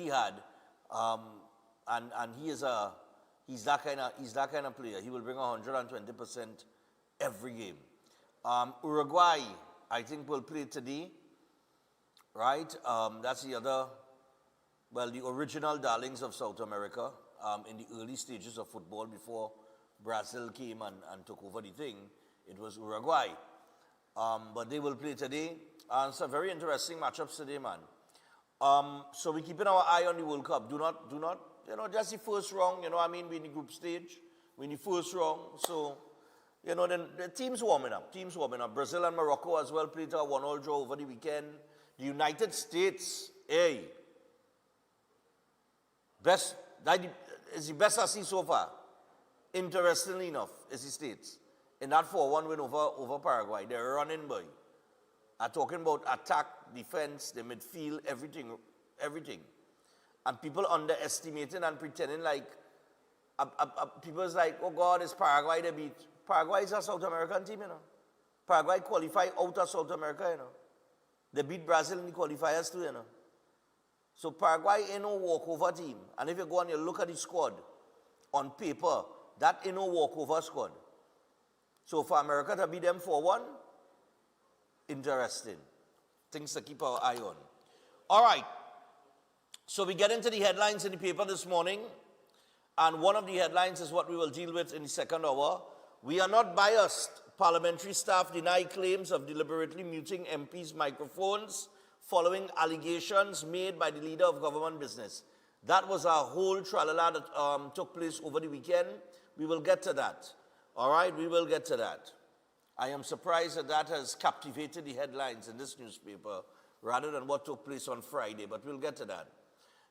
had, and he's that kind of player. He will bring 120% every game. Uruguay, I think, will play today, right? That's the other, well, the original darlings of South America in the early stages of football before Brazil came and took over the thing. It was Uruguay. But they will play today. And it's a very interesting matchups today, man. So we're keeping our eye on the World Cup. Do not, just the first round, we're in the group stage. We're in the first round. So, then the team's warming up. Brazil and Morocco as well played a 1-1 draw over the weekend. The United States, that is the best I've seen so far. Interestingly enough, is the States. In that 4-1 win over Paraguay, they're running, boy. I'm talking about attack, defense, the midfield, everything. And people underestimating and pretending like, people's like, oh God, it's Paraguay they beat. Paraguay is a South American team, Paraguy qualified out of South America, They beat Brazil in the qualifiers too, So Paraguay ain't no walkover team. And if you go and you look at the squad, on paper, that ain't no walkover squad. So for America to beat them 4-1, interesting. Things to keep our eye on. All right. So we get into the headlines in the paper this morning. And one of the headlines is what we will deal with in the second hour. We are not biased. Parliamentary staff deny claims of deliberately muting MPs' microphones following allegations made by the leader of government business. That was a whole tralala that took place over the weekend. We will get to that. All right, we will get to that. I am surprised that has captivated the headlines in this newspaper rather than what took place on Friday, but we'll get to that.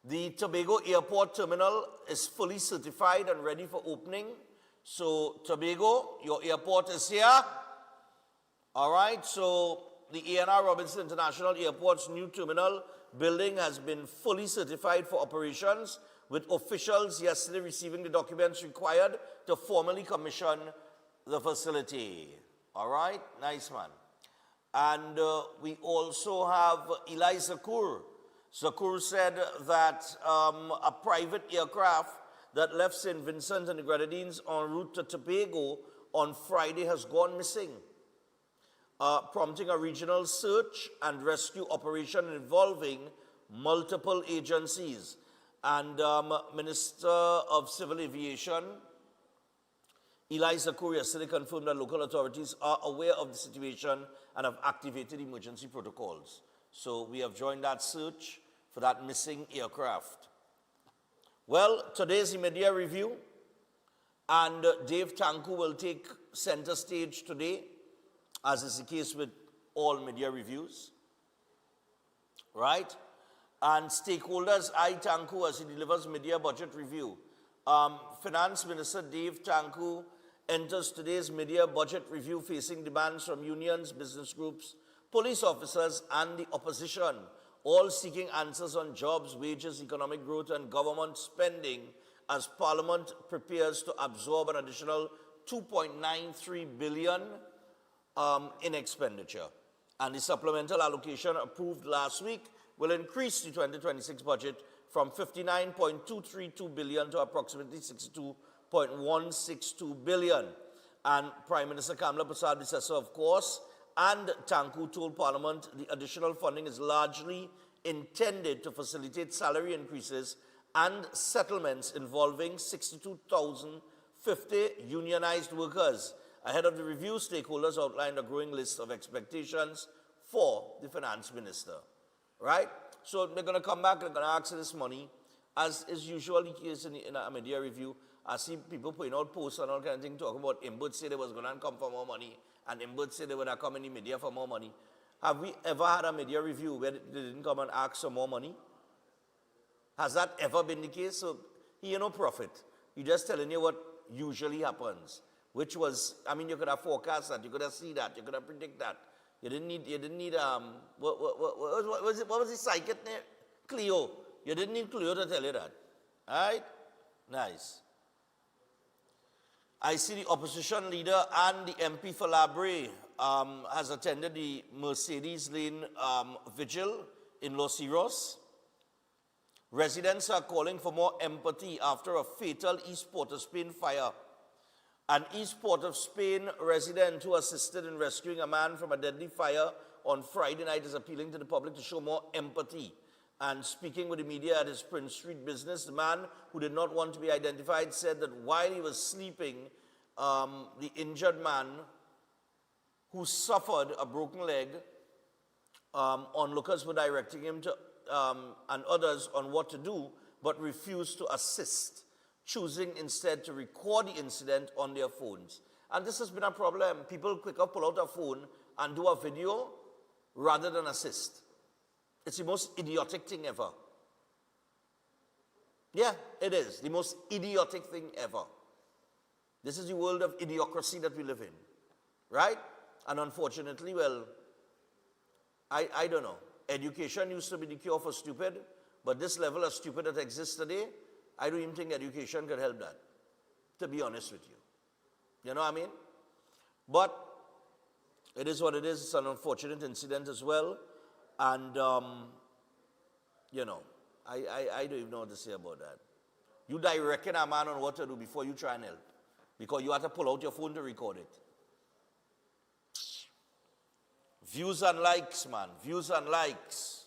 The Tobago Airport Terminal is fully certified and ready for opening. So, Tobago, your airport is here. All right, so the A&R Robinson International Airport's new terminal building has been fully certified for operations, with officials yesterday receiving the documents required to formally commission the facility. All right, nice man. And we also have Eli Zakur. Zakur said that a private aircraft that left St. Vincent and the Grenadines en route to Tobago on Friday has gone missing, prompting a regional search and rescue operation involving multiple agencies. And Minister of Civil Aviation, Eli Zakur, yesterday confirmed that local authorities are aware of the situation and have activated emergency protocols. So we have joined that search for that missing aircraft. Well, today's the media review, and Dave Tanku will take center stage today, as is the case with all media reviews, right? And stakeholders eye Tanku as he delivers media budget review. Finance Minister Dave Tanku enters today's media budget review facing demands from unions, business groups, police officers, and the opposition, all seeking answers on jobs, wages, economic growth, and government spending as Parliament prepares to absorb an additional $2.93 billion in expenditure. And the supplemental allocation approved last week will increase the 2026 budget from $59.232 billion to approximately $62.162 billion. And Prime Minister Kamla Prasad-Bissessar, of course, and Tanku told Parliament the additional funding is largely intended to facilitate salary increases and settlements involving 62,050 unionized workers. Ahead of the review, stakeholders outlined a growing list of expectations for the finance minister. Right? So they're going to come back, they're going to ask for this money. As is usually the case in a media review, I see people putting out posts and all kind of things talking about Imbud said they was going to come for more money, and Imbud said they would have come in the media for more money. Have we ever had a media review where they didn't come and ask for more money? Has that ever been the case? So he ain't no prophet. He's just telling you what usually happens, which was, I mean, you could have forecast that, you could have seen that, you could have predict that. You didn't need what was the psychic name? Cleo. You didn't need Cleo to tell you that. All right? Nice. I see the opposition leader and the MP for Labre has attended the Mercedes Lane vigil in Los Iros. Residents are calling for more empathy after a fatal East Port of Spain fire. An East Port of Spain resident who assisted in rescuing a man from a deadly fire on Friday night is appealing to the public to show more empathy. And speaking with the media at his Prince Street business, the man, who did not want to be identified, said that while he was sleeping, the injured man, who suffered a broken leg, onlookers were directing him to and others on what to do, but refused to assist, choosing instead to record the incident on their phones. And this has been a problem. People quicker pull out a phone and do a video rather than assist. It's the most idiotic thing ever. Yeah, it is. The most idiotic thing ever. This is the world of idiocracy that we live in. Right? And unfortunately, well, I don't know. Education used to be the cure for stupid, but this level of stupid that exists today, I don't even think education could help that, to be honest with you. You know what I mean? But it is what it is. It's an unfortunate incident as well. And, you know, I don't even know what to say about that. You directing a man on what to do before you try and help, because you have to pull out your phone to record it. Views and likes, man. Views and likes.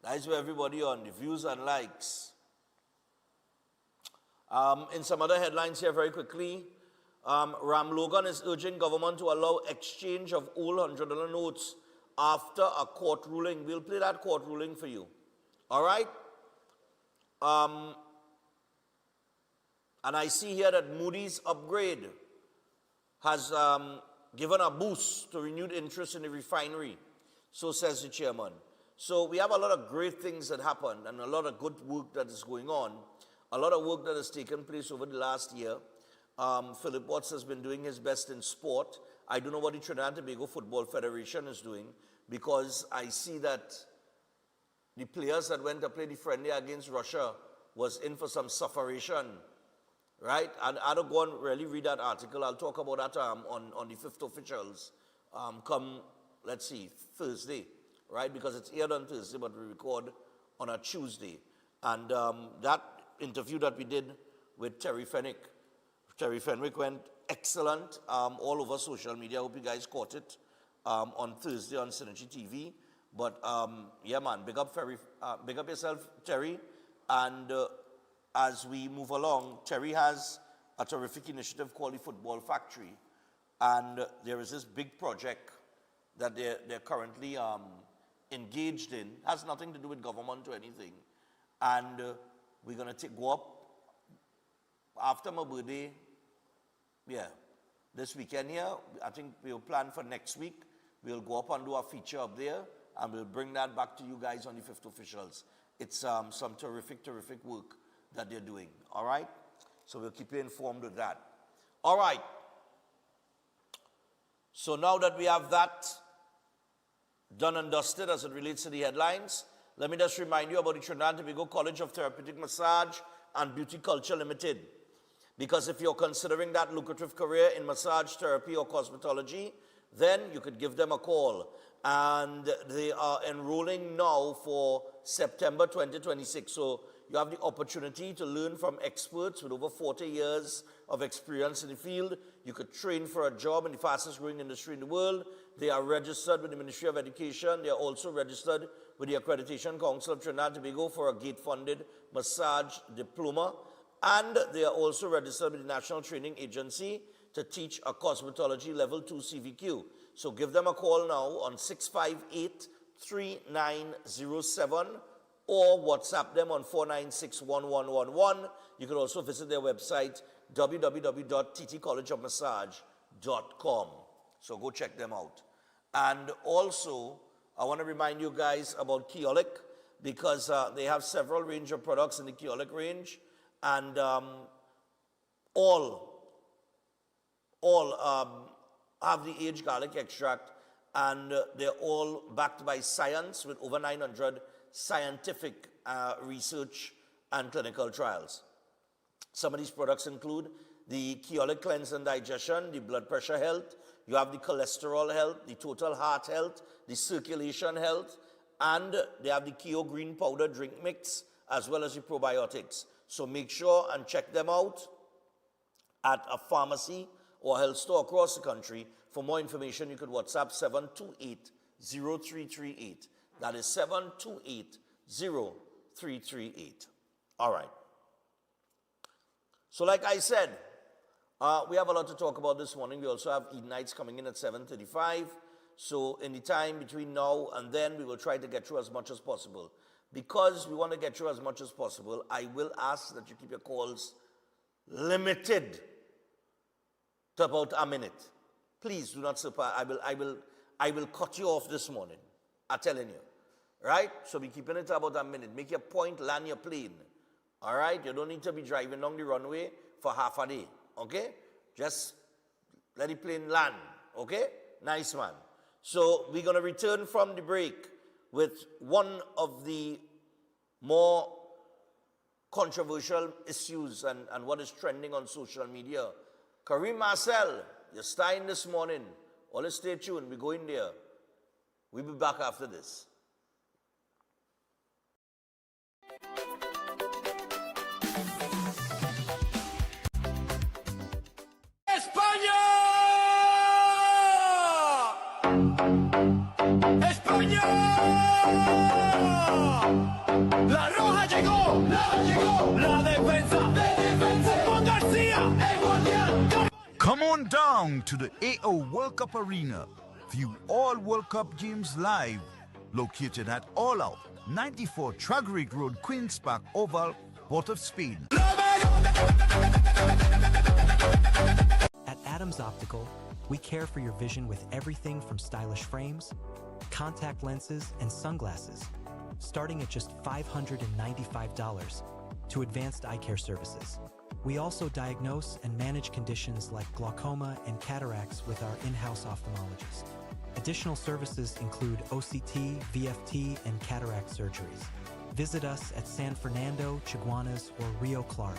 That's where everybody on, the views and likes. In some other headlines here very quickly, Ram Logan is urging government to allow exchange of old $100 notes after a court ruling. We'll play that court ruling for you. All right? And I see here that Moody's upgrade has given a boost to renewed interest in the refinery. So says the chairman. So we have a lot of great things that happened and a lot of good work that is going on. A lot of work that has taken place over the last year. Philip Watts has been doing his best in sport. I don't know what the Trinidad and Tobago Football Federation is doing, because I see that the players that went to play the friendly against Russia was in for some sufferation. Right? And I don't go and really read that article. I'll talk about that on the Fifth Officials come, let's see, Thursday. Right? Because it's aired on Thursday, but we record on a Tuesday. And that interview that we did with Terry Fenwick went excellent all over social media. I hope you guys caught it on Thursday on Synergy TV. But yeah, man, big up yourself, Terry. And as we move along, Terry has a terrific initiative called the Football Factory. And there is this big project that they're currently engaged in. It has nothing to do with government or anything. And we're going to go up after my birthday. Yeah, this weekend here. I think we'll plan for next week. We'll go up and do a feature up there, and we'll bring that back to you guys on the Fifth Officials. It's some terrific work that they're doing. All right? So we'll keep you informed with that. All right. So now that we have that done and dusted as it relates to the headlines, let me just remind you about the Trinidad and Tobago College of Therapeutic Massage and Beauty Culture Limited. Because if you're considering that lucrative career in massage therapy or cosmetology, then you could give them a call. And they are enrolling now for September 2026. So you have the opportunity to learn from experts with over 40 years of experience in the field. You could train for a job in the fastest growing industry in the world. They are registered with the Ministry of Education. They are also registered with the Accreditation Council of Trinidad and Tobago for a gate-funded massage diploma. And they are also registered with the National Training Agency to teach a cosmetology level 2 CVQ. So give them a call now on 658-3907 or WhatsApp them on 496-1111. You can also visit their website, www.ttcollegeofmassage.com. So go check them out. And also, I want to remind you guys about Keolic, because they have several range of products in the Keolic range. And all have the aged garlic extract, and they're all backed by science with over 900 scientific research and clinical trials. Some of these products include the Keolic Cleanse and Digestion, the blood pressure health, you have the cholesterol health, the total heart health, the circulation health, and they have the Keo Green Powder drink mix as well as the probiotics. So make sure and check them out at a pharmacy or health store across the country. For more information, you could WhatsApp 728-0338. That is 728-0338. All right. So like I said, we have a lot to talk about this morning. We also have Eid Nights coming in at 7:35. So in the time between now and then, we will try to get through as much as possible. Because we want to get through as much as possible, I will ask that you keep your calls limited to about a minute. Please do not surpass. I will cut you off this morning. I'm telling you. Right? So be keeping it to about a minute. Make your point, land your plane. All right? You don't need to be driving along the runway for half a day. Okay? Just let the plane land. Okay? Nice, man. So we're going to return from the break with one of the more controversial issues and what is trending on social media. Kareem Marcel, you're starting this morning. Always stay tuned. We're going there. We'll be back after this. ¡España! ¡España! La roja llegó, la defensa, con García, el guardián. Come on down to the AO World Cup Arena. View all World Cup games live. Located at All Out, 94 Tragrig Road, Queen's Park Oval, Port of Spain. At Adams Optical, we care for your vision with everything from stylish frames, contact lenses, and sunglasses, starting at just $595, to advanced eye care services. We also diagnose and manage conditions like glaucoma and cataracts with our in-house ophthalmologist. Additional services include OCT, VFT, and cataract surgeries. Visit us at San Fernando, Chaguanas, or Rio Claro.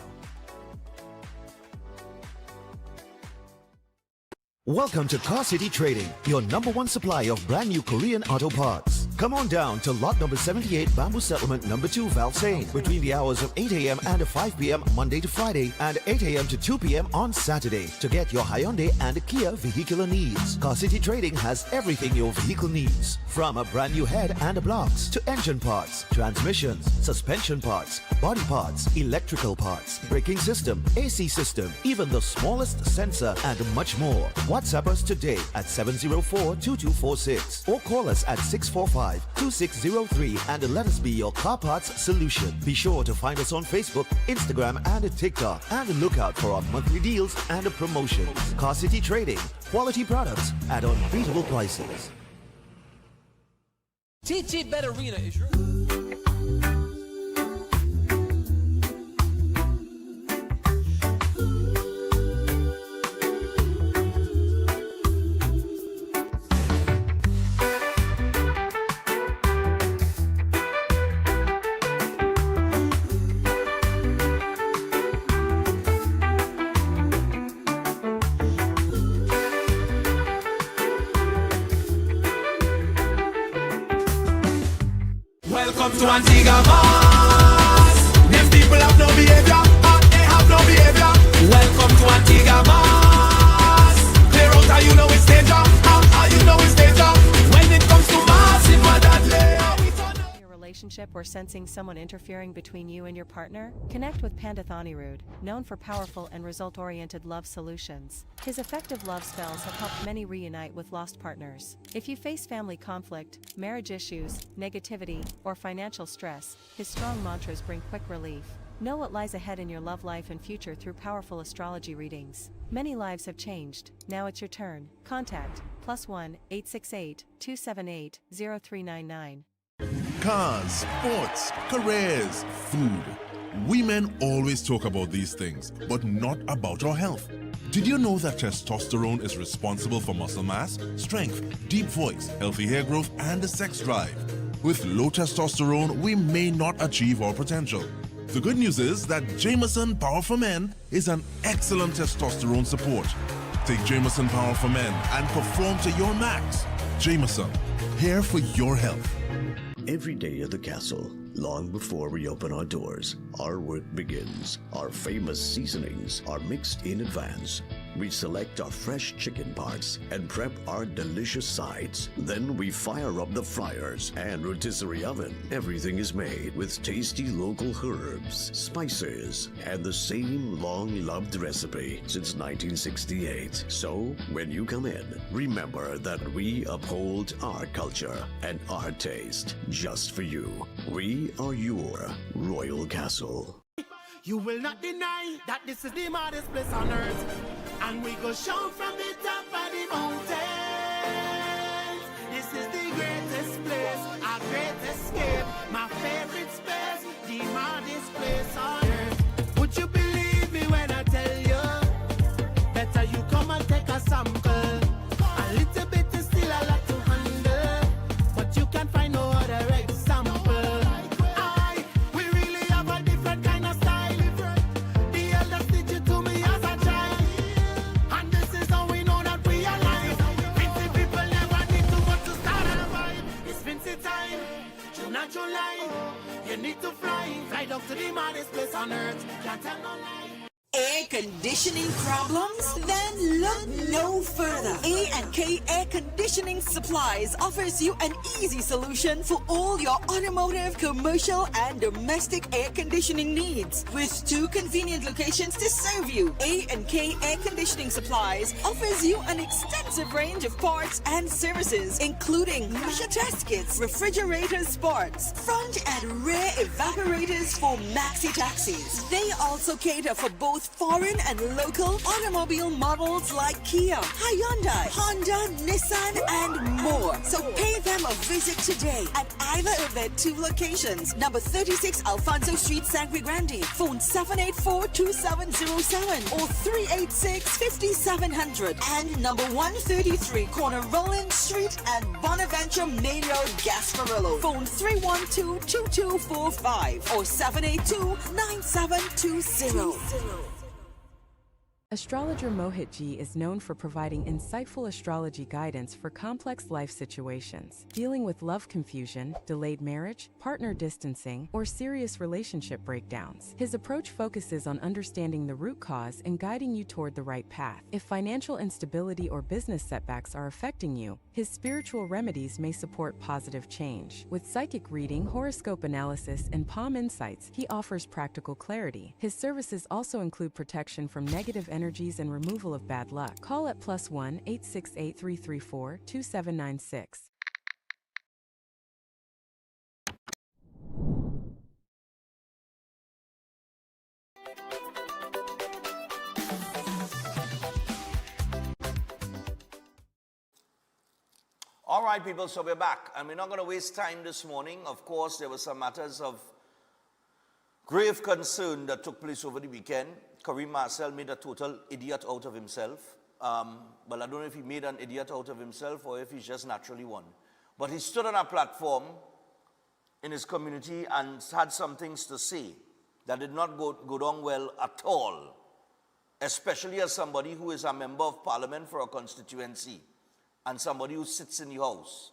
Welcome to Car City Trading, your #1 supplier of brand new Korean auto parts. Come on down to lot number 78, Bamboo Settlement number 2, Valsayn, between the hours of 8 a.m. and 5 p.m. Monday to Friday, and 8 a.m. to 2 p.m. on Saturday to get your Hyundai and Kia vehicular needs. Car City Trading has everything your vehicle needs, from a brand new head and blocks to engine parts, transmissions, suspension parts, body parts, electrical parts, braking system, AC system, even the smallest sensor, and much more. WhatsApp us today at 704-2246 or call us at 645-2603 and let us be your car parts solution. Be sure to find us on Facebook, Instagram, and TikTok, and look out for our monthly deals and promotions. Car City Trading, quality products at unbeatable prices. TT Bet Arena is your... Welcome to Antigua Mass. Them people have no behavior, and they have no behavior. Welcome to Antigua Mass. Clear out how you know it's danger, how you know it's danger. When it comes to mass, in my dad Your relationship or sensing someone interfering between you and your partner? Connect with Pandit Anirudh, known for powerful and result-oriented love solutions. His effective love spells have helped many reunite with lost partners. If you face family conflict, marriage issues, negativity, or financial stress, his strong mantras bring quick relief. Know what lies ahead in your love life and future through powerful astrology readings. Many lives have changed. Now it's your turn. Contact +1 868 278 0399. Cars, sports, careers, food. We men always talk about these things, but not about our health. Did you know that testosterone is responsible for muscle mass, strength, deep voice, healthy hair growth, and the sex drive? With low testosterone, we may not achieve our potential. The good news is that Jameson Power for Men is an excellent testosterone support. Take Jameson Power for Men and perform to your max. Jameson, here for your health. Every day at the castle, Long before we open our doors, our work begins. Our famous seasonings are mixed in advance. We select our fresh chicken parts and prep our delicious sides. Then we fire up the fryers and rotisserie oven. Everything is made with tasty local herbs, spices, and the same long-loved recipe since 1968. So, when you come in, remember that we uphold our culture and our taste just for you. We are your Royal Castle. You will not deny that this is the maddest place on earth. And we go shout from the top of the mountain. This is the greatest place, our great escape, my favorite space, the maddest place on earth. Would you believe me when I tell you? Better you come and take a sample. A little bit is still a lot to handle, but you can find no other example. We really have a different kind of style. The elders teach it to me as a child, and this is how we know that we are alive. Fancy people never need too much to start a vibe. It's fancy time, June and July. You need to fly down to the maddest place on earth. Can't tell no lie. Air conditioning problems? Then look no further. A&K Air Conditioning Supplies offers you an easy solution for all your automotive, commercial, and domestic air conditioning needs. With 2 convenient locations to serve you, A&K Air Conditioning Supplies offers you an extensive range of parts and services, including pressure test kits, refrigerator parts, front and rear evaporators for maxi taxis. They also cater for both foreign and local automobile models like Kia, Hyundai, Honda, Nissan, and more. So pay them a visit today at either of their 2 locations. Number 36 Alfonso Street, Sangre Grande. Phone 784-2707 or 386-5700. And number 133 Corner Roland Street and Bonaventure Main Road, Gasparillo. Phone 312-2245 or 782-9720. Astrologer Mohit Ji is known for providing insightful astrology guidance for complex life situations, dealing with love confusion, delayed marriage, partner distancing, or serious relationship breakdowns. His approach focuses on understanding the root cause and guiding you toward the right path. If financial instability or business setbacks are affecting you, his spiritual remedies may support positive change. With psychic reading, horoscope analysis, and palm insights, he offers practical clarity. His services also include protection from negative energies and removal of bad luck. Call at +1 868 334 2796. All right, people, so we're back. And we're not going to waste time this morning. Of course, there were some matters of grave concern that took place over the weekend. Kareem Marcel made a total idiot out of himself. Well, I don't know if he made an idiot out of himself or if he's just naturally one. But he stood on a platform in his community and had some things to say that did not go down well at all, especially as somebody who is a member of parliament for a constituency and somebody who sits in the house.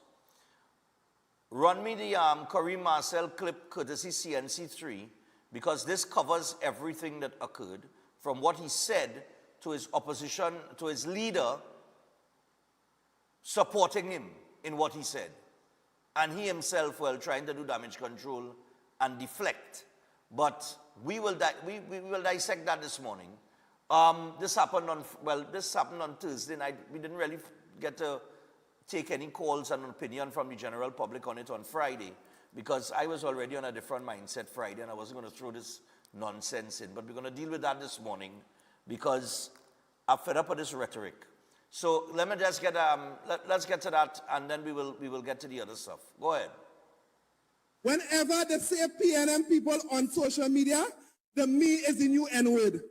Run me the Kareem Marcel clip courtesy CNC3, because this covers everything that occurred, from what he said to his opposition, to his leader supporting him in what he said, and he himself, well, trying to do damage control and deflect. But we will dissect that this morning. This happened on Thursday night. We didn't really get to take any calls and opinion from the general public on it on Friday, because I was already on a different mindset Friday and I wasn't going to throw this nonsense in. But we're going to deal with that this morning because I'm fed up with this rhetoric. So let me just get, let's get to that, and then we will get to the other stuff. Go ahead. Whenever they say PNM people on social media, the me is the new N-word.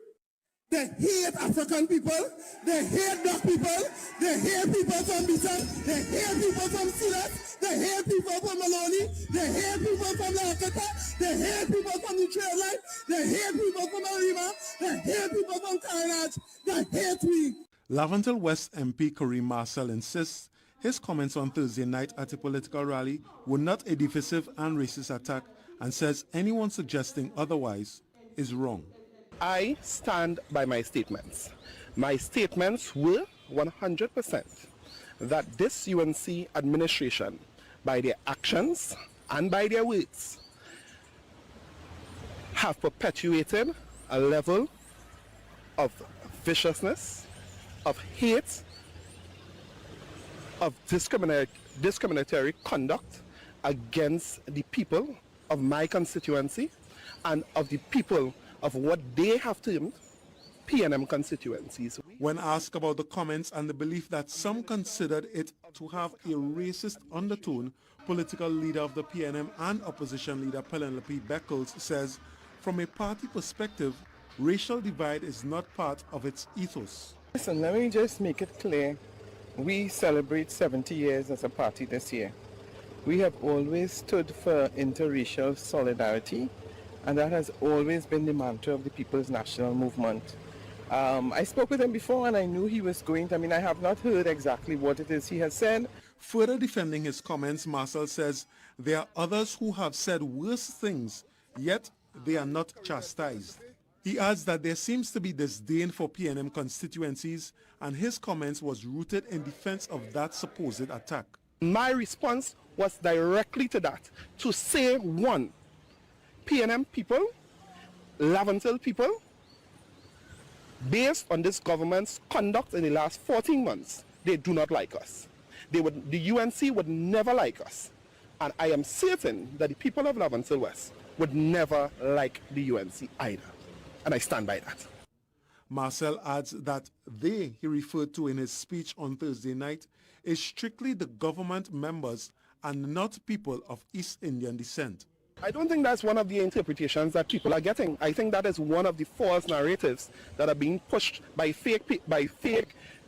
They hate African people, they hate black people, they hate people from Bison, they hate people from Silas, they hate people from Maloney, they hate people from Africa, they hate people from the trail line, they hate people from Arriva, they hate people from Carnage, they hate me. Laventille West MP Kareem Marcel insists his comments on Thursday night at a political rally were not a divisive and racist attack and says anyone suggesting otherwise is wrong. I stand by my statements. My statements were 100% that this UNC administration, by their actions and by their words, have perpetuated a level of viciousness, of hate, of discriminatory conduct against the people of my constituency and of the people of what they have termed PNM constituencies. When asked about the comments and the belief that some considered it to have a racist undertone, political leader of the PNM and opposition leader Penelope Beckles says, from a party perspective, racial divide is not part of its ethos. Listen, let me just make it clear. We celebrate 70 years as a party this year. We have always stood for interracial solidarity, and that has always been the mantra of the People's National Movement. I spoke with him before and I knew he was going to, I have not heard exactly what it is he has said. Further defending his comments, Marcel says there are others who have said worse things, yet they are not chastised. He adds that there seems to be disdain for PNM constituencies, and his comments was rooted in defense of that supposed attack. My response was directly to that, to say, one, PNM people, Laventille people, based on this government's conduct in the last 14 months, they do not like us. The UNC would never like us. And I am certain that the people of Laventille West would never like the UNC either. And I stand by that. Marcel adds that they, he referred to in his speech on Thursday night, is strictly the government members and not people of East Indian descent. I don't think that's one of the interpretations that people are getting. I think that is one of the false narratives that are being pushed by fake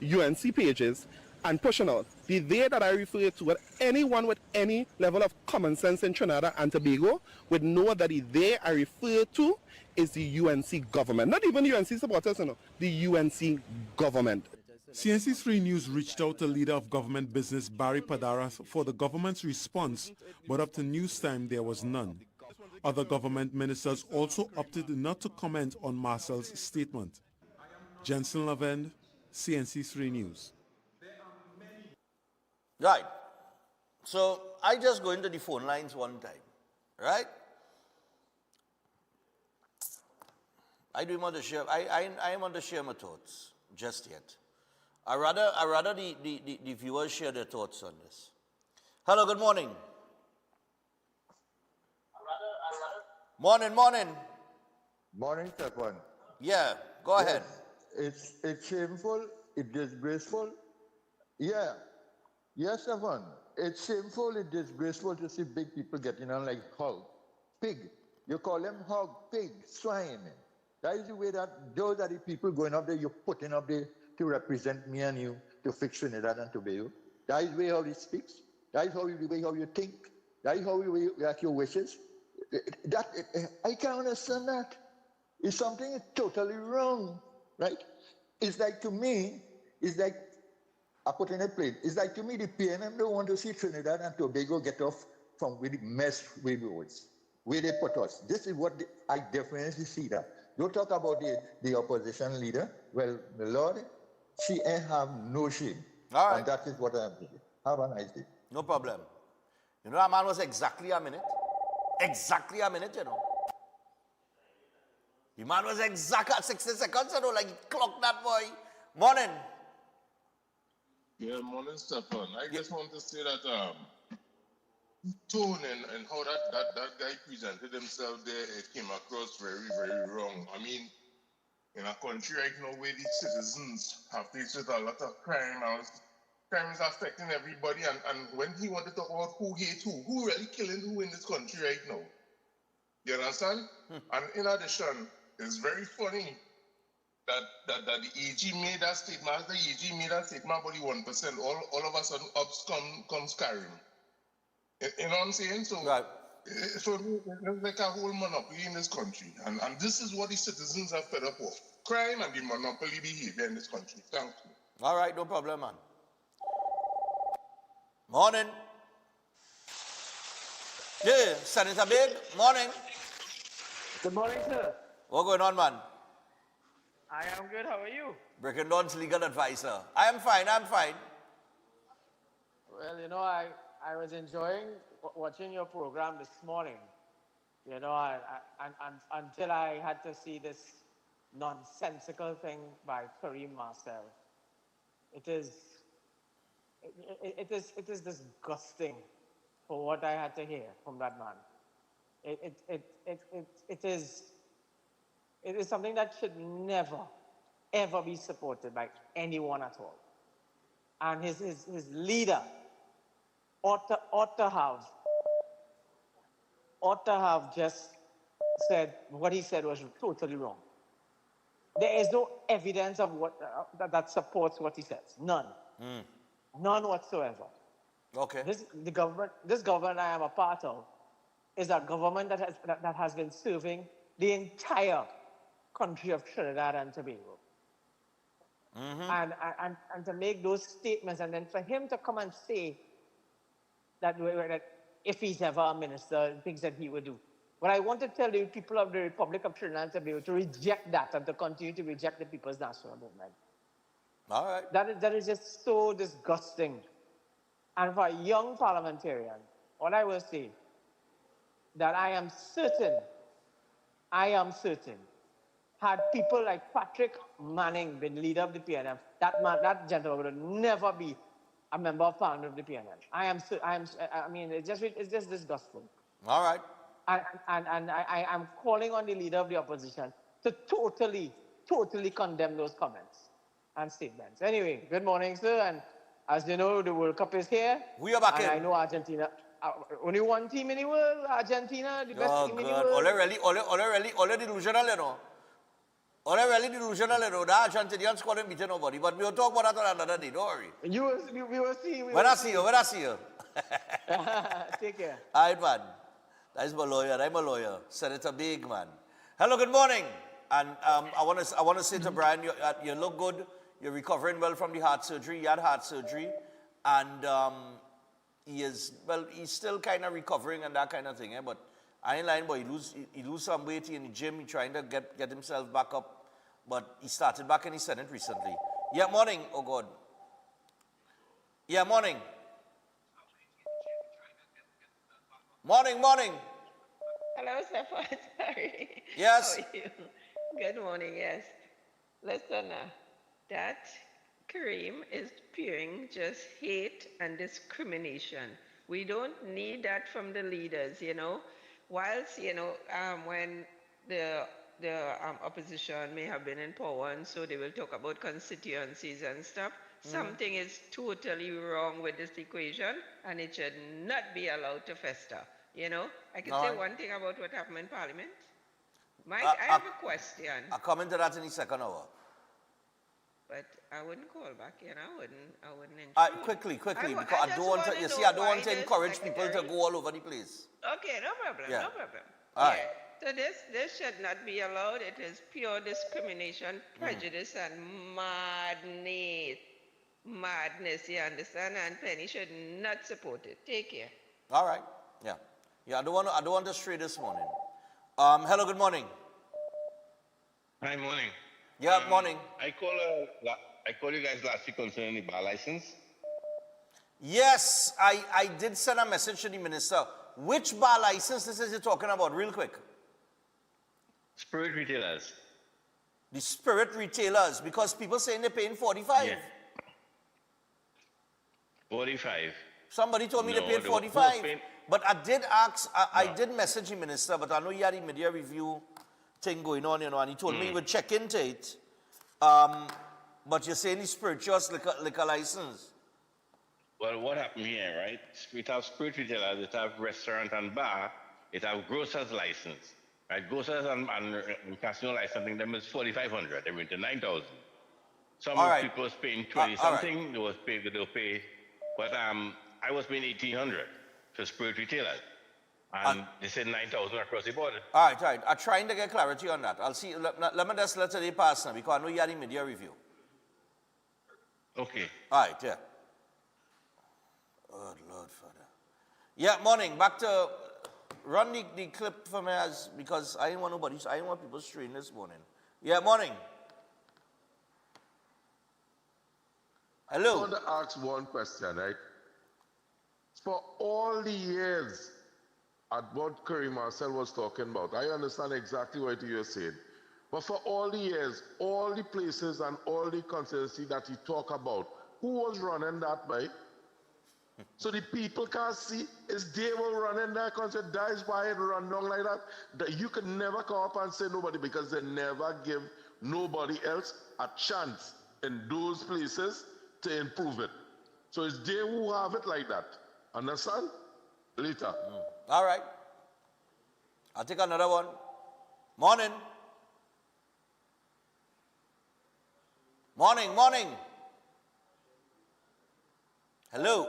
UNC pages and pushing out. The they that I refer to, anyone with any level of common sense in Trinidad and Tobago would know that the they I refer to is the UNC government. Not even UNC supporters, the UNC government. CNC3 News reached out to leader of government business Barry Padara for the government's response, but up to news time there was none. Other government ministers also opted not to comment on Marcel's statement. Jensen Lavend, CNC3 News. Right. So I just go into the phone lines one time, right? I do want to share. I am want to share my thoughts just yet. I rather the viewers share their thoughts on this. Hello, good morning. Morning. Morning, Stephan. Yeah, go ahead. It's shameful, it's disgraceful. Yeah. Yes, Stephan. It's shameful, it's disgraceful to see big people getting on like hog. Pig. You call them hog, pig, swine. That is the way that those are the people going up there, you're putting up there to represent me and you, to fix Trinidad and Tobago. That is the way how he speaks. That is the way how you think. That is how you react your wishes. I can't understand that. It's something totally wrong, right? It's like to me, I put in a plate. It's like to me, the PNM don't want to see Trinidad and Tobago get off from with the mess we was, where they put us. This is what I definitely see that. Don't talk about the opposition leader. Well, the Lord, she ain't have no shame. All right. And that is what I'm thinking. Have a nice day. No problem. You know, that man was exactly a minute. Exactly a minute, you know. The man was exact at 60 seconds, you know, like he clocked that boy. Morning. Yeah, morning, Stephan. I just want to say that tone and how that guy presented himself there, it came across very, very wrong. I mean, in a country right now where the citizens have faced with a lot of crime is affecting everybody, and when he wanted to talk about who hates who really killing who in this country right now? You understand? And in addition, it's very funny that the AG made that statement. As the AG made that statement about the 1%, all of a sudden ups comes Karim. You know what I'm saying? So, right. So there's like a whole monopoly in this country, and this is what the citizens are fed up with: crime and the monopoly behavior in this country. Thank you. All right, no problem, man. Morning. Yeah, Senator Big, morning. Good morning, sir. What going on, man? I am good. How are you? Breaking Dawn's legal advisor. I am fine, I'm fine. Well, I was enjoying watching your program this morning. Until I had to see this nonsensical thing by Kareem Marcel. It is disgusting for what I had to hear from that man. It is something that should never, ever be supported by anyone at all. And his leader ought to have just said what he said was totally wrong. There is no evidence of what that supports what he says. None. None whatsoever. Okay. This government I am a part of is a government that has been serving the entire country of Trinidad and Tobago. And to make those statements, and then for him to come and say that if he's ever a minister, things that he would do. But I want to tell you, people of the Republic of Trinidad and Tobago, to reject that and to continue to reject the People's National Movement. All right. That is just so disgusting. And for a young parliamentarian, what I will say, that I am certain, had people like Patrick Manning been leader of the PNM, that gentleman would never be a member of Parliament of the PNM. It's just disgusting. All right. And I am calling on the leader of the opposition to totally condemn those comments and statements. Anyway, good morning, sir. And as you know, the World Cup is here. We are back in. I know Argentina. Only one team in the world, Argentina, the best team in the world. Ole delusional, you know. Ole really delusional, you know. The Argentinians couldn't beat nobody. But we'll talk about that another day, don't worry. We will see. When I see you. Take care. All right, man. That's my lawyer. I'm a lawyer. Senator Big, man. Hello, good morning. And I want to say to Brian, you look good. You're recovering well from the heart surgery. You had heart surgery. And he's still kind of recovering and that kind of thing. But I ain't lying, but he lose some weight in the gym. He's trying to get himself back up. But he started back in the Senate recently. Yeah, morning. Oh, God. Yeah, morning. Morning. Hello, Stephan. Sorry. Yes. How are you? Good morning, yes. Listen, that Kareem is spewing just hate and discrimination. We don't need that from the leaders, you know. Whilst, when the opposition may have been in power, and so they will talk about constituencies and stuff, something is totally wrong with this equation, and it should not be allowed to fester. You know, I can say one thing about what happened in Parliament. Mike, I have a question. I'll come into that in the second hour. But I wouldn't call back, I wouldn't intrude. Quickly, because I don't want to encourage people to go all over the place. Okay, no problem, Yeah. no problem. All right. So this should not be allowed. It is pure discrimination, prejudice, and madness, you understand? And Penny should not support it. Take care. All right. Yeah, I don't want to stray this morning. Hello, good morning. Hi, morning. Yeah, morning. I called you guys last week concerning the bar license. Yes, I did send a message to the minister. Which bar license this is you talking about, real quick? Spirit retailers. The spirit retailers, because people saying they're paying 45. Yeah. 45. Somebody told me they paid 45. But I did ask, I did message the minister, but I know he had a media review thing going on, and he told me he would check into it. But you're saying the spirituous liquor license. Well, what happened here, right? It have spirit retailers, it have restaurant and bar, it have grocers license. Right? Grocers and casino licensing them is 4,500. They went to 9,000. Some people was paying 20 something. They will pay. But I was paying 1,800 for spirit retailers. And they said 9,000 across the border. All right. I'm trying to get clarity on that. I'll see. Let me just let today pass now, because I know you had a media review. Okay. All right, yeah. Oh, Lord, Father. Yeah, morning. Back to run the clip for me because I didn't want I didn't want people straying this morning. Yeah, morning. Hello. I want to ask one question, right? For all the years at what Curry Marcel was talking about, I understand exactly what you're saying. But for all the years, all the places and all the constituency that he talk about, who was running that, right? So the people can't see is they were running that concert. That is why it run down like that. That you can never come up and say nobody because they never give nobody else a chance in those places to improve it. So it's they who have it like that. Understand? Later. All right. I'll take another one. Morning. Morning. Hello.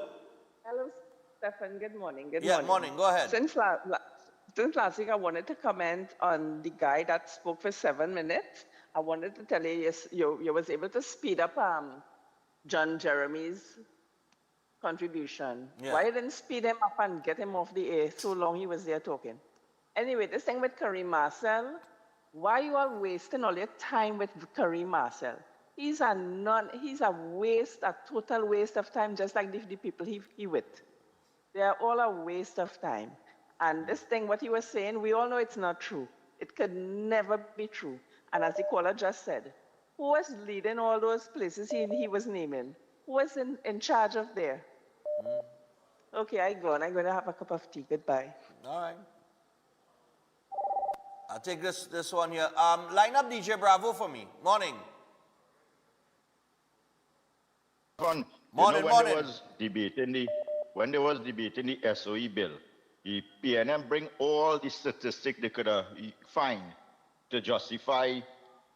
Hello, Stephan. Good morning. Good morning. Morning. Go ahead. Since last week, I wanted to comment on the guy that spoke for 7 minutes. I wanted to tell you, yes, you was able to speed up John Jeremy's contribution. Yeah. Why you didn't speed him up and get him off the air so long he was there talking? Anyway, this thing with Kareem Marcel, why you are wasting all your time with Kareem Marcel? He's a waste, a total waste of time, just like the people he with. They are all a waste of time. And this thing, what he was saying, we all know it's not true. It could never be true. And as the caller just said, who was leading all those places he was naming? Who was in charge of there? Okay, I'm going to have a cup of tea. Goodbye. All right. I'll take this one here. Line up DJ Bravo for me. Morning. Morning. When there was debating the SOE bill, the PNM bring all the statistics they could find to justify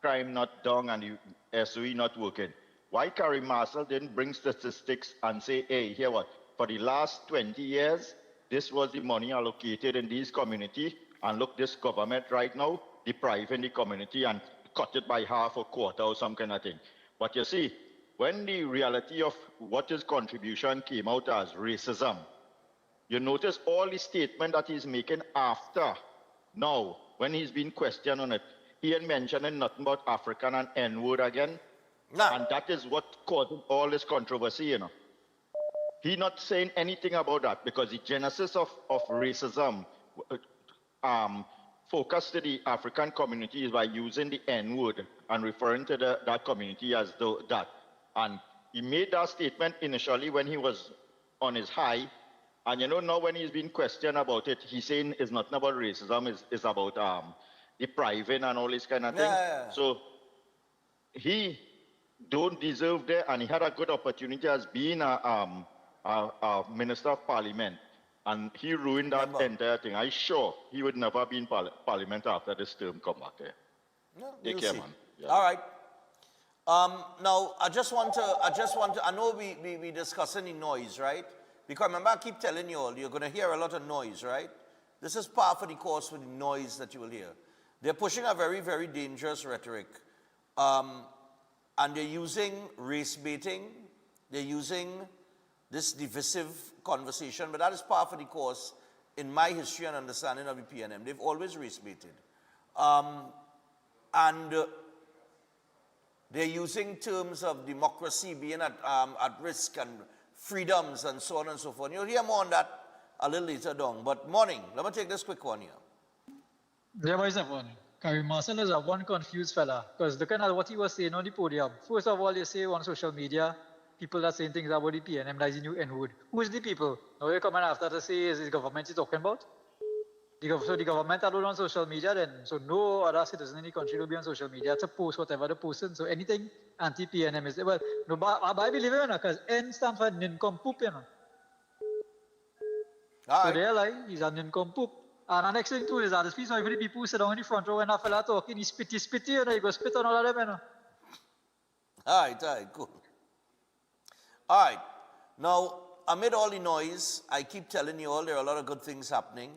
crime not done and the SOE not working. Why Kareem Marcel didn't bring statistics and say, hey, here what? For the last 20 years, this was the money allocated in these communities, and look, this government right now depriving the community and cut it by half or quarter or some kind of thing. But you see, when the reality of what his contribution came out as racism, you notice all the statement that he's making after. Now, when he's been questioned on it, he ain't mentioning nothing about African and N-word again. No. And that is what caused all this controversy, you know. He not saying anything about that because the genesis of racism focused to the African community is by using the N-word and referring to that community as though that. And he made that statement initially when he was on his high. And you know, now when he's been questioned about it, he's saying it's nothing about racism, it's about depriving and all this kind of thing. Yeah. So he don't deserve that, and he had a good opportunity as being a Minister of Parliament. And he ruined that entire thing. I'm sure he would never be in Parliament after this term come back there. No, Take we'll care, see. man. Yeah. All right. Now, I just want to, I know we discussing the noise, right? Because remember, I keep telling you all, you're going to hear a lot of noise, right? This is part of the course with the noise that you will hear. They're pushing a very, very dangerous rhetoric. And they're using race baiting. They're using this divisive conversation, but that is part of the course in my history and understanding of the PNM. They've always race baited. And they're using terms of democracy being at risk and freedoms and so on and so forth. You'll hear more on that a little later down. But morning, let me take this quick one here. Yeah, why is that one? Kareem Marcel is a one confused fella. Because looking at what he was saying on the podium, first of all, you say on social media, people are saying things about the PNM, like the new N-word. Who is the people? Now you're coming after to say is the government you're talking about? So the government alone on social media then, so no other citizen in the country will be on social media to post whatever the person. So anything anti-PNM is, well, no, I believe it, because N stands for nincompoop, you know. So they're like, he's a nincompoop. And the next thing too is that the piece of every people who sit down in the front row when a fella talking, he spitty, you know, he goes spit on all of them, you know. All right, cool. All right. Now, amid all the noise, I keep telling you all there are a lot of good things happening.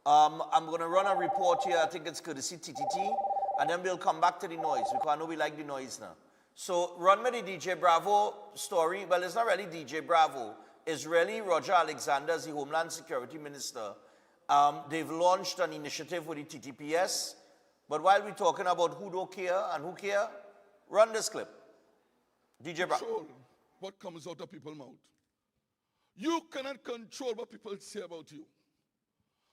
I'm going to run a report here. I think it's courtesy TTT. And then we'll come back to the noise because I know we like the noise now. So run me the DJ Bravo story. Well, it's not really DJ Bravo. It's really Roger Alexander, the Homeland Security Minister. they've launched an initiative with the TTPS. But while we're talking about who don't care and who care, run this clip. DJ Brown. Control what comes out of people's mouth. You cannot control what people say about you.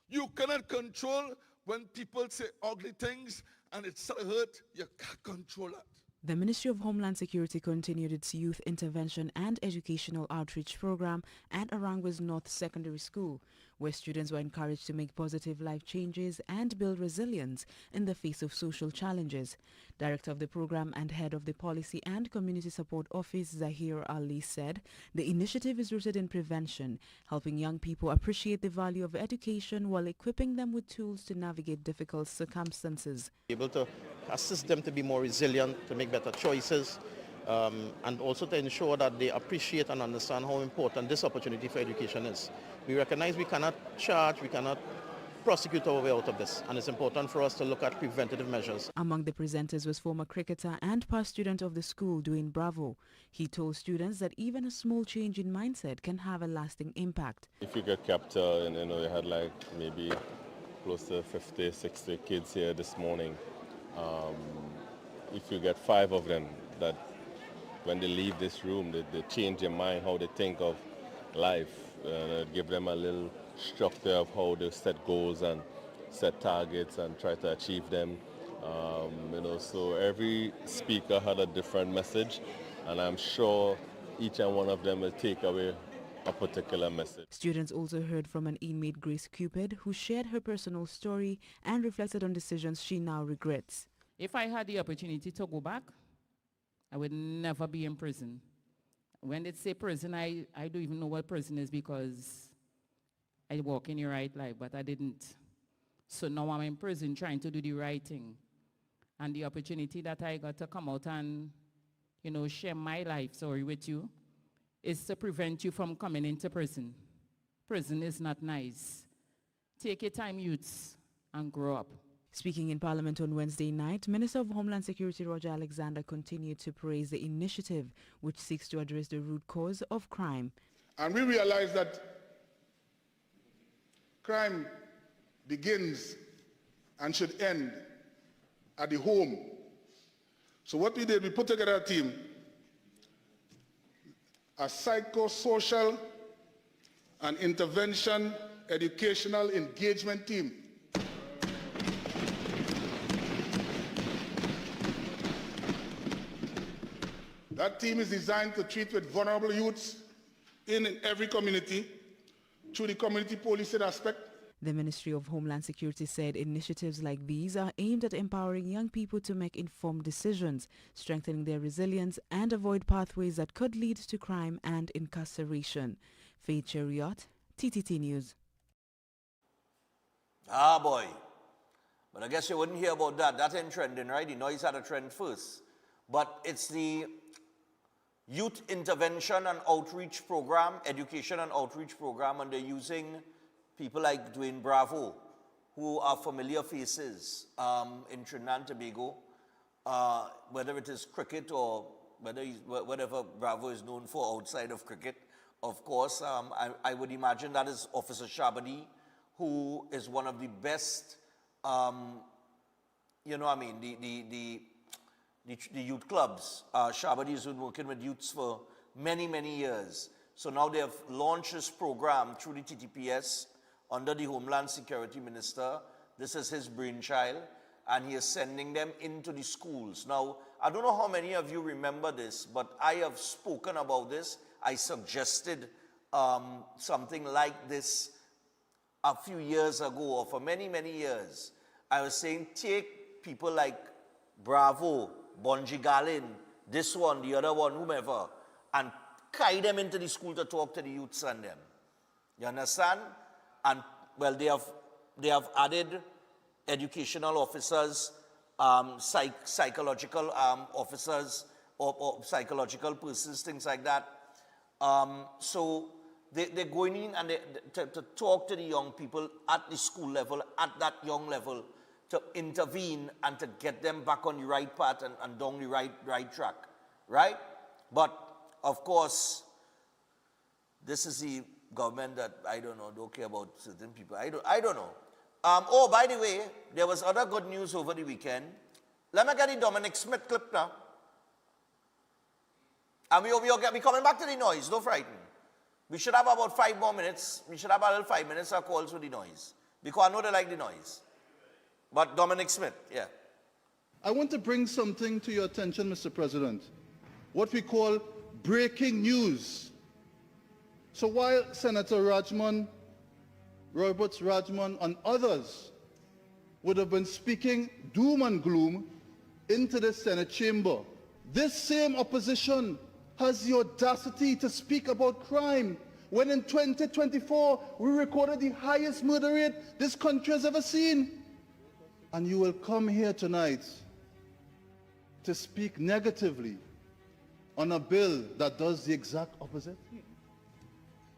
You cannot control when people say ugly things and it's hurt. You can't control that. The Ministry of Homeland Security continued its youth intervention and educational outreach program at Arangwa's North Secondary School, where students were encouraged to make positive life changes and build resilience in the face of social challenges. Director of the program and head of the Policy and Community Support Office, Zahir Ali, said the initiative is rooted in prevention, helping young people appreciate the value of education while equipping them with tools to navigate difficult circumstances. Able to assist them to be more resilient, to make better choices, and also to ensure that they appreciate and understand how important this opportunity for education is. We recognize we cannot charge, we cannot prosecute our way out of this, and it's important for us to look at preventative measures. Among the presenters was former cricketer and past student of the school, Dwayne Bravo. He told students that even a small change in mindset can have a lasting impact. If you get captured, and you had like maybe close to 50, 60 kids here this morning, if you get 5 of them that when they leave this room, they change their mind, how they think of life, give them a little structure of how they set goals and set targets and try to achieve them. So every speaker had a different message, and I'm sure each and one of them will take away a particular message. Students also heard from an inmate, Grace Cupid, who shared her personal story and reflected on decisions she now regrets. If I had the opportunity to go back, I would never be in prison. When they say prison, I don't even know what prison is because I walk in the right life, but I didn't. So now I'm in prison trying to do the right thing. And the opportunity that I got to come out and, share my life story with you is to prevent you from coming into prison. Prison is not nice. Take your time, youths, and grow up. Speaking in Parliament on Wednesday night, Minister of Homeland Security Roger Alexander continued to praise the initiative, which seeks to address the root cause of crime. And we realize that crime begins and should end at the home. So what we did, we put together a team, a psychosocial and intervention educational engagement team. That team is designed to treat with vulnerable youths in every community through the community policing aspect. The Ministry of Homeland Security said initiatives like these are aimed at empowering young people to make informed decisions, strengthening their resilience and avoid pathways that could lead to crime and incarceration. Faith Cheriot, TTT News. Ah, boy. But I guess you wouldn't hear about that. That ain't trending, right? You know he's had a trend first. But it's the Youth Intervention and Outreach Program, Education and Outreach Program, and they're using people like Dwayne Bravo, who are familiar faces in Trinidad and Tobago, whether it is cricket or whatever Bravo is known for outside of cricket. Of course, I would imagine that is Officer Shabadi, who is one of the best, the youth clubs. Shabadi has been working with youths for many, many years. So now they have launched this program through the TTPS under the Homeland Security Minister. This is his brainchild, and he is sending them into the schools. Now, I don't know how many of you remember this, but I have spoken about this. I suggested something like this a few years ago, or for many, many years. I was saying, take people like Bravo, Bonji Galin, this one, the other one, whomever, and carry them into the school to talk to the youths and them. You understand? And, well, they have added educational officers, psychological officers, or psychological persons, things like that. So they're going in and to talk to the young people at the school level, at that young level, to intervene and to get them back on the right path and down the right track, right? But, of course, this is the government that, I don't know, don't care about certain people. I don't know. Oh, by the way, there was other good news over the weekend. Let me get the Dominic Smith clip now. And we coming back to the noise, don't frighten. We should have about 5 more minutes. We should have a little 5 minutes of calls with the noise. Because I know they like the noise. But Dominic Smith, yeah. I want to bring something to your attention, Mr. President. What we call breaking news. So while Senator Rajman, Roberts Rajman, and others would have been speaking doom and gloom into the Senate chamber, this same opposition has the audacity to speak about crime when in 2024 we recorded the highest murder rate this country has ever seen. And you will come here tonight to speak negatively on a bill that does the exact opposite.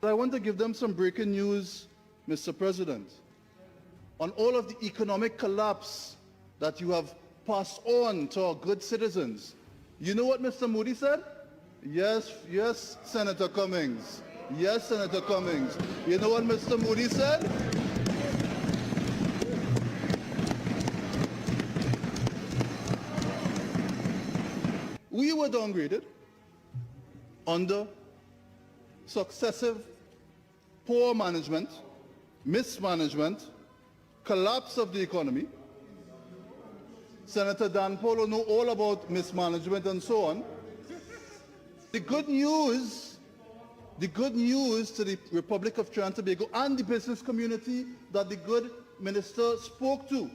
I want to give them some breaking news, Mr. President, on all of the economic collapse that you have passed on to our good citizens. You know what Mr. Moody said? Yes, Senator Cummings. Yes, Senator Cummings. You know what Mr. Moody said? We were downgraded under successive poor management, mismanagement, collapse of the economy. Senator Dan Polo know all about mismanagement and so on. The good news to the Republic of Trinidad and Tobago and the business community that the good minister spoke to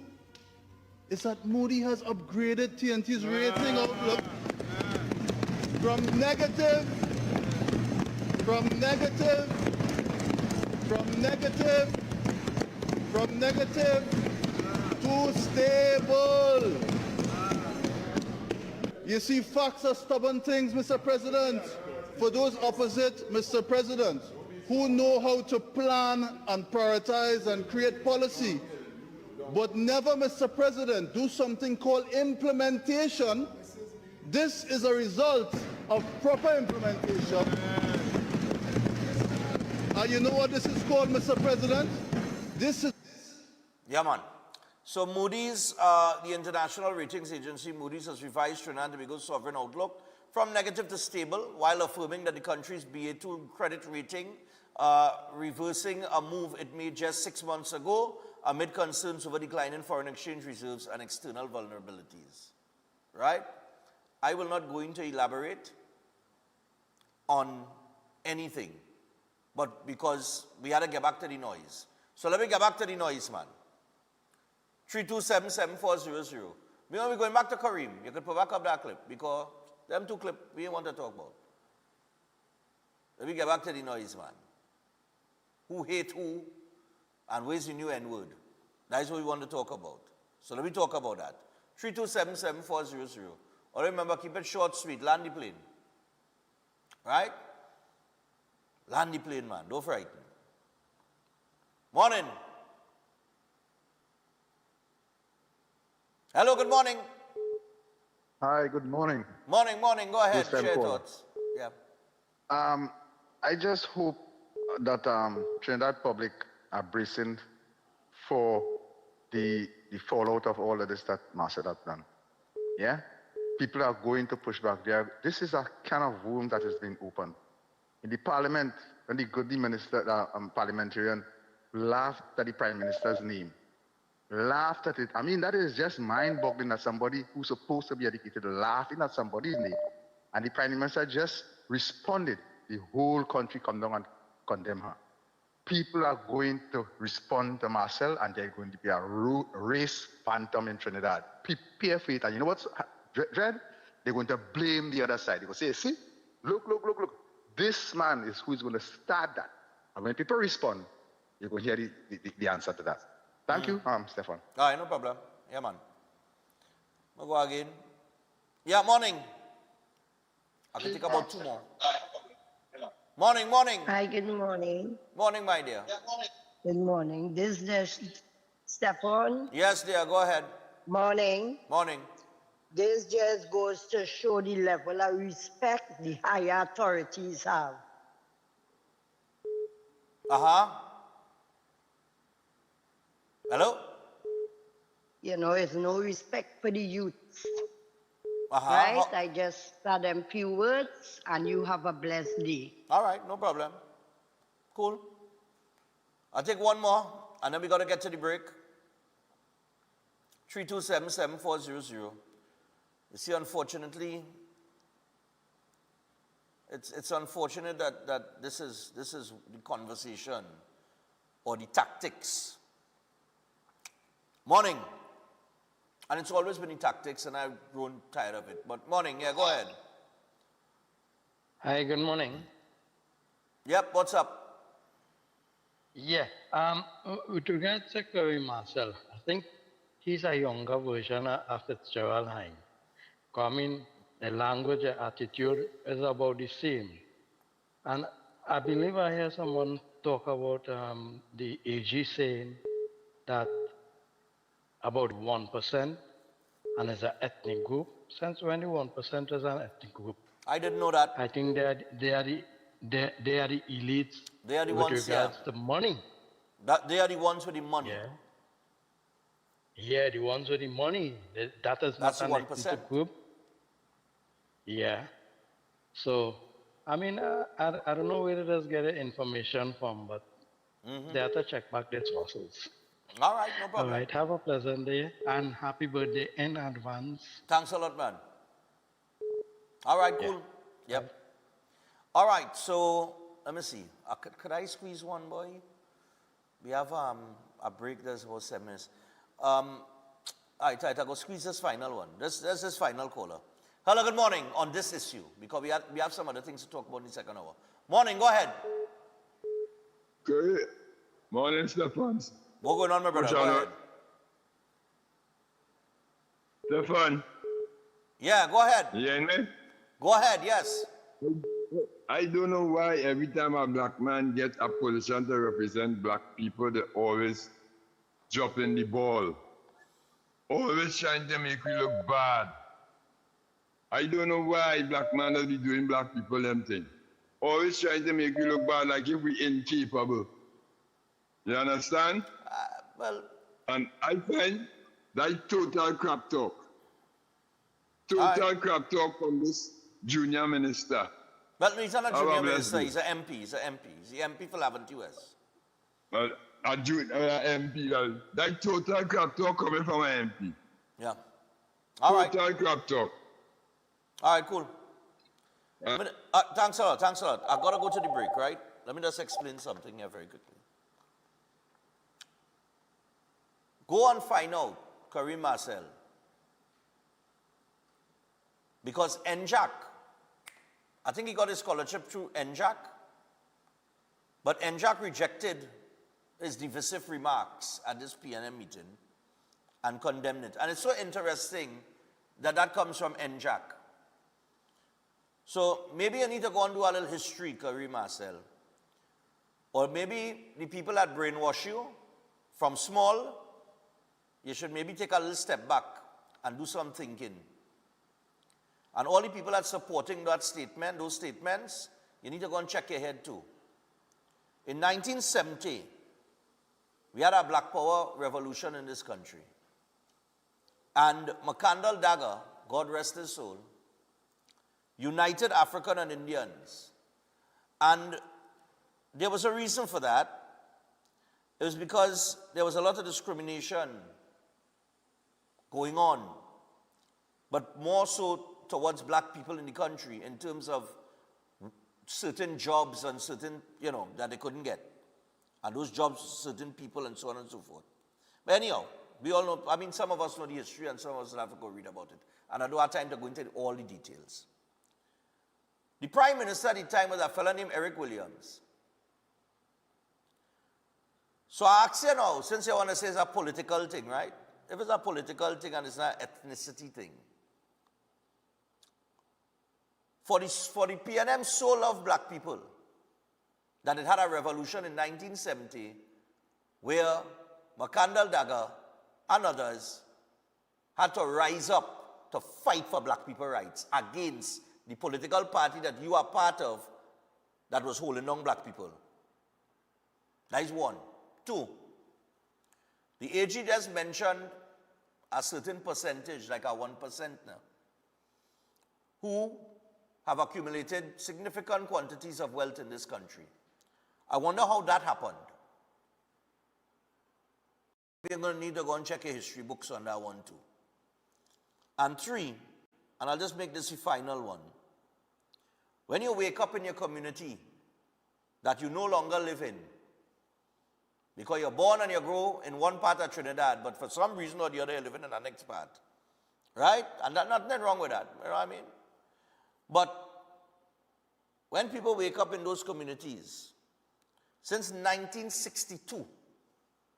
is that Moody has upgraded TNT's rating outlook from negative to stable. You see, facts are stubborn things, Mr. President. For those opposite, Mr. President, who know how to plan and prioritize and create policy, but never, Mr. President, do something called implementation. This is a result of proper implementation. And you know what this is called, Mr. President? This is... Yeah, man. So Moody's, the international ratings agency, Moody's has revised Trinidad and Tobago's sovereign outlook from negative to stable, while affirming that the country's BA2 credit rating, reversing a move it made just 6 months ago amid concerns over declining foreign exchange reserves and external vulnerabilities. Right? I will not go into elaborate on anything, but because we had to get back to the noise. So let me get back to the noise, man. 327-7400. Meanwhile, we're going back to Kareem. You can put back up that clip because them two clips we want to talk about. Let me get back to the noise, man. Who hate who and where's the new N-word? That is what we want to talk about. So let me talk about that. 327-7400. Or remember, keep it short, sweet. Land the plane. Right? Land the plane, man. Don't frighten. Morning. Hello, good morning. Hi, good morning. Morning. Go ahead, share your Paul. thoughts. Yeah. I just hope that Trinidad public are bracing for the fallout of all of this that Marcel has done. Yeah? People are going to push back there. This is a kind of wound that has been opened. In the parliament, when the minister, parliamentarian laughed at the prime minister's name, laughed at it. I mean, that is just mind-boggling that somebody who's supposed to be educated laughing at somebody's name. And the prime minister just responded. The whole country come down and condemn her. People are going to respond to Marcel, and there's going to be a race phantom in Trinidad. Prepare for it. And you know what's dread? They're going to blame the other side. They will say, see, look. This man is who's going to start that. And when people respond, you're going to hear the answer to that. Thank you, Stephan. All right, no problem. Yeah, man. We'll go again. Yeah, morning. I can take about 2 more. Morning. Hi, good morning. Morning, my dear. Good morning. This is Stephan. Yes, dear, go ahead. Morning. Morning. This just goes to show the level of respect the higher authorities have. Uh-huh. Hello? You know, it's no respect for the youths. Uh-huh. Right? I just said them few words and you have a blessed day. All right, no problem. Cool. I'll take one more, and then we got to get to the break. 327-7400. You see, unfortunately, it's unfortunate that this is the conversation or the tactics. Morning. And it's always been the tactics, and I've grown tired of it. But morning, yeah, go ahead. Hi, good morning. Yep, what's up? Yeah, with regard to Curry Marcel, I think he's a younger version of Fitzgerald Hine. I mean, the language and attitude is about the same. And I believe I hear someone talk about the AG saying that about 1% and is an ethnic group. Since when the 1% is an ethnic group? I didn't know that. I think they are the elites. They are the with ones, regards to money. They are the ones with the money. Yeah. Yeah, the ones with the money. That is That's not the an 1%. ethnic group. Yeah. So, I mean, I don't know where they just get the information from, but they have to check back their sources. All right, no All problem. right, have a pleasant day and happy birthday in advance. Thanks a lot, man. All right, cool. Yep. All right, so let me see. Could I squeeze one, boy? We have a break. There's about 7 minutes. All right, I'll go squeeze this final one. This final caller. Hello, good morning on this issue, because we have some other things to talk about in the second hour. Morning, go ahead. Good morning, Stephan. What's going on, my brother? Go ahead. Stephan. Yeah, go ahead. You hear me? Go ahead, yes. I don't know why every time a black man gets a position to represent black people, they always dropping the ball. Always trying to make we look bad. I don't know why black man will be doing black people them thing. Always trying to make we look bad like if we incapable. You understand? Well. And I find that total crap talk. Total crap talk from this junior minister. Well, no, he's not a junior minister, he's an MP. He's the MP for Lavent US. Well, a junior MP, that total crap talk coming from an MP. Yeah. All right. Total crap talk. All right, cool. Thanks a lot. I've got to go to the break, right? Let me just explain something here very quickly. Go and find out Karim Marcel. Because NJAC, I think he got his scholarship through NJAC, but NJAC rejected his divisive remarks at this PNM meeting and condemned it. And it's so interesting that comes from NJAC. So maybe you need to go and do a little history, Karim Marcel. Or maybe the people that brainwash you from small, you should maybe take a little step back and do some thinking. And all the people that supporting that statement, those statements, you need to go and check your head too. In 1970, we had a Black Power revolution in this country. And Makandal Dagger, God rest his soul, united African and Indians. And there was a reason for that. It was because there was a lot of discrimination going on, but more so towards black people in the country in terms of certain jobs and certain, that they couldn't get. And those jobs, certain people and so on and so forth. But anyhow, we all know, some of us know the history and some of us will have to go read about it. And I don't have time to go into all the details. The Prime Minister at the time was a fellow named Eric Williams. So I ask you now, since you want to say it's a political thing, right? If it's a political thing and it's not an ethnicity thing, for the PNM so loved black people that it had a revolution in 1970 where Makandal Dagger and others had to rise up to fight for black people rights against the political party that you are part of that was holding down black people. That is one. Two, the AG just mentioned a certain percentage, like a 1% now, who have accumulated significant quantities of wealth in this country. I wonder how that happened. We're going to need to go and check your history books on that one too. And three, and I'll just make this the final one. When you wake up in your community that you no longer live in, because you're born and you grow in one part of Trinidad, but for some reason or the other you're living in the next part. Right? And there's nothing wrong with that. You know what I mean? But when people wake up in those communities, since 1962,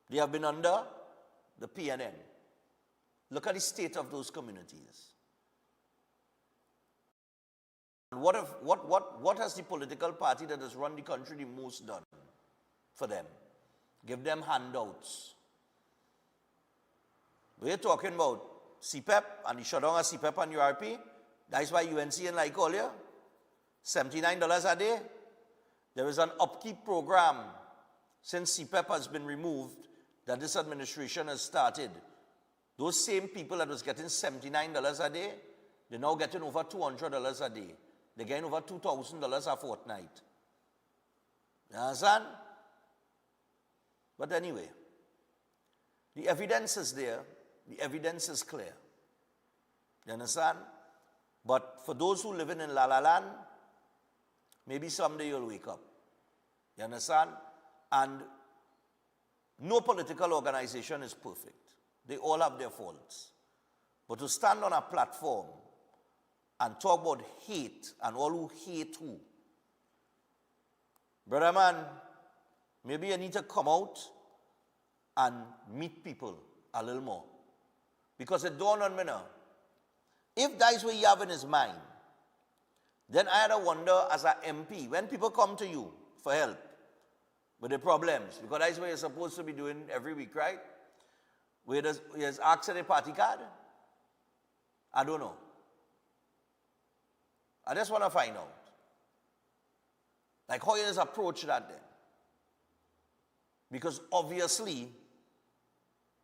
they have been under the PNM. Look at the state of those communities. And what has the political party that has run the country the most done for them? Give them handouts. We're talking about CPEP and the shutdown of CPEP and URP. That's why UNC and like all here, $79 a day. There is an upkeep program since CPEP has been removed that this administration has started. Those same people that was getting $79 a day, they're now getting over $200 a day. They're getting over $2,000 a fortnight. You understand? But anyway, the evidence is there. The evidence is clear. You understand? But for those who live in La La Land, maybe someday you'll wake up. You understand? And no political organization is perfect. They all have their faults. But to stand on a platform and talk about hate and all who hate who, brother man, maybe you need to come out and meet people a little more. Because it dawned on me now, if that's what he have in his mind, then I had to wonder as an MP, when people come to you for help with the problems, because that's what you're supposed to be doing every week, right? Where there's asked for a party card? I don't know. I just want to find out. Like how you just approach that then. Because obviously,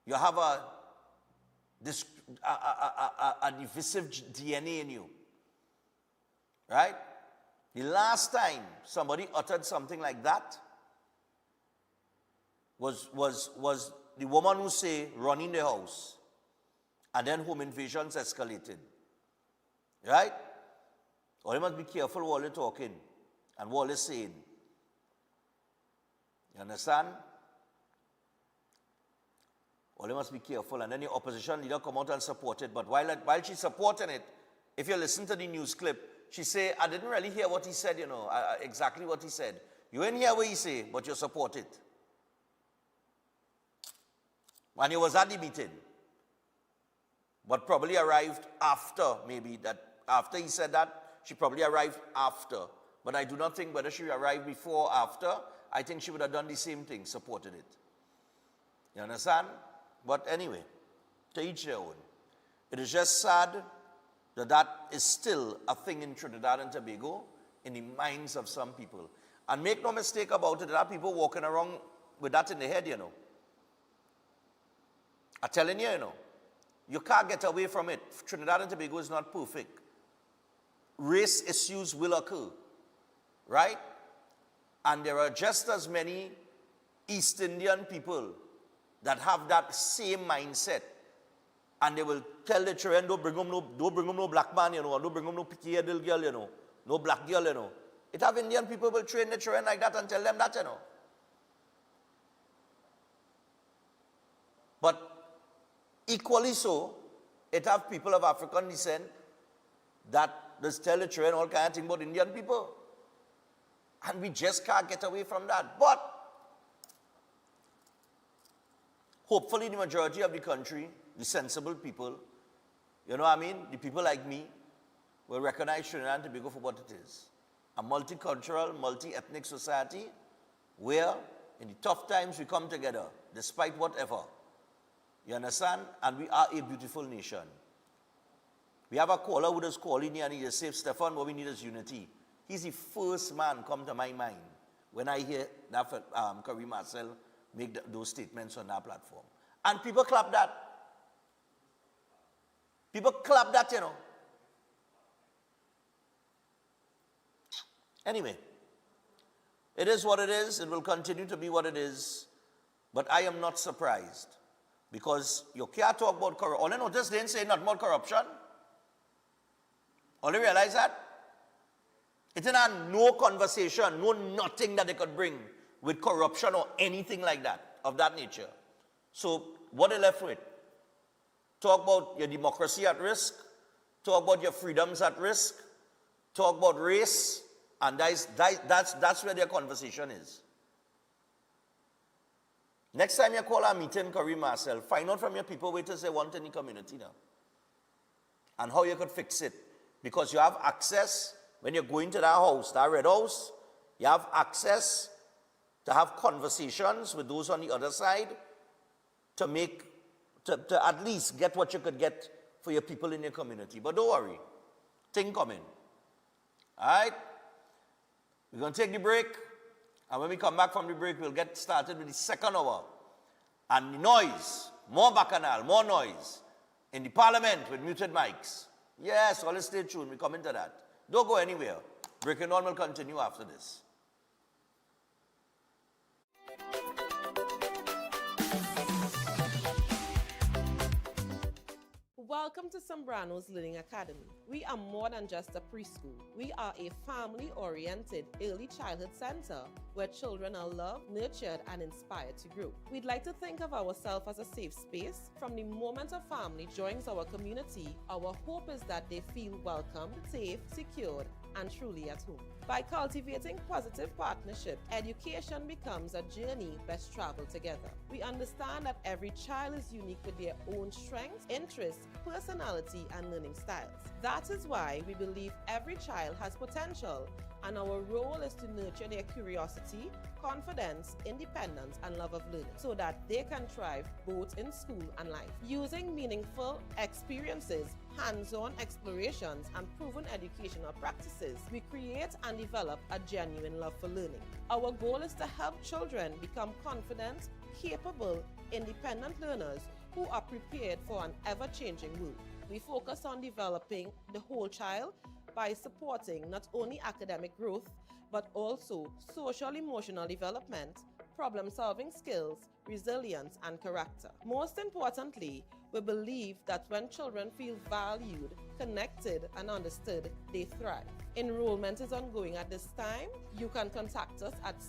you have a divisive DNA in you. Right? The last time somebody uttered something like that was the woman who say running the house. And then home invasions escalated. Right? Or you must be careful while you're talking and what you're saying. You understand? Or you must be careful. And then the opposition leader come out and support it. But while she's supporting it, if you listen to the news clip, she say, I didn't really hear what he said, you know, exactly what he said. You didn't hear what he say, but you support it. When he was at the meeting. But probably arrived after, maybe, that after he said that, she probably arrived after. But I do not think whether she arrived before or after. I think she would have done the same thing, supported it. You understand? But anyway, to each their own. It is just sad that that is still a thing in Trinidad and Tobago in the minds of some people. And make no mistake about it, there are people walking around with that in their head, you know. I'm telling you, you know. You can't get away from it. Trinidad and Tobago is not perfect. Race issues will occur, right? And there are just as many East Indian people that have that same mindset. And they will tell the children, don't bring them no black man, you know, or don't bring them no picky girl, you know, no black girl, you know. It have Indian people will train the children like that and tell them that, you know. But equally so, it have people of African descent that just tell the children all kind of things about Indian people. And we just can't get away from that. But hopefully the majority of the country, the sensible people, you know what I mean, the people like me, will recognize Trinidad and Tobago for what it is. A multicultural, multi-ethnic society where in the tough times we come together, despite whatever. You understand? And we are a beautiful nation. We have a caller who does call in here and he just says, Stephan, what we need is unity. He's the first man come to my mind when I hear that Kareem Marcel make those statements on that platform. And people clap that. People clap that, you know. Anyway, it is what it is. It will continue to be what it is. But I am not surprised. Because you can't talk about corruption. Only notice they didn't say nothing about corruption. Only realize that? It didn't no conversation, no nothing that they could bring with corruption or anything like that, of that nature. So what are they left with? Talk about your democracy at risk, talk about your freedoms at risk, talk about race, and that's where their conversation is. Next time you call a meeting, Kareem Marcel, find out from your people what they want in the community now. And how you could fix it. Because you have access, when you're going to that house, that red house, you have access to have conversations with those on the other side to at least get what you could get for your people in your community. But don't worry, thing coming. All right? We're going to take the break. And when we come back from the break, we'll get started with the second hour. And the noise, more bacchanal, more noise in the parliament with muted mics. Yes, always stay tuned. We come into that. Don't go anywhere. Breaking On will continue after this. Welcome to Zambrano's Learning Academy. We are more than just a preschool. We are a family-oriented early childhood center where children are loved, nurtured, and inspired to grow. We'd like to think of ourselves as a safe space. From the moment a family joins our community, our hope is that they feel welcomed, safe, secured, and truly at home. By cultivating positive partnership, education becomes a journey best traveled together. We understand that every child is unique with their own strengths, interests, personality, and learning styles. That is why we believe every child has potential, and our role is to nurture their curiosity, confidence, independence, and love of learning so that they can thrive both in school and life. Using meaningful experiences, hands-on explorations, and proven educational practices, we create and develop a genuine love for learning. Our goal is to help children become confident, capable, independent learners who are prepared for an ever-changing world. We focus on developing the whole child by supporting not only academic growth, but also social-emotional development, problem-solving skills, resilience, and character. Most importantly, we believe that when children feel valued, connected, and understood, they thrive. Enrollment is ongoing at this time. You can contact us at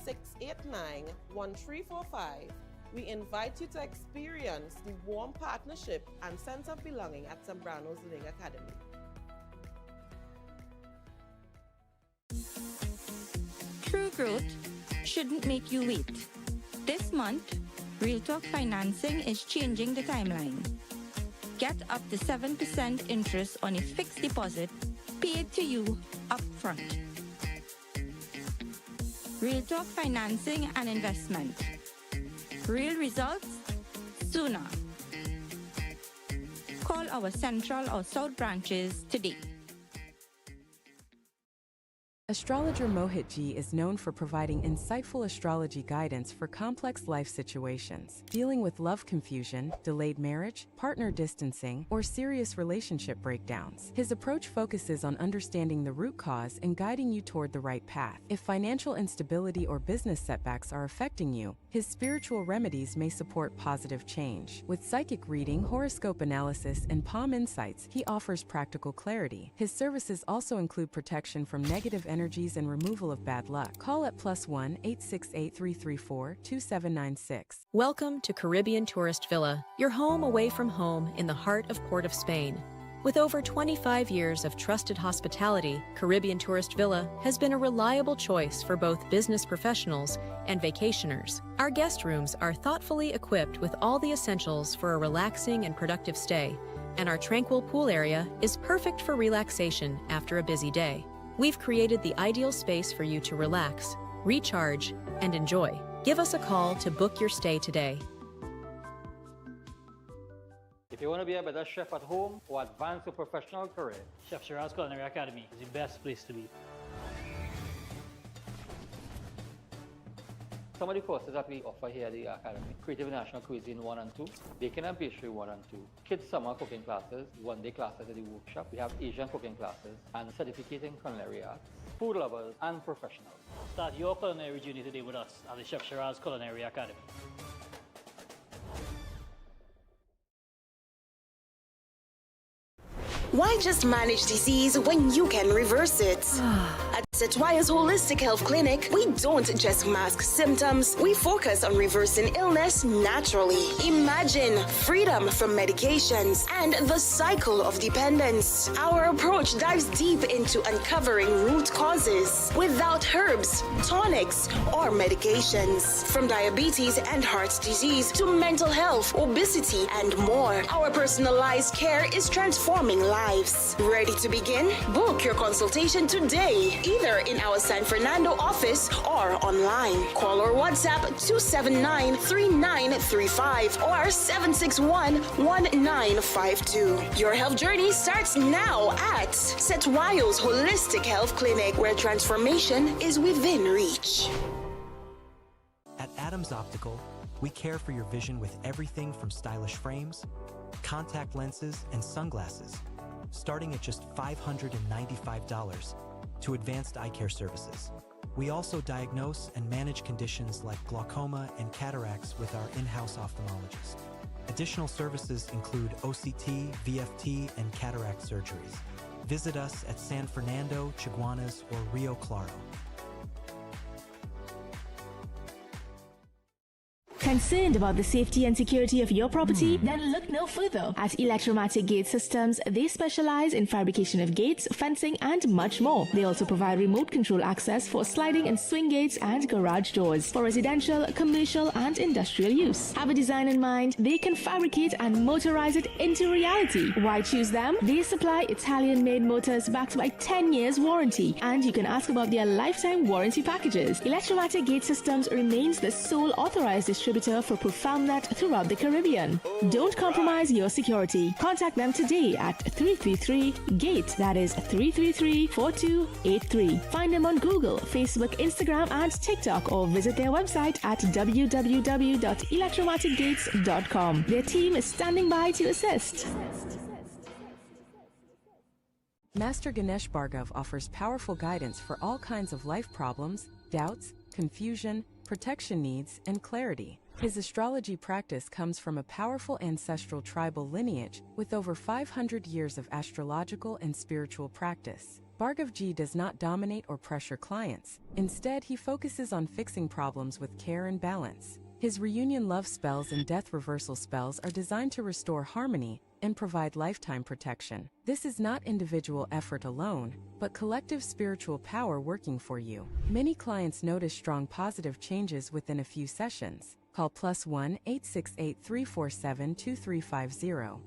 689-1345. We invite you to experience the warm partnership and sense of belonging at Zambrano's Learning Academy. True growth shouldn't make you wait. This month, Real Talk Financing is changing the timeline. Get up to 7% interest on a fixed deposit paid to you upfront. Real Talk Financing and Investment. Real results sooner. Call our Central or South branches today. Astrologer Mohit Ji is known for providing insightful astrology guidance for complex life situations, dealing with love confusion, delayed marriage, partner distancing, or serious relationship breakdowns. His approach focuses on understanding the root cause and guiding you toward the right path. If financial instability or business setbacks are affecting you, his spiritual remedies may support positive change. With psychic reading, horoscope analysis, and palm insights, he offers practical clarity. His services also include protection from negative energies and removal of bad luck. Call at +1 868 334 2796. Welcome to Caribbean Tourist Villa, your home away from home in the heart of Port of Spain. With over 25 years of trusted hospitality, Caribbean Tourist Villa has been a reliable choice for both business professionals and vacationers. Our guest rooms are thoughtfully equipped with all the essentials for a relaxing and productive stay, and our tranquil pool area is perfect for relaxation after a busy day. We've created the ideal space for you to relax, recharge, and enjoy. Give us a call to book your stay today. If you want to be a better chef at home or advance your professional career, Chef Shiraz Culinary Academy is the best place to be. Some of the courses that we offer here at the Academy: Creative National Cuisine 1 and 2, Baking and Pastry 1 and 2, Kids Summer Cooking Classes, one-day classes at the workshop. We have Asian cooking classes and certificate in culinary arts, food lovers and professionals. Start your culinary journey today with us at the Chef Shiraz Culinary Academy. Why just manage disease when you can reverse it? At Setwaya's Holistic Health Clinic, we don't just mask symptoms, we focus on reversing illness naturally. Imagine freedom from medications and the cycle of dependence. Our approach dives deep into uncovering root causes without herbs, tonics, or medications. From diabetes and heart disease to mental health, obesity, and more, our personalized care is transforming lives. Ready to begin? Book your consultation today, either in our San Fernando office or online. Call or WhatsApp 279-3935 or 761-1952. Your health journey starts now at Setwayo's Holistic Health Clinic, where transformation is within reach. At Adams Optical, we care for your vision with everything from stylish frames, contact lenses, and sunglasses, starting at just $595, to advanced eye care services. We also diagnose and manage conditions like glaucoma and cataracts with our in-house ophthalmologist. Additional services include OCT, VFT, and cataract surgeries. Visit us at San Fernando, Chaguanas, or Rio Claro. Concerned about the safety and security of your property? Then look no further. At Electromatic Gate Systems, they specialize in fabrication of gates, fencing, and much more. They also provide remote control access for sliding and swing gates and garage doors for residential, commercial, and industrial use. Have a design in mind? They can fabricate and motorize it into reality. Why choose them? They supply Italian-made motors backed by 10 years warranty, and you can ask about their lifetime warranty packages. Electromatic Gate Systems remains the sole authorized distributor for ProfoundNet throughout the Caribbean. Don't compromise your security. Contact them today at 333-GATE. That is 333-4283. Find them on Google, Facebook, Instagram, and TikTok, or visit their website at www.electromaticgates.com. Their team is standing by to assist. Master Ganesh Bhargav offers powerful guidance for all kinds of life problems, doubts, confusion, protection needs, and clarity. His astrology practice comes from a powerful ancestral tribal lineage with over 500 years of astrological and spiritual practice. Bhargavji does not dominate or pressure clients. Instead, he focuses on fixing problems with care and balance. His reunion love spells and death reversal spells are designed to restore harmony and provide lifetime protection. This is not individual effort alone, but collective spiritual power working for you. Many clients notice strong positive changes within a few sessions. Call +1 868 347 2350.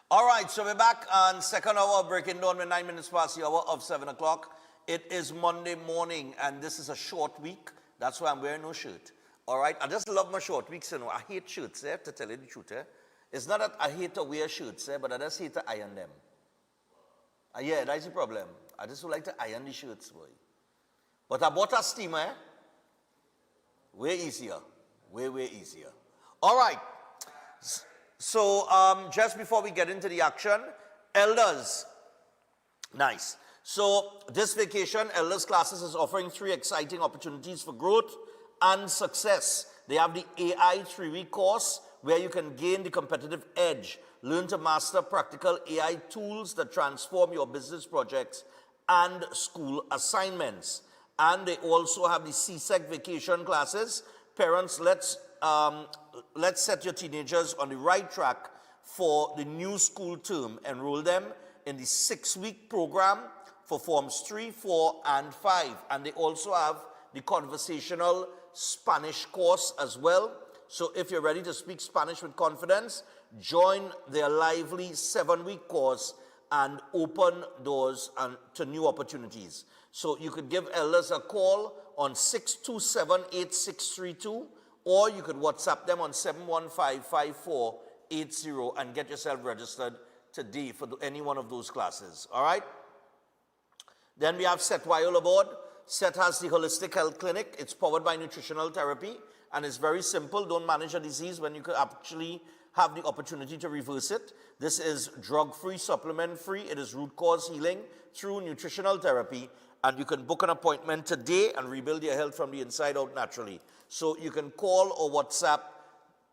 All right, so we're back on second hour, breaking down with 9 minutes past the hour of 7 o'clock. It is Monday morning, and this is a short week. That's why I'm wearing no shirt. All right, I just love my short weeks. You know, I hate shirts, to tell you the truth. It's not that I hate to wear shirts, but I just hate to iron them. Yeah, that's the problem. I just would like to iron the shirts, boy. But I bought a steamer, way easier. Way easier. All right. So just before we get into the action, elders. Nice. So this vacation, Elders Classes is offering 3 exciting opportunities for growth and success. They have the AI 3-week course where you can gain the competitive edge, learn to master practical AI tools that transform your business projects and school assignments. And they also have the CSEC vacation classes. Parents, let's set your teenagers on the right track for the new school term. Enroll them in the 6-week program for Forms 3, 4, and 5. And they also have the conversational Spanish course as well. So if you're ready to speak Spanish with confidence, join their lively 7-week course and open doors and to new opportunities. So you could give elders a call on 627-8632, or you could WhatsApp them on 715-5480 and get yourself registered today for any one of those classes, all right? Then we have Set Wyola board. Set has the Holistic Health Clinic. It's powered by nutritional therapy, and it's very simple. Don't manage a disease when you could actually have the opportunity to reverse it. This is drug-free, supplement-free. It is root cause healing through nutritional therapy, and you can book an appointment today and rebuild your health from the inside out naturally. So you can call or WhatsApp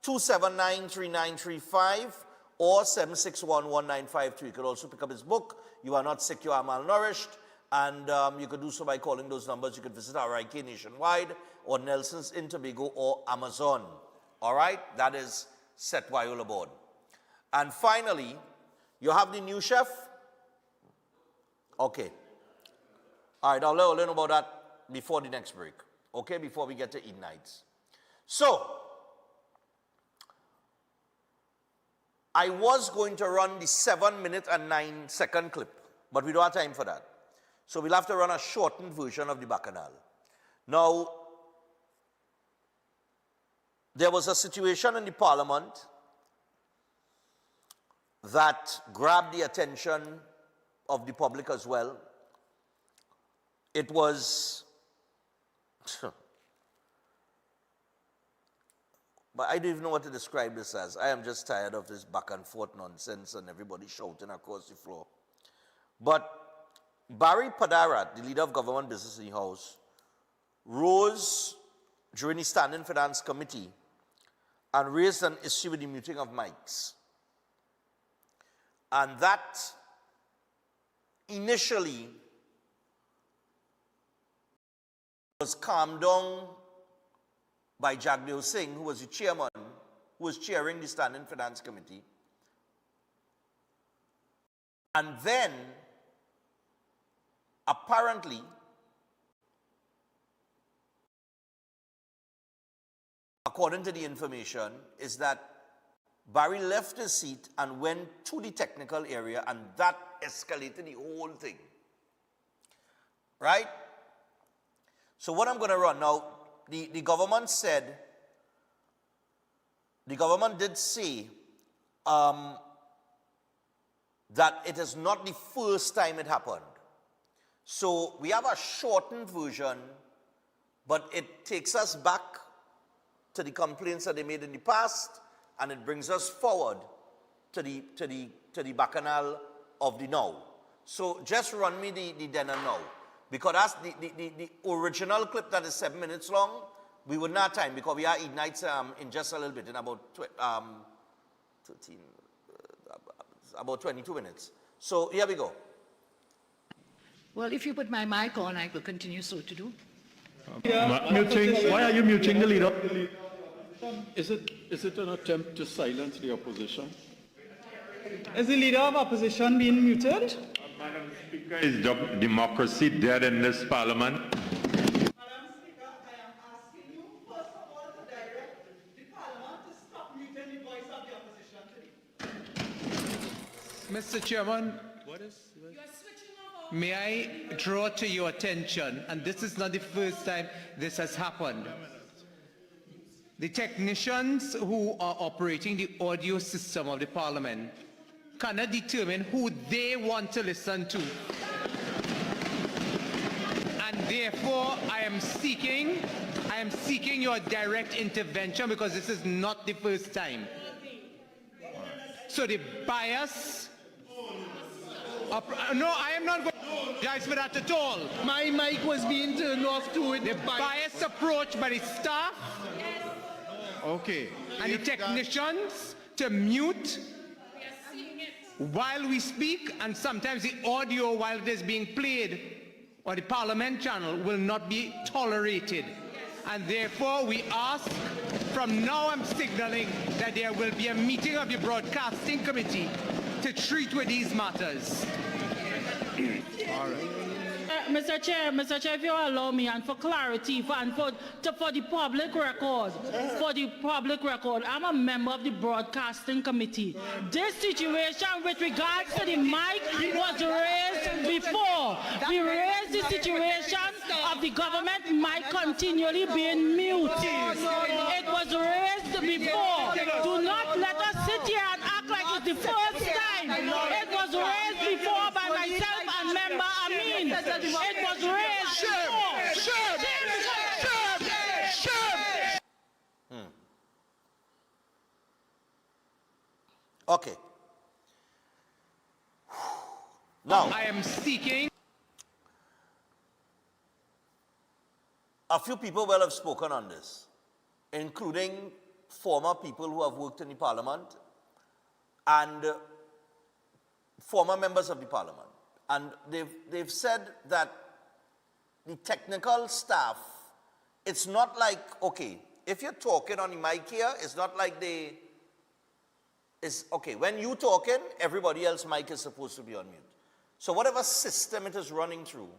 279-3935 or 761-1952. You could also pick up his book, You Are Not Sick, You Are Malnourished, and you could do so by calling those numbers. You could visit RIK nationwide or Nelson's in Tobago or Amazon. All right, that is Set Wyola board. And finally, you have the new chef. Okay. All right, I'll let you know about that before the next break. Okay, before we get to Eid nights. So, I was going to run the 7-minute and 9-second clip, but we don't have time for that. So we'll have to run a shortened version of the Bacchanal. Now, there was a situation in the Parliament that grabbed the attention of the public as well. It was, but I don't even know what to describe this as. I am just tired of this back and forth nonsense and everybody shouting across the floor. But Barry Padarat, the leader of Government Business in the House, rose during the Standing Finance Committee and raised an issue with the muting of mics. And that initially was calmed down by Jagdeo Singh, who was the chairman, who was chairing the Standing Finance Committee. And then, apparently, according to the information, is that Barry left his seat and went to the technical area, and that escalated the whole thing. Right? So what I'm going to run now, the government said, the government did say that it is not the first time it happened. So we have a shortened version, but it takes us back to the complaints that they made in the past, and it brings us forward to the Bacchanal of the now. So just run me the then and now. Because that's the original clip that is 7 minutes long, we would not have time because we are Eid nights in just a little bit, in about 22 minutes. So here we go. Well, if you put my mic on, I will continue so to do. Why are you muting the leader? Is it an attempt to silence the opposition? Is the leader of opposition being muted? Madam Speaker, is democracy dead in this parliament? Madam Speaker, I am asking you, first of all, to direct the parliament to stop muting the voice of the opposition today. Mr. Chairman, may I draw to your attention, and this is not the first time this has happened. The technicians who are operating the audio system of the parliament cannot determine who they want to listen to. And therefore, I am seeking your direct intervention because this is not the first time. So the bias... no, I am not going to apologize for that at all. My mic was being turned off too. The biased approach by the staff. Okay. And the technicians to mute while we speak, and sometimes the audio while it is being played or the Parliament channel will not be tolerated. And therefore we ask, from now I'm signaling that there will be a meeting of the Broadcasting Committee to treat with these matters. All right. Mr. Chair, if you allow me, and for clarity, for the public record, I'm a member of the Broadcasting Committee. This situation with regards to the mic was raised before. We raised the situation of the government mic continually being muted. It was raised before. Do not let us sit here and act like it's the first time. It was raised before by myself and member Amin. It was raised before. Okay. Now, I am seeking. A few people will have spoken on this, including former people who have worked in the parliament and former members of the parliament. And they've said that the technical staff, it's not like, okay, if you're talking on the mic here, it's not like okay, when you talking, everybody else's mic is supposed to be on mute. So whatever system it is running through,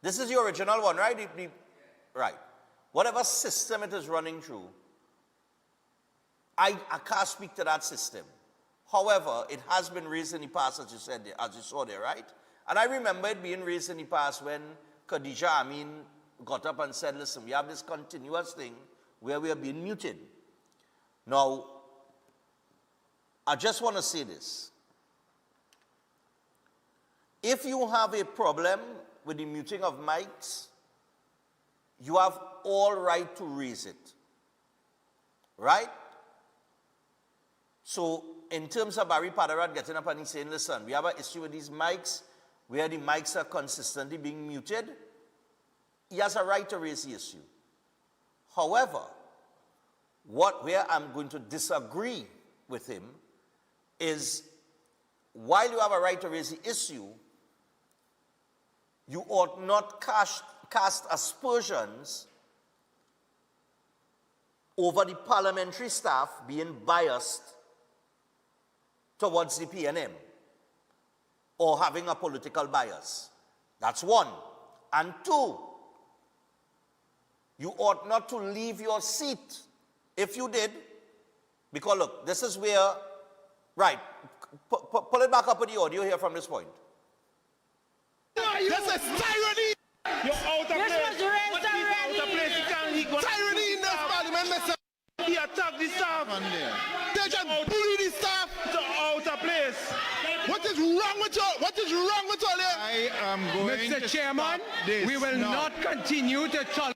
this is the original one, right? Right. Whatever system it is running through, I can't speak to that system. However, it has been raised in the past, as you said, as you saw there, right? And I remember it being raised in the past when Khadija Amin got up and said, listen, we have this continuous thing where we are being muted. Now, I just want to say this. If you have a problem with the muting of mics, you have all right to raise it. Right? So, in terms of Barry Padarat getting up and he's saying, listen, we have an issue with these mics, where the mics are consistently being muted, he has a right to raise the issue. However, where I'm going to disagree with him is, while you have a right to raise the issue, you ought not cast aspersions over the parliamentary staff being biased towards the PNM or having a political bias. That's one. And two, you ought not to leave your seat. If you did, because look, this is where, right, pull it back up with the audio here from this point. This is tyranny! You're out of place! What is out of place? You can't leave. Tyranny in this parliament, Mr. He attacked the staff. They just bully the staff. It's out of place. What is wrong with you? What is wrong with all this? I am going Mr. Chairman, we will not continue to tolerate.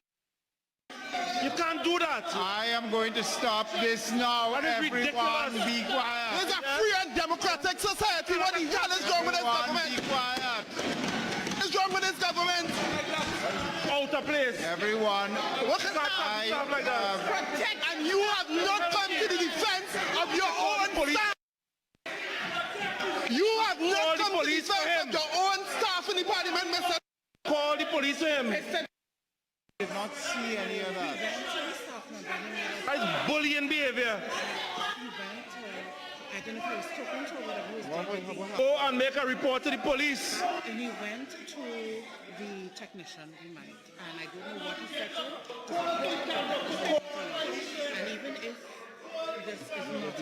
You can't do that. I am going to stop this now. Everyone be quiet. This is a free and democratic society. What the hell is wrong with this government? Be quiet. What is wrong with this government? Out of place. Everyone. What can stuff like that? Protect, and you have not come to the defense of your own staff. You have not come to the defense of your own staff in the parliament, Mr. Call the police to him. I did not see any of that. That's bullying behavior. I don't know if he was talking to whatever he was doing. Go and make a report to the police. And he went to the technician, he might, and I don't know what he said to him. And even if this is not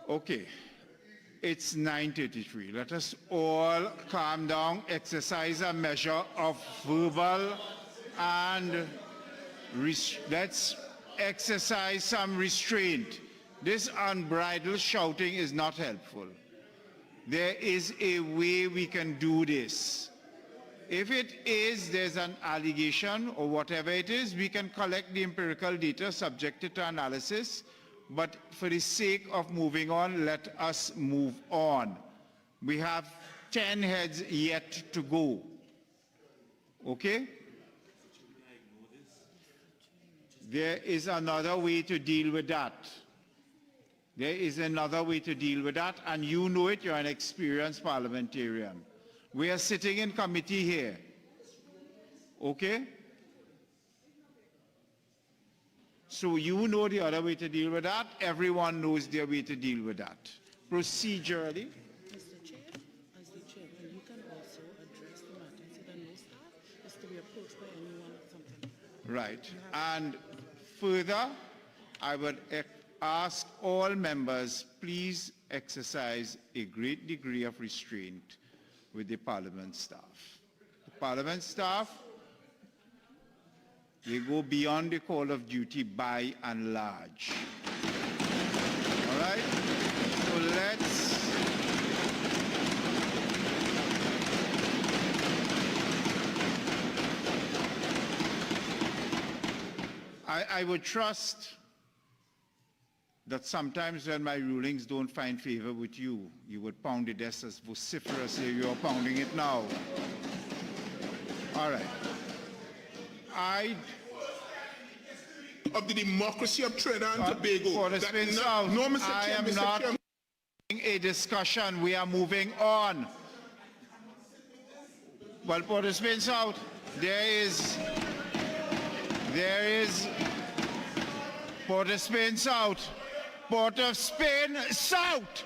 Okay. It's 9:33. Let us all calm down, exercise a measure of verbal and let's exercise some restraint. This unbridled shouting is not helpful. There is a way we can do this. If it is, there's an allegation or whatever it is, we can collect the empirical data subjected to analysis. But for the sake of moving on, let us move on. We have 10 heads yet to go. Okay? There is another way to deal with that. There is another way to deal with that, and you know it, you're an experienced parliamentarian. We are sitting in committee here. Okay? So you know the other way to deal with that. Everyone knows their way to deal with that. Procedurally. Mr. Chair, as the by anyone or something. Right. And further, I would ask all members, please exercise a great degree of restraint with the Parliament staff. The Parliament staff, they go beyond the call of duty by and large. All right? So let's I would trust that sometimes when my rulings don't find favor with you, you would pound the desk as vociferously as you're pounding it now. All right. Of the democracy of Trinidad and Tobago. For the spins out, no, Mr. I Chair, am Mr. not Chairman. having a discussion. We are moving on. Well, for the spins out, there is Port of Spain South. Port of Spain South.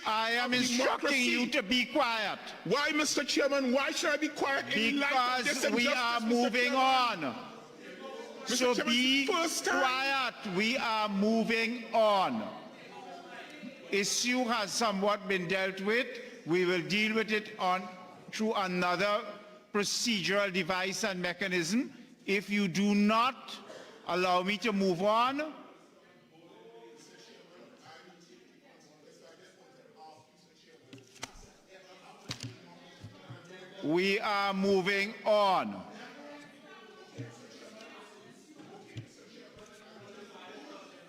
I am instructing you to be quiet. Why, Mr. Chairman? Why should I be quiet in light of this Because we are injustice, Mr. moving Chairman? on. Mr. So Chairman, be first time. quiet. We are moving on. Issue has somewhat been dealt with. We will deal with it through another procedural device and mechanism. If you do not allow me to move on, we are moving on.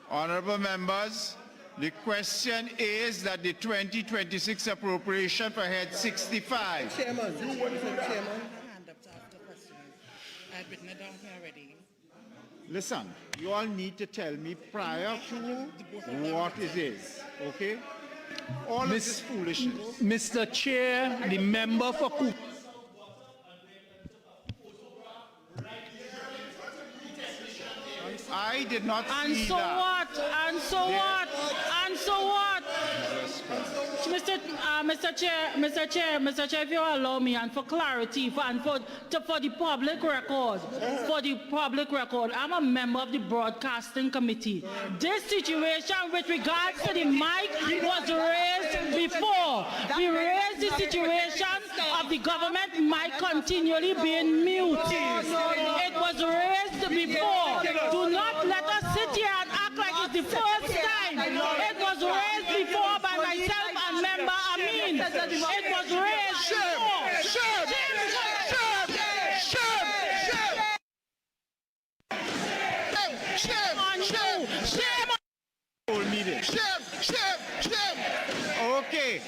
Honorable members, the question is that the 2026 appropriation for Head 65. Chairman, you want to say, Chairman? Hand up to ask the question. I've written it down here already. Listen, you all need to tell me prior to what it is, okay? All of this foolishness. Mr. Chair, the member for Cook. I did not And see so that. what? And so what? And so what? Mr. Chair, if you allow me, and for clarity, for the public record, I'm a member of the Broadcasting Committee. This situation with regards to the mic was raised before. We raised the situation of the government mic continually being mute. It was raised before. Do not let us sit here and act like it's the first time. It was raised before by myself and member Amin. It was raised before. Okay.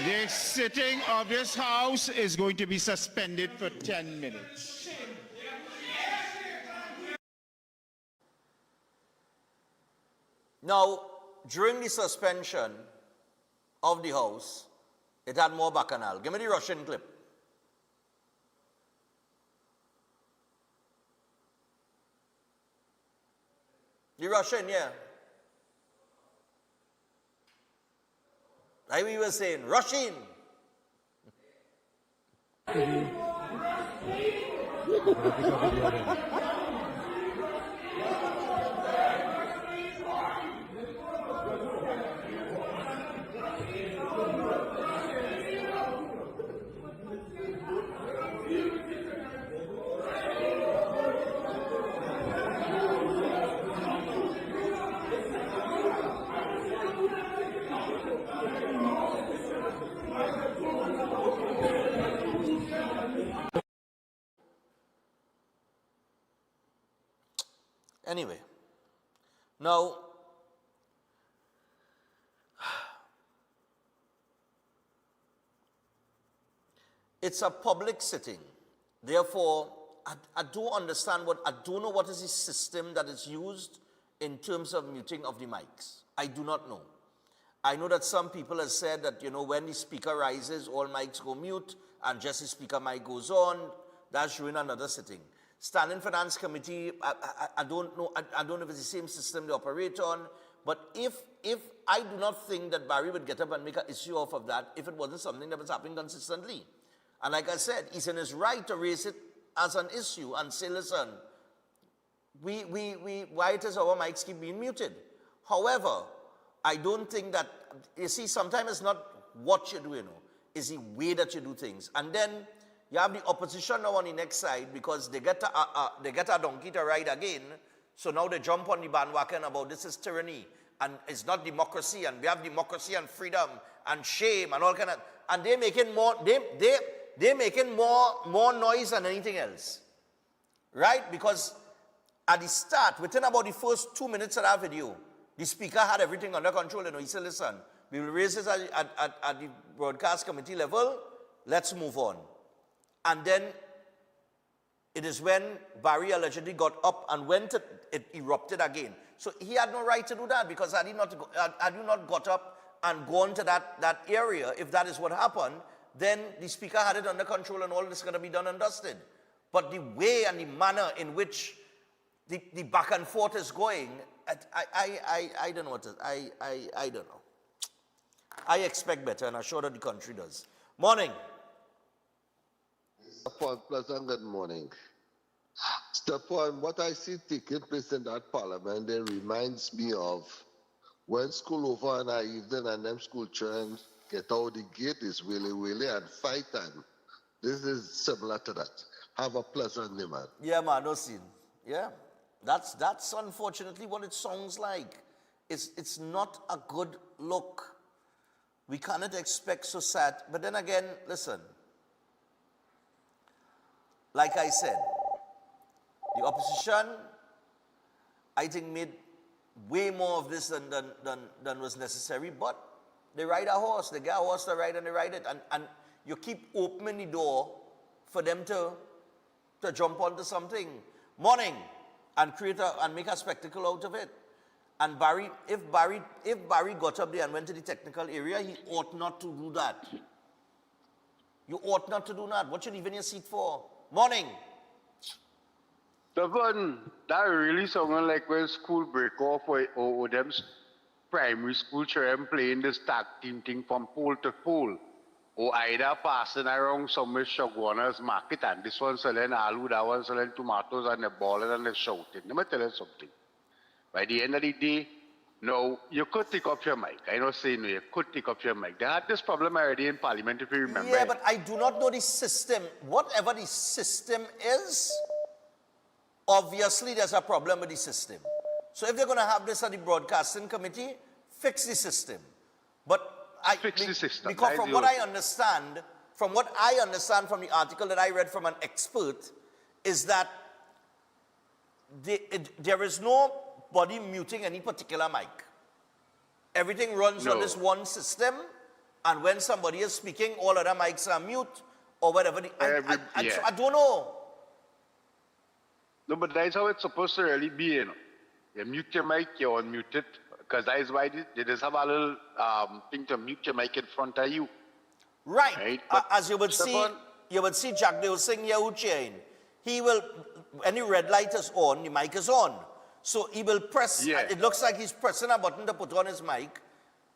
The sitting of this House is going to be suspended for 10 minutes. Now, during the suspension of the House, it had more bacchanal. Give me the Russian clip. The Russian, yeah. Like we were saying, Russian. Anyway, now, it's a public sitting. Therefore, I don't understand I don't know what is the system that is used in terms of muting of the mics. I do not know. I know that some people have said that, when the speaker rises, all mics go mute, and just the speaker mic goes on. That's during another sitting. Standing Finance Committee, I don't know. I don't know if it's the same system they operate on. But if I do not think that Barry would get up and make an issue off of that if it wasn't something that was happening consistently. And like I said, he's in his right to raise it as an issue and say, listen, why it is our mics keep being muted. However, I don't think that, you see, sometimes it's not what you do, you know, it's the way that you do things. And then you have the opposition now on the next side because they get a donkey to ride again. So now they jump on the bandwagon about this is tyranny and it's not democracy and we have democracy and freedom and shame and all kind of, and they're making more, they're making more noise than anything else, right? Because at the start, within about the first 2 minutes of that video, the speaker had everything under control. You know, he said, listen, we will raise this at the broadcast committee level. Let's move on. And then it is when Barry allegedly got up and went, it erupted again. So he had no right to do that because had you not got up and gone to that area, if that is what happened, then the speaker had it under control and all this is going to be done and dusted. But the way and the manner in which the back and forth is going, I don't know what to, I don't know. I expect better, and I'm sure that the country does. Morning. Stephan, pleasant good morning. Stephan, what I see taking place in that parliament, it reminds me of when school over in the evening and them school children get out the gate is willy and fight time. This is similar to that. Have a pleasant day, man. Yeah, man, no sin. Yeah. That's unfortunately what it sounds like. It's not a good look. We cannot expect so sad. But then again, listen. Like I said, the opposition, I think, made way more of this than was necessary. But they ride a horse. They get a horse to ride and they ride it. And you keep opening the door for them to jump onto something. Morning. And make a spectacle out of it. And Barry, if Barry got up there and went to the technical area, he ought not to do that. You ought not to do that. What you leaving your seat for? Morning. Stephan, that really sounded like when school break off or them primary school children playing this tag team thing from pole to pole. Or either passing around somewhere Shagwana's market and this one selling aloo, that one selling tomatoes and the ball and the shouting. Let me tell you something. By the end of the day, no, you could take up your mic. I don't say no, you could take up your mic. They had this problem already in Parliament, if you remember. Yeah, but I do not know the system. Whatever the system is, obviously there's a problem with the system. So if they're going to have this at the broadcasting committee, fix the system. But because from what I understand from the article that I read from an expert, is that there is nobody muting any particular mic. Everything runs on this one system, and when somebody is speaking, all other mics are mute, or whatever. I don't know. No, but that's how it's supposed to really be, you know. You mute your mic, you unmute it. Because that is why they just have a little thing to mute your mic in front of you. Right. As you would see Jack Dale Singh here who chain. He will, any red light is on, the mic is on. So he will press, it looks like he's pressing a button to put on his mic.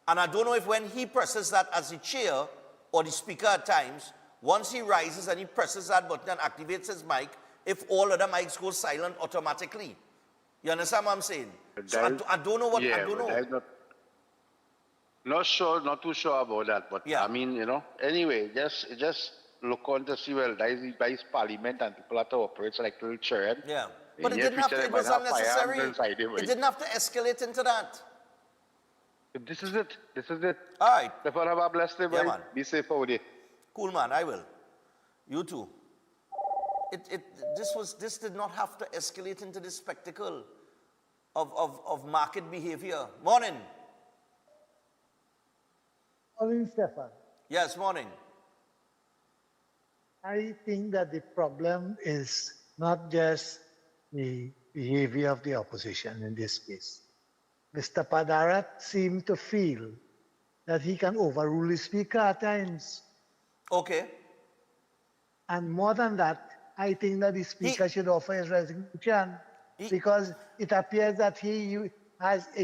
And I don't know if when he presses that as the chair or the speaker at times, once he rises and he presses that button and activates his mic, if all other mics go silent automatically. You understand what I'm saying? So I don't know what, I don't know. Not too sure about that, but I mean, you know, anyway, just look on to see, well, that is Parliament and people have to operate like little children. Yeah. But it didn't have to, it was unnecessary. It didn't have to escalate into that. This is it. All right. Stephan, have a blessed day, yeah, man. Be safe over there. Cool, man, I will. You too. This did not have to escalate into this spectacle of market behavior. Morning. Morning, Stephan. Yes, morning. I think that the problem is not just the behavior of the opposition in this case. Mr. Padarat seemed to feel that he can overrule the speaker at times. Okay. And more than that, I think that the speaker should offer his resignation because it appears that he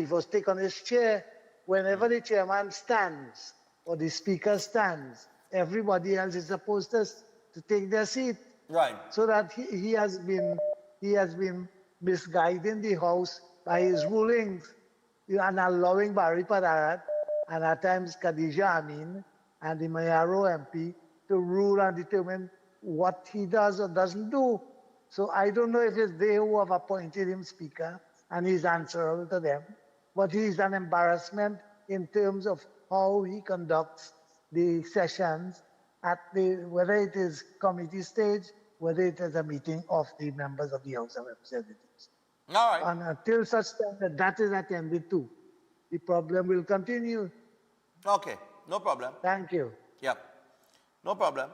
was taken on his chair. Whenever the chairman stands or the speaker stands, everybody else is supposed to take their seat. Right. So that he has been misguiding the House by his rulings and allowing Barry Padarat and at times Khadija Amin and the Mayaro MP to rule and determine what he does or doesn't do. So I don't know if it's they who have appointed him Speaker and he's answerable to them, but he's an embarrassment in terms of how he conducts the sessions at whether it is committee stage, whether it is a meeting of the members of the House of Representatives. All right. And until such time that is attended to, the problem will continue. Okay, no problem. Thank you. Yeah, no problem.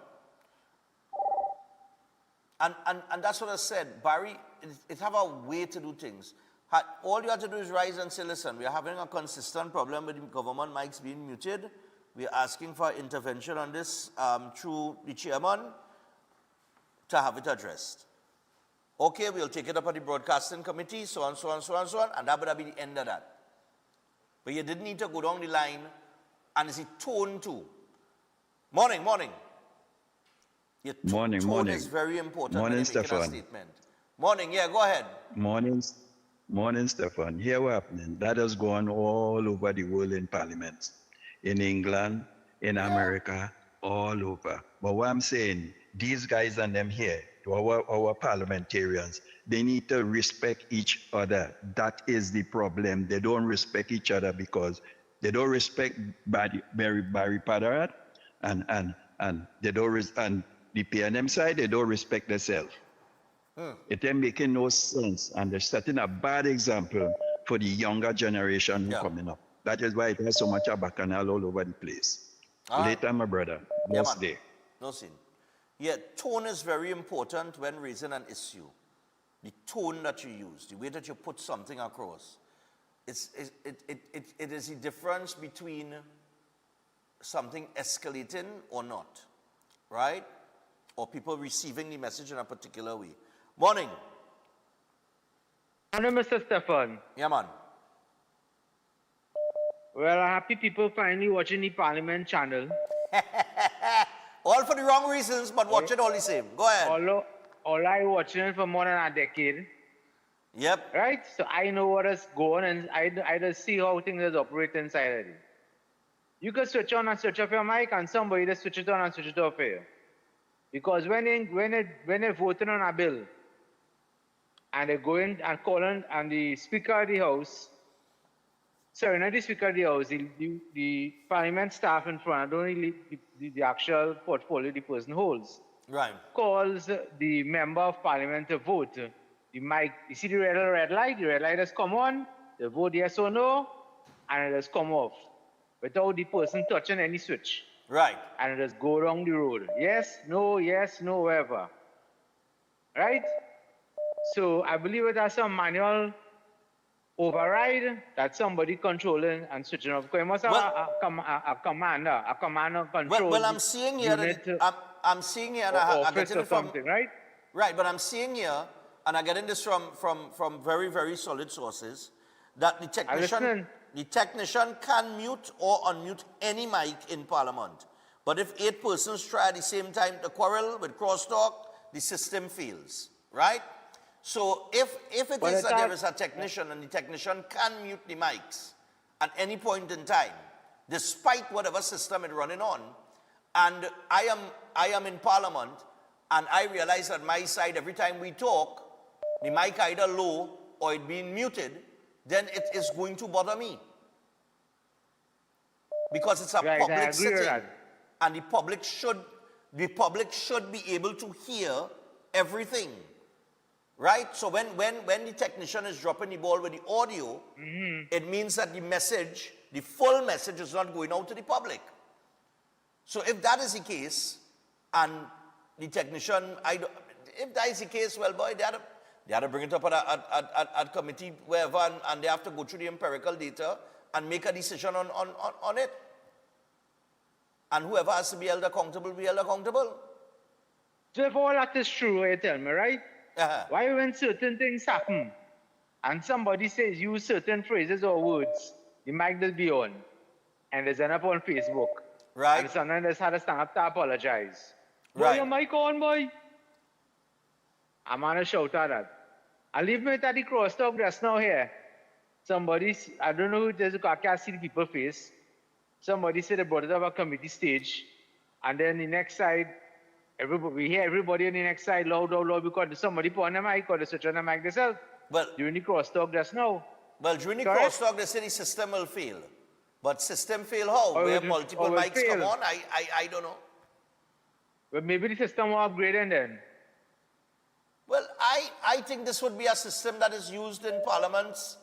And that's what I said. Barry, it have a way to do things. All you have to do is rise and say, listen, we are having a consistent problem with the government mics being muted. We are asking for intervention on this through the chairman to have it addressed. Okay, we'll take it up at the broadcasting committee, so on, so on, so on, so on, and that would be the end of that. But you didn't need to go down the line, and it's a tone too. Morning. Your tone is very important when you're making a statement. Morning, yeah, go ahead. Morning, Stephan. Here what's happening. That has gone all over the world in parliaments, in England, in America, all over. But what I'm saying, these guys and them here, our parliamentarians, they need to respect each other. That is the problem. They don't respect each other because they don't respect Barry Padarat and they don't and the PNM side, they don't respect themselves. It ain't making no sense, and they're setting a bad example for the younger generation coming up. That is why it has so much bacchanal all over the place. Later, my brother. Blessed day. No sin. Yeah, tone is very important when raising an issue. The tone that you use, the way that you put something across. It is the difference between something escalating or not, right? Or people receiving the message in a particular way. Morning. Morning, Mr. Stephan. Yeah, man. Well, happy people finally watching the Parliament channel. All for the wrong reasons, but watch it all the same. Go ahead. All I watching it for more than a decade. Yep. Right? So I know what is going and I just see how things operate inside of it. You can switch on and switch off your mic and somebody just switch it on and switch it off for you. Because when they're voting on a bill and they're going and calling and the Speaker of the House, sorry, not the Speaker of the House, the Parliament staff in front, don't really the actual portfolio the person holds. Right. Calls the member of Parliament to vote. The mic, you see the red light has come on, they vote yes or no, and it has come off without the person touching any switch. Right. And it just go down the road. Yes, no, whatever. Right? So I believe it has some manual override that somebody controlling and switching off. Because it must have a commander control. Well, I'm seeing here that I'm seeing here, and I get it from something, right? Right, but I'm seeing here, and I'm getting this from very, very solid sources, that the technician can mute or unmute any mic in Parliament. But if 8 persons try at the same time to quarrel with crosstalk, the system fails, right? So if it is that there is a technician and the technician can mute the mics at any point in time, despite whatever system it's running on, and I am in Parliament, and I realize that my side, every time we talk, the mic either low or it being muted, then it is going to bother me. Because it's a public setting. And the public should be able to hear everything. Right? So when the technician is dropping the ball with the audio, it means that the full message is not going out to the public. So if that is the case, and the technician, if that is the case, well, boy, they had to bring it up at committee, wherever, and they have to go through the empirical data and make a decision on it. And whoever has to be held accountable, be held accountable. So if all that is true, you tell me, right? Why when certain things happen, and somebody says use certain phrases or words, the mic will be on, and there's enough on Facebook. Right. And sometimes they had to stand up to apologize. Right. Your mic on, boy. I'm gonna shout at that. I leave me at the crosstalk just now here. Somebody, I don't know who it is, I can't see the people's face. Somebody said they brought it up a committee stage, and then the next side, we hear everybody on the next side loud, loud, loud, because somebody put on the mic or they switch on the mic themselves. Well, during the crosstalk just now. Well, during the Correct? crosstalk, they say the system will fail. But system fail how? Where multiple mics come on? I don't know. Well, maybe the system will upgrade and then. Well, I think this would be a system that is used in parliaments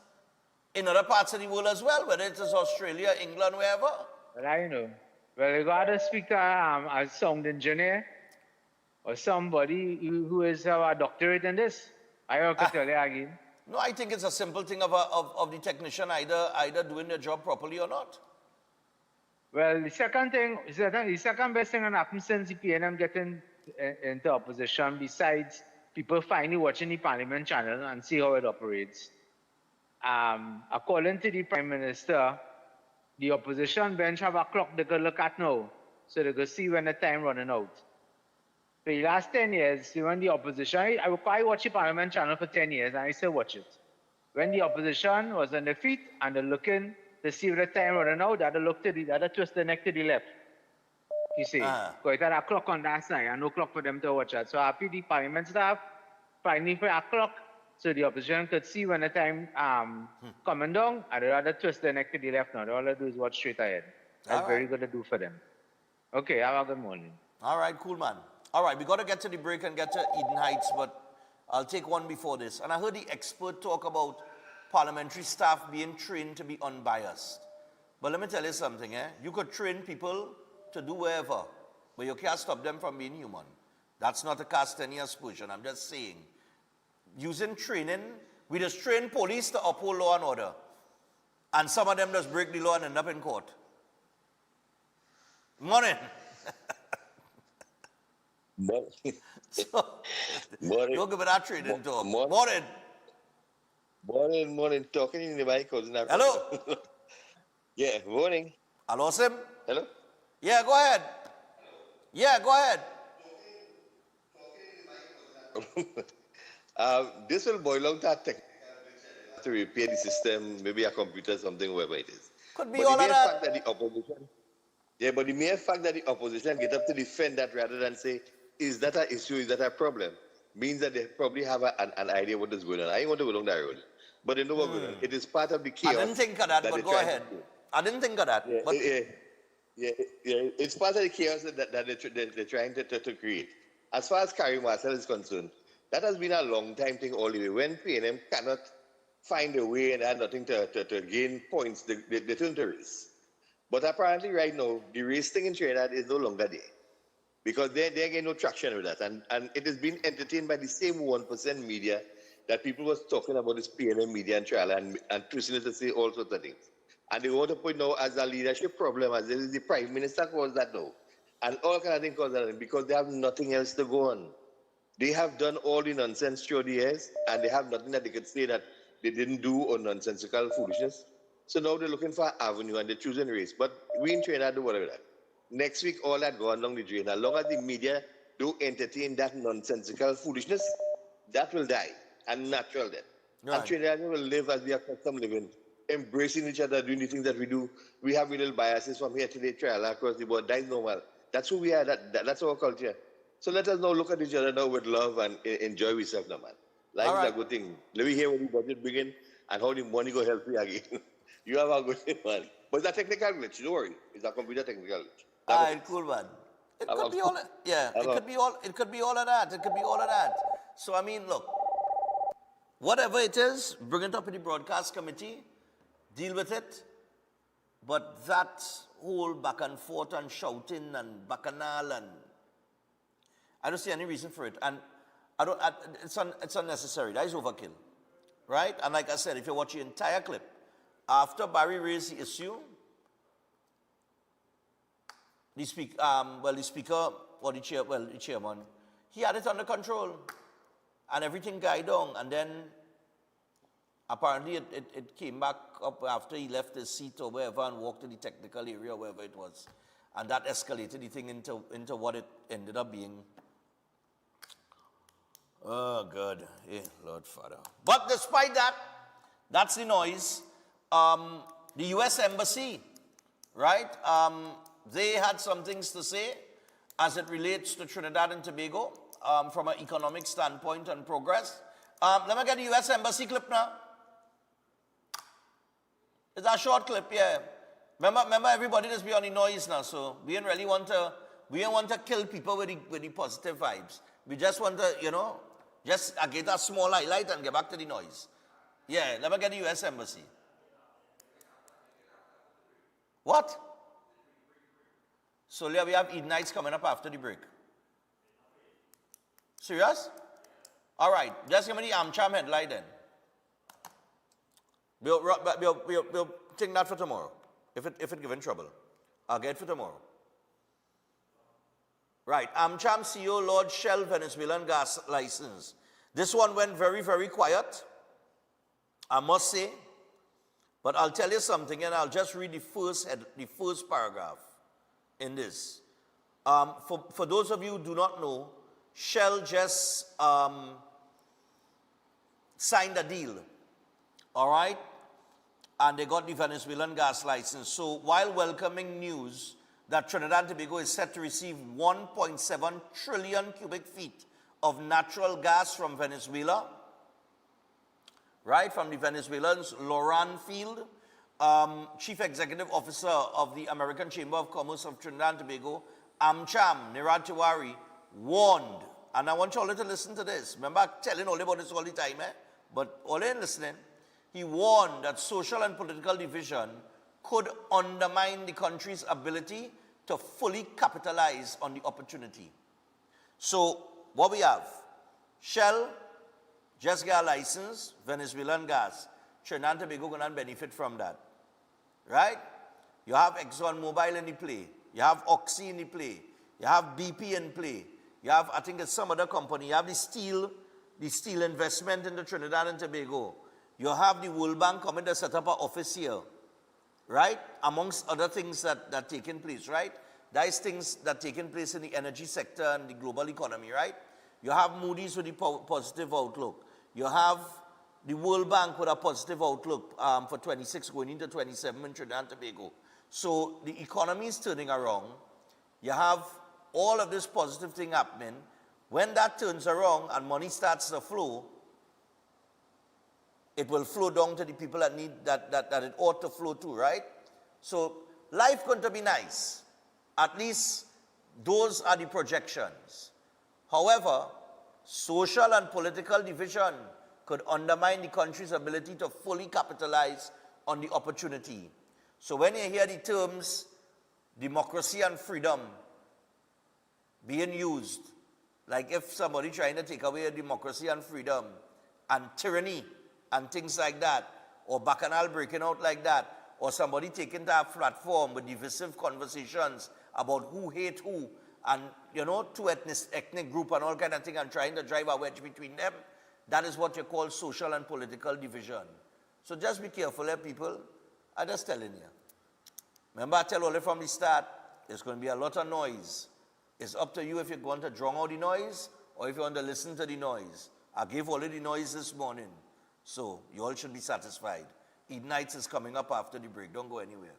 in other parts of the world as well, whether it is Australia, England, wherever. Well, I know. Well, you got to speak to a sound engineer or somebody who is a doctorate in this. I can tell you again. No, I think it's a simple thing of the technician either doing their job properly or not. Well, the second best thing that happened since the PNM getting into opposition, besides people finally watching the Parliament channel and see how it operates, according to the Prime Minister, the opposition bench have a clock they could look at now, so they could see when the time running out. For the last 10 years, when the opposition, I watched the Parliament channel for 10 years and I still watch it. When the opposition was on their feet and they're looking to see when the time running out, they look to the other, twist the neck to the left. You see, because it had a clock on that side and no clock for them to watch at. So happy the Parliament staff finally for a clock so the opposition could see when the time coming down and they rather twist the neck to the left now. All they do is watch straight ahead. That's very good to do for them. Okay, have a good morning. All right, cool, man. All right, we got to get to the break and get to Eden Heights, but I'll take one before this. And I heard the expert talk about parliamentary staff being trained to be unbiased. But let me tell you something, you could train people to do whatever, but you can't stop them from being human. That's not a cast any aspersion. I'm just saying, using training, we just train police to uphold law and order. And some of them just break the law and end up in court. Morning. So, Morning. don't give me that training talk. Morning. Morning. Talking in the mic. Hello. Yeah, morning. Hello, Sim. Hello. Yeah, go ahead. Yeah, go ahead. This will boil down to a technical to repair the system, maybe a computer, something, whatever it is. Could be all of that. But the mere fact that the opposition get up to defend that rather than say, is that an issue, is that a problem, means that they probably have an idea what is going on. I ain't want to go down that road. But they know what's going on. It is part of the chaos. I didn't think of that, but go ahead. I didn't think of that. Yeah, it's part of the chaos that they're trying to create. As far as Carrie Marcel is concerned, that has been a long time thing all the way. When PNM cannot find a way and had nothing to gain points, they turn to race. But apparently right now, the race thing in Trinidad is no longer there. Because they're getting no traction with that. And it has been entertained by the same 1% media that people was talking about this PNM media and trial and twisting it to say all sorts of things. And they want to put now as a leadership problem, as this is the Prime Minister calls that now. And all kind of things cause that because they have nothing else to go on. They have done all the nonsense through the years, and they have nothing that they could say that they didn't do or nonsensical foolishness. So now they're looking for an avenue and they're choosing race. But we in Trinidad do whatever that. Next week, all that go along the drain. As long as the media do entertain that nonsensical foolishness, that will die. And natural death. Right. And Trinidad will live as we are accustomed living, embracing each other, doing the things that we do. We have little biases from here to the trial across the board. That is normal. That's who we are. That's our culture. So let us now look at each other now with love and enjoy ourselves now, man. Life is a good thing. Let me hear what the budget begin and how the money go help you again. You have a good thing, man. But it's a technical glitch. Don't worry. It's a computer technical glitch. All right, cool, man. It could be all. It could be all. It could be all of that. It could be all of that. So I mean, look. Whatever it is, bring it up in the broadcast committee, deal with it. But that whole back and forth and shouting and bacchanal and I don't see any reason for it. And it's unnecessary. That is overkill. Right? And like I said, if you watch the entire clip, after Barry raised the issue, the speaker or the chairman, he had it under control. And everything died down, and then apparently it came back up after he left his seat or wherever and walked to the technical area, wherever it was. And that escalated the thing into what it ended up being. Oh, good. Lord Father. But despite that, that's the noise. The U.S. Embassy, right? They had some things to say as it relates to Trinidad and Tobago from an economic standpoint and progress. Let me get the U.S. Embassy clip now. It's a short clip, yeah. Remember everybody just be on the noise now, so we don't really want to kill people with the positive vibes. We just want to, just get a small highlight and get back to the noise. Yeah, let me get the U.S. Embassy. What? So yeah, we have Eid nights coming up after the break. Serious? All right, just give me the AmCham headline then. We'll take that for tomorrow. If it given trouble, I'll get it for tomorrow. Right, AmCham CEO Lord Shell Venezuelan gas license. This one went very, very quiet, I must say. But I'll tell you something, and I'll just read the first paragraph in this. For those of you who do not know, Shell just signed a deal, all right? And they got the Venezuelan gas license. So while welcoming news that Trinidad and Tobago is set to receive 1.7 trillion cubic feet of natural gas from Venezuela, right, from the Venezuelans, Loran Field, Chief Executive Officer of the American Chamber of Commerce of Trinidad and Tobago, AmCham, Niraj Tiwari, warned, and I want you all to listen to this. Remember, I'm telling all about this all the time, but all ain't listening. He warned that social and political division could undermine the country's ability to fully capitalize on the opportunity. So, what we have, Shell just got a license, Venezuelan gas. Trinidad and Tobago going to benefit from that, right? You have ExxonMobil in the play. You have Oxy in the play. You have BP in play. You have, I think it's some other company. You have the steel investment in the Trinidad and Tobago. You have the World Bank coming to set up an office here, right? Amongst other things that taking place, right? Those things that taking place in the energy sector and the global economy, right? You have Moody's with the positive outlook. You have the World Bank with a positive outlook for 26 going into 27 in Trinidad and Tobago. So the economy is turning around. You have all of this positive thing happening. When that turns around and money starts to flow, it will flow down to the people that need that it ought to flow to, right? So life going to be nice. At least those are the projections. However, social and political division could undermine the country's ability to fully capitalize on the opportunity. So when you hear the terms democracy and freedom being used, like if somebody trying to take away democracy and freedom and tyranny and things like that, or bacchanal breaking out like that, or somebody taking that platform with divisive conversations about who hate who, and two ethnic group and all kind of thing, and trying to drive a wedge between them, that is what you call social and political division. So just be careful, people. I'm just telling you. Remember, I tell you from the start, there's going to be a lot of noise. It's up to you if you want to drown out the noise or if you want to listen to the noise. I gave all of the noise this morning, so you all should be satisfied. Eid Nights is coming up after the break. Don't go anywhere.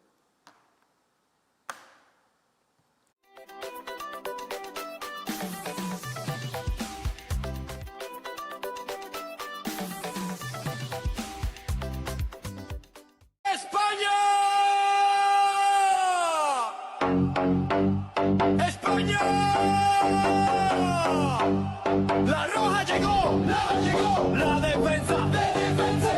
La roja llegó, la defensa,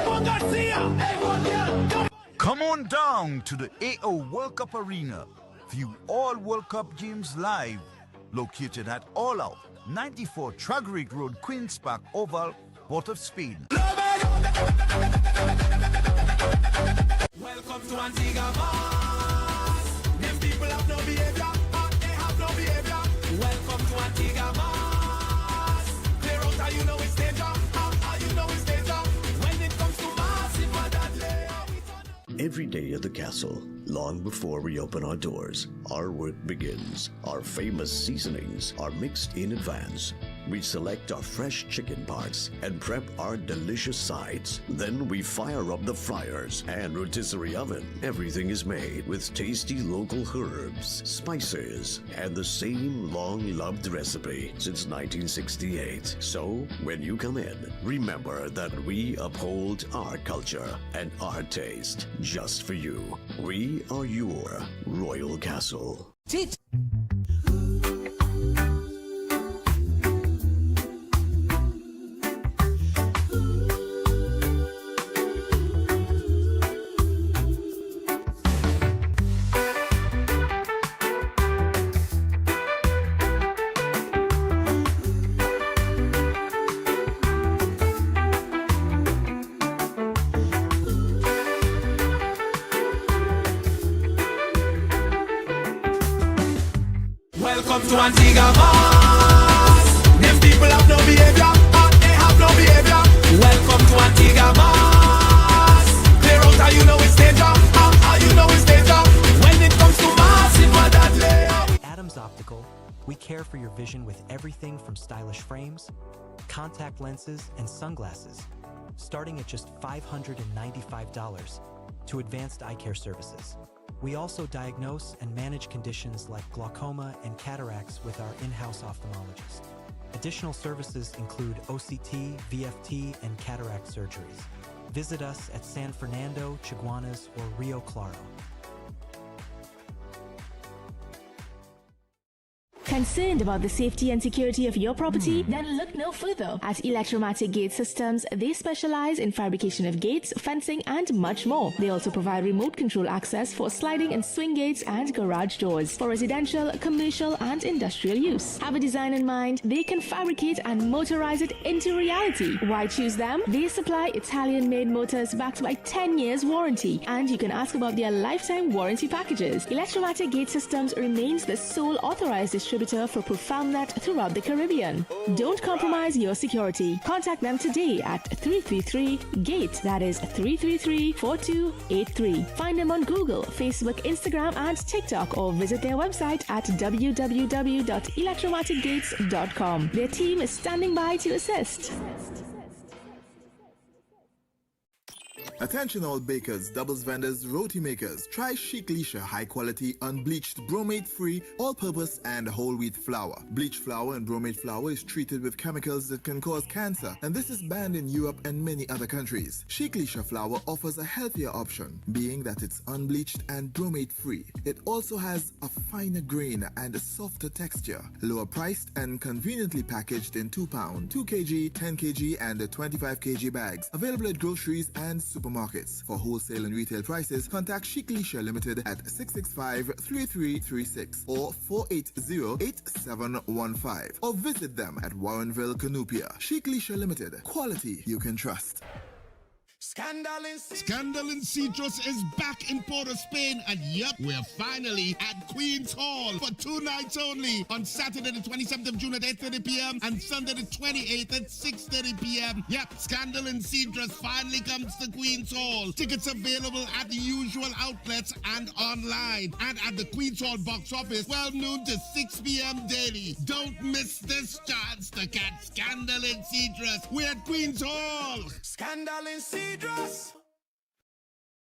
con García, el guardián. Come on down to the AO World Cup Arena. View all World Cup games live. Located at All Out, 94 Tragrig Road, Queen's Park Oval, Port of Spain. Welcome to Antigua. Them people have no behavior, they have no behavior. Welcome to Antigua. Clear out how you know it's danger, how you know it's danger. When it comes to massive deadly. Every day at the castle, long before we open our doors, our work begins. Our famous seasonings are mixed in advance. We select our fresh chicken parts and prep our delicious sides. Then we fire up the fryers and rotisserie oven. Everything is made with tasty local herbs, spices, and the same long-loved recipe since 1968. So, when you come in, remember that we uphold our culture and our taste just for you. We are your Royal Castle. Welcome to Antigua Mars. Them people have no behavior, they have no behavior. Welcome to Antigua Mars. Clear out how you know it's danger, how you know it's danger. When it comes to Mars, it was that layout. Adams Optical, we care for your vision with everything from stylish frames, contact lenses, and sunglasses, starting at just $595, to advanced eye care services. We also diagnose and manage conditions like glaucoma and cataracts with our in-house ophthalmologist. Additional services include OCT, VFT, and cataract surgeries. Visit us at San Fernando, Chaguanas, or Rio Claro. Concerned about the safety and security of your property? Then look no further. At Electromatic Gate Systems, they specialize in fabrication of gates, fencing, and much more. They also provide remote control access for sliding and swing gates and garage doors for residential, commercial, and industrial use. Have a design in mind? They can fabricate and motorize it into reality. Why choose them? They supply Italian-made motors backed by 10 years warranty, and you can ask about their lifetime warranty packages. Electromatic Gate Systems remains the sole authorized distributor for ProfoundNet throughout the Caribbean. Don't compromise your security. Contact them today at 333-GATE, that is 333-4283. Find them on Google, Facebook, Instagram, and TikTok, or visit their website at www.electromaticgates.com. Their team is standing by to assist. Attention all bakers, doubles vendors, roti makers. Try Chic Leisha high quality, unbleached, bromate free, all purpose and whole wheat flour. Bleached flour and bromate flour is treated with chemicals that can cause cancer, and this is banned in Europe and many other countries. Chic Leisha flour offers a healthier option, being that it's unbleached and bromate free. It also has a finer grain and a softer texture, lower priced and conveniently packaged in 2 pound, 2 kg, 10 kg and 25 kg bags. Available at groceries and supermarkets. For wholesale and retail prices, contact Chic Leisha Limited at 665-3336 or 480-8715, or visit them at Warrenville, Canupia. Chic Leisha Limited, quality you can trust. Scandal in Citrus is back in Port of Spain, and yup, we're finally at Queen's Hall for 2 nights only, on Saturday the 27th of June at 8:30 p.m. and Sunday the 28th at 6:30 p.m. Yep, Scandal in Citrus finally comes to Queen's Hall. Tickets available at the usual outlets and online, and at the Queen's Hall box office 12 noon to 6 p.m. daily. Don't miss this chance to catch Scandal in Citrus. We're at Queen's Hall. Scandal in Citrus.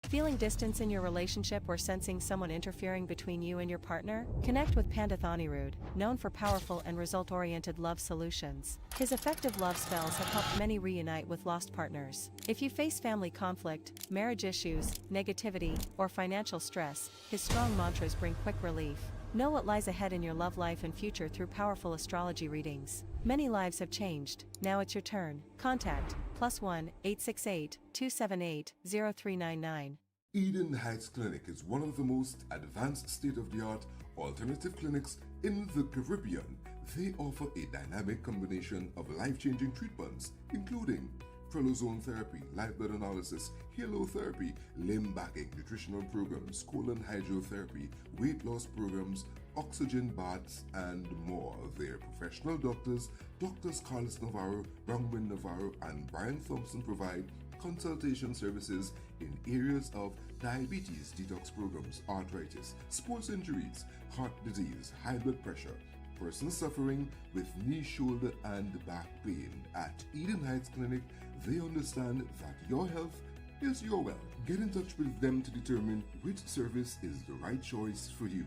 Feeling distance in your relationship or sensing someone interfering between you and your partner? Connect with Pandit Anirudh, known for powerful and result-oriented love solutions. His effective love spells have helped many reunite with lost partners. If you face family conflict, marriage issues, negativity, or financial stress, his strong mantras bring quick relief. Know what lies ahead in your love life and future through powerful astrology readings. Many lives have changed. Now it's your turn. Contact +1 868 278 0399. Eden Heights Clinic is one of the most advanced state-of-the-art alternative clinics in the Caribbean. They offer a dynamic combination of life-changing treatments, including prolozone therapy, live blood analysis, halotherapy, limb backing, nutritional programs, colon hydrotherapy, weight loss programs, oxygen baths, and more. Their professional doctors, Drs. Carlos Navarro, Bronwyn Navarro, and Brian Thompson, provide consultation services in areas of diabetes detox programs, arthritis, sports injuries, heart disease, high blood pressure, persons suffering with knee, shoulder, and back pain. At Eden Heights Clinic, they understand that your health is your wealth. Get in touch with them to determine which service is the right choice for you.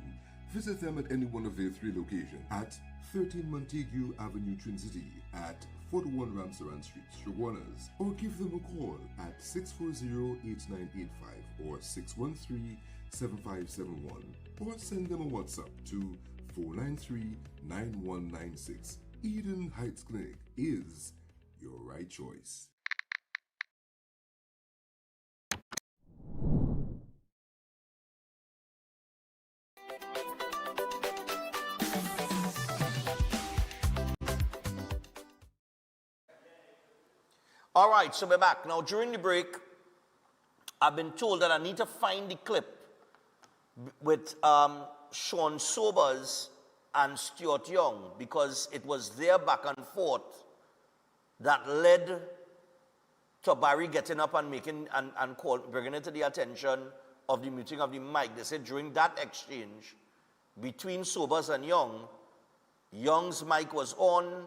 Visit them at any one of their 3 locations at 13 Montague Avenue, Twin City, at 41 Ramsaran Street, Shoguanas, or give them a call at 640-8985 or 613-7571, or send them a WhatsApp to 493-9196. Eden Heights Clinic is your right choice. All right, so we're back. Now, during the break, I've been told that I need to find the clip with Sean Sobers and Stuart Young, because it was their back and forth that led to Barry getting up and making and bringing it to the attention of the muting of the mic. They said during that exchange between Sobers and Young, Young's mic was on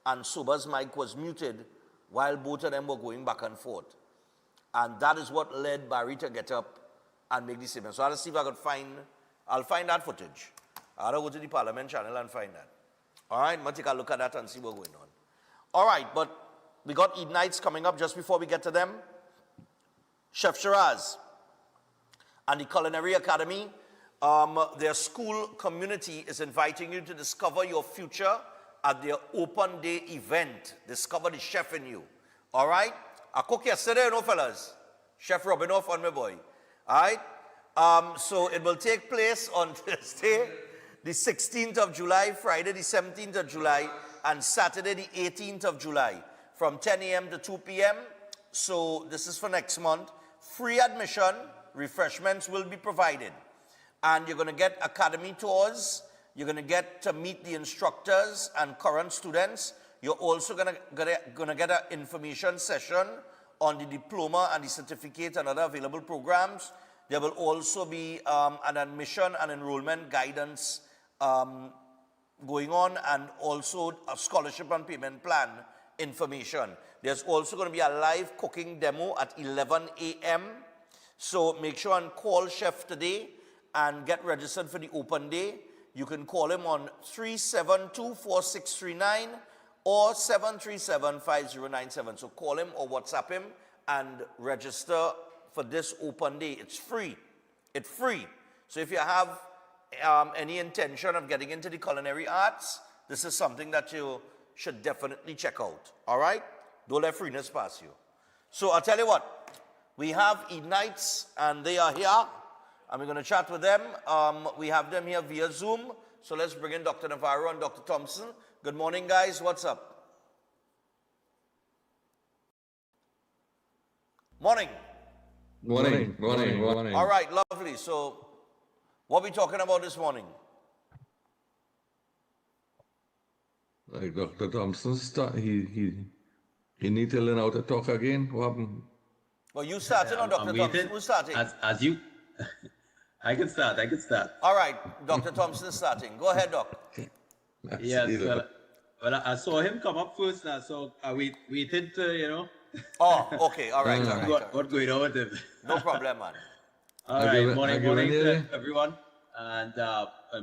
and Sobers' mic was muted, while both of them were going back and forth. And that is what led Barry to get up and make the statement. So I'll see if I could I'll find that footage. I'll go to the Parliament channel and find that. All right, we'll take a look at that and see what's going on. All right, but we got Eden Nights coming up. Just before we get to them, Chef Shiraz and the Culinary Academy, their school community is inviting you to discover your future at their open day event. Discover the chef in you. All right? I cook yesterday, you know, fellas. Chef Robinoff on my boy. All right? So it will take place on Thursday, the 16th of July, Friday, the 17th of July, and Saturday, the 18th of July, from 10 a.m. to 2 p.m. So this is for next month. Free admission, refreshments will be provided. And you're going to get academy tours. You're going to get to meet the instructors and current students. You're also going to get an information session on the diploma and the certificate and other available programs. There will also be an admission and enrollment guidance going on, and also a scholarship and payment plan information. There's also going to be a live cooking demo at 11 a.m. So make sure and call Chef today and get registered for the open day. You can call him on 372-4639 or 737-5097. So call him or WhatsApp him and register for this open day. It's free. It's free. So if you have any intention of getting into the culinary arts, this is something that you should definitely check out. All right? Don't let freeness pass you. So I'll tell you what. We have Eden Nights, and they are here. And we're going to chat with them. We have them here via Zoom. So let's bring in Dr. Navarro and Dr. Thompson. Good morning, guys. What's up? Morning. Morning. All right, lovely. So what are we talking about this morning? Like Dr. Thompson, he need to learn how to talk again. What happened? Well, you started on Dr. Thompson. Who's starting? As you... I can start. All right, Dr. Thompson is starting. Go ahead, Doc. Yes, well, I saw him come up first now, so I waited to, you know. Oh, okay, all right. What's going on with him? No problem, man. All right, morning to everyone, and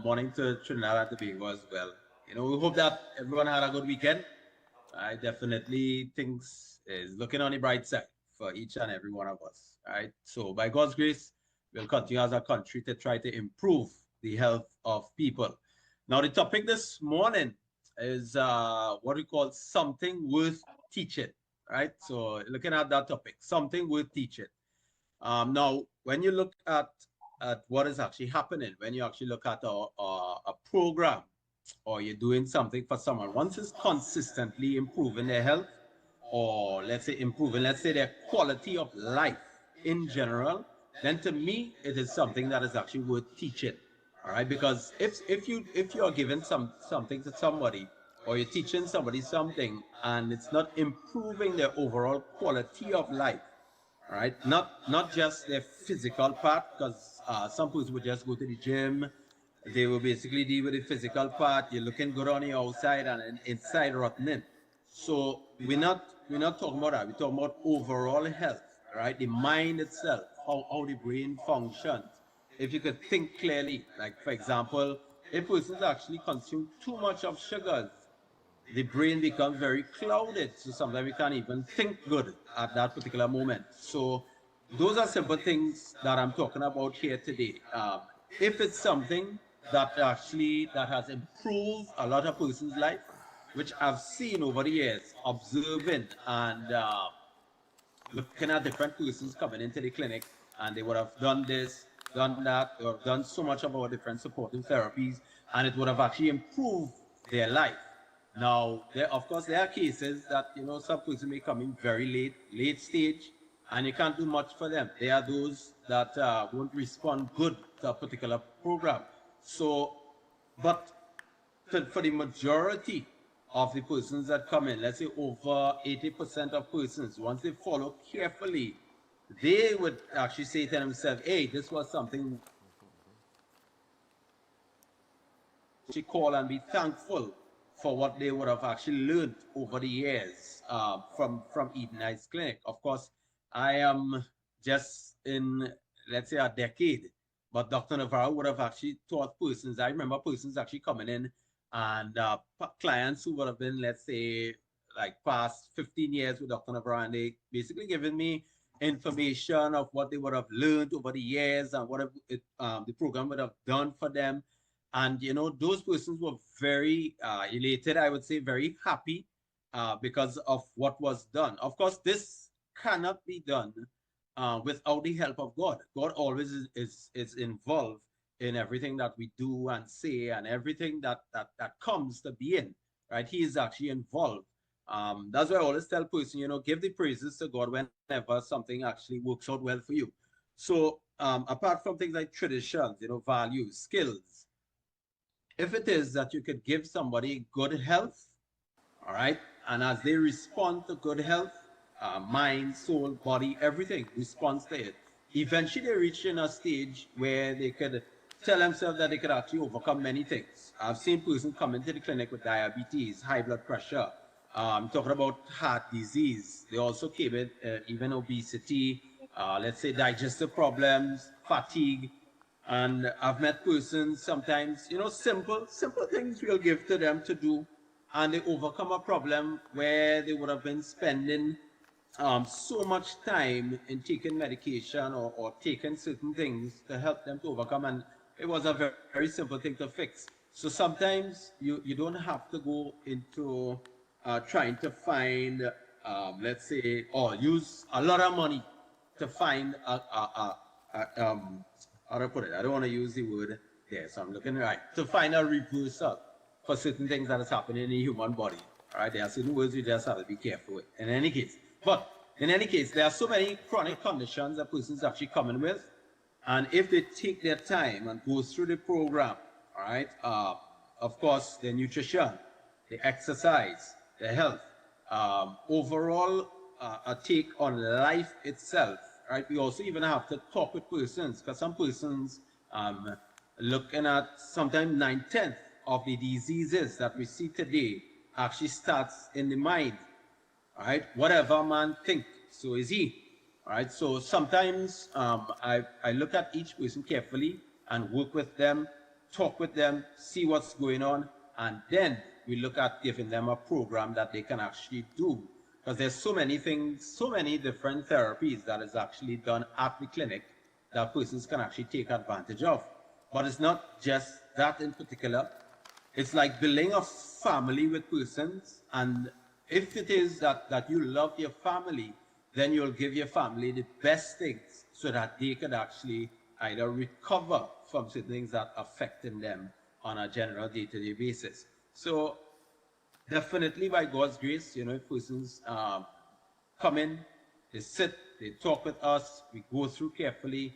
morning to Trinidad and Tobago as well. You know, we hope that everyone had a good weekend. I definitely think is looking on the bright side for each and every one of us. All right, so by God's grace, we'll continue as a country to try to improve the health of people. Now, the topic this morning is what we call something worth teaching, right? So looking at that topic, something worth teaching. Now, when you look at what is actually happening, when you actually look at a program, or you're doing something for someone, once it's consistently improving their health, or let's say their quality of life in general, then to me, it is something that is actually worth teaching. All right, because if you are giving something to somebody, or you're teaching somebody something, and it's not improving their overall quality of life, all right, not just their physical part, because some people would just go to the gym, They will basically deal with the physical part. You're looking good on the outside and inside rotten in. So we're not talking about that. We're talking about overall health, right? The mind itself, how the brain functions. If you could think clearly, like for example, if persons actually consume too much of sugars, the brain becomes very clouded. So sometimes we can't even think good at that particular moment. So those are simple things that I'm talking about here today. If it's something that has improved a lot of person's life, which I've seen over the years, observing and looking at different persons coming into the clinic, and they would have done this, done that, or done so much of our different supporting therapies, and it would have actually improved their life. Now, of course, there are cases that, some person may come in very late stage, and you can't do much for them. There are those that won't respond good to a particular program. So, but for the majority of the persons that come in, let's say over 80% of persons, once they follow carefully, they would actually say to themselves, hey, this was something to call and be thankful for what they would have actually learned over the years from Eden Heights Clinic. Of course, I am just in, let's say, a decade, but Dr. Navarro would have actually taught persons. I remember persons actually coming in and clients who would have been, let's say, like past 15 years with Dr. Navarro, and they basically given me information of what they would have learned over the years and what the program would have done for them. And, those persons were very elated, I would say, very happy because of what was done. Of course, this cannot be done without the help of God. God always is involved in everything that we do and say, and everything that comes to being, right? He is actually involved. That's why I always tell person, give the praises to God whenever something actually works out well for you. So apart from things like traditions, values, skills, if it is that you could give somebody good health, all right, and as they respond to good health, mind, soul, body, everything responds to it, eventually they reach in a stage where they could tell themselves that they could actually overcome many things. I've seen persons come into the clinic with diabetes, high blood pressure, talking about heart disease. They also came in even obesity, let's say digestive problems, fatigue. And I've met persons sometimes, simple things we'll give to them to do, and they overcome a problem where they would have been spending so much time in taking medication or taking certain things to help them to overcome, and it was a very, very simple thing to fix. So sometimes you don't have to go into trying to find, let's say, or use a lot of money to find how do I put it? I don't want to use the word there, so I'm looking right. To find a reversal for certain things that is happening in the human body. All right, there are certain words you just have to be careful with. In any case, there are so many chronic conditions that persons actually coming with, and if they take their time and go through the program, all right, of course, the nutrition, the exercise, the health, overall a take on life itself. Right, we also even have to talk with persons, because some persons looking at sometimes 9/10 of the diseases that we see today actually starts in the mind. All right, whatever man think, so is he. All right, so sometimes I look at each person carefully and work with them, talk with them, see what's going on, and then we look at giving them a program that they can actually do. Because there's so many things, so many different therapies that is actually done at the clinic that persons can actually take advantage of. But it's not just that in particular. It's like building a family with persons, and if it is that you love your family, then you'll give your family the best things so that they can actually either recover from certain things that are affecting them on a general day-to-day basis. So definitely by God's grace, if persons come in, they sit, they talk with us, we go through carefully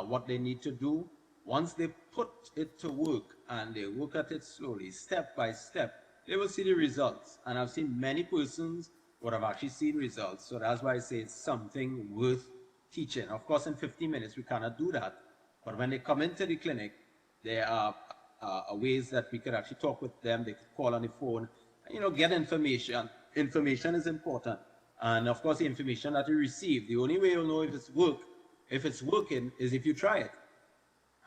what they need to do. Once they put it to work and they work at it slowly, step by step, they will see the results. And I've seen many persons would have actually seen results. So that's why I say it's something worth teaching. Of course, in 15 minutes, we cannot do that. But when they come into the clinic, they are ways that we could actually talk with them. They could call on the phone, get information. Information is important. And of course, the information that you receive, the only way you'll know if it's working is if you try it.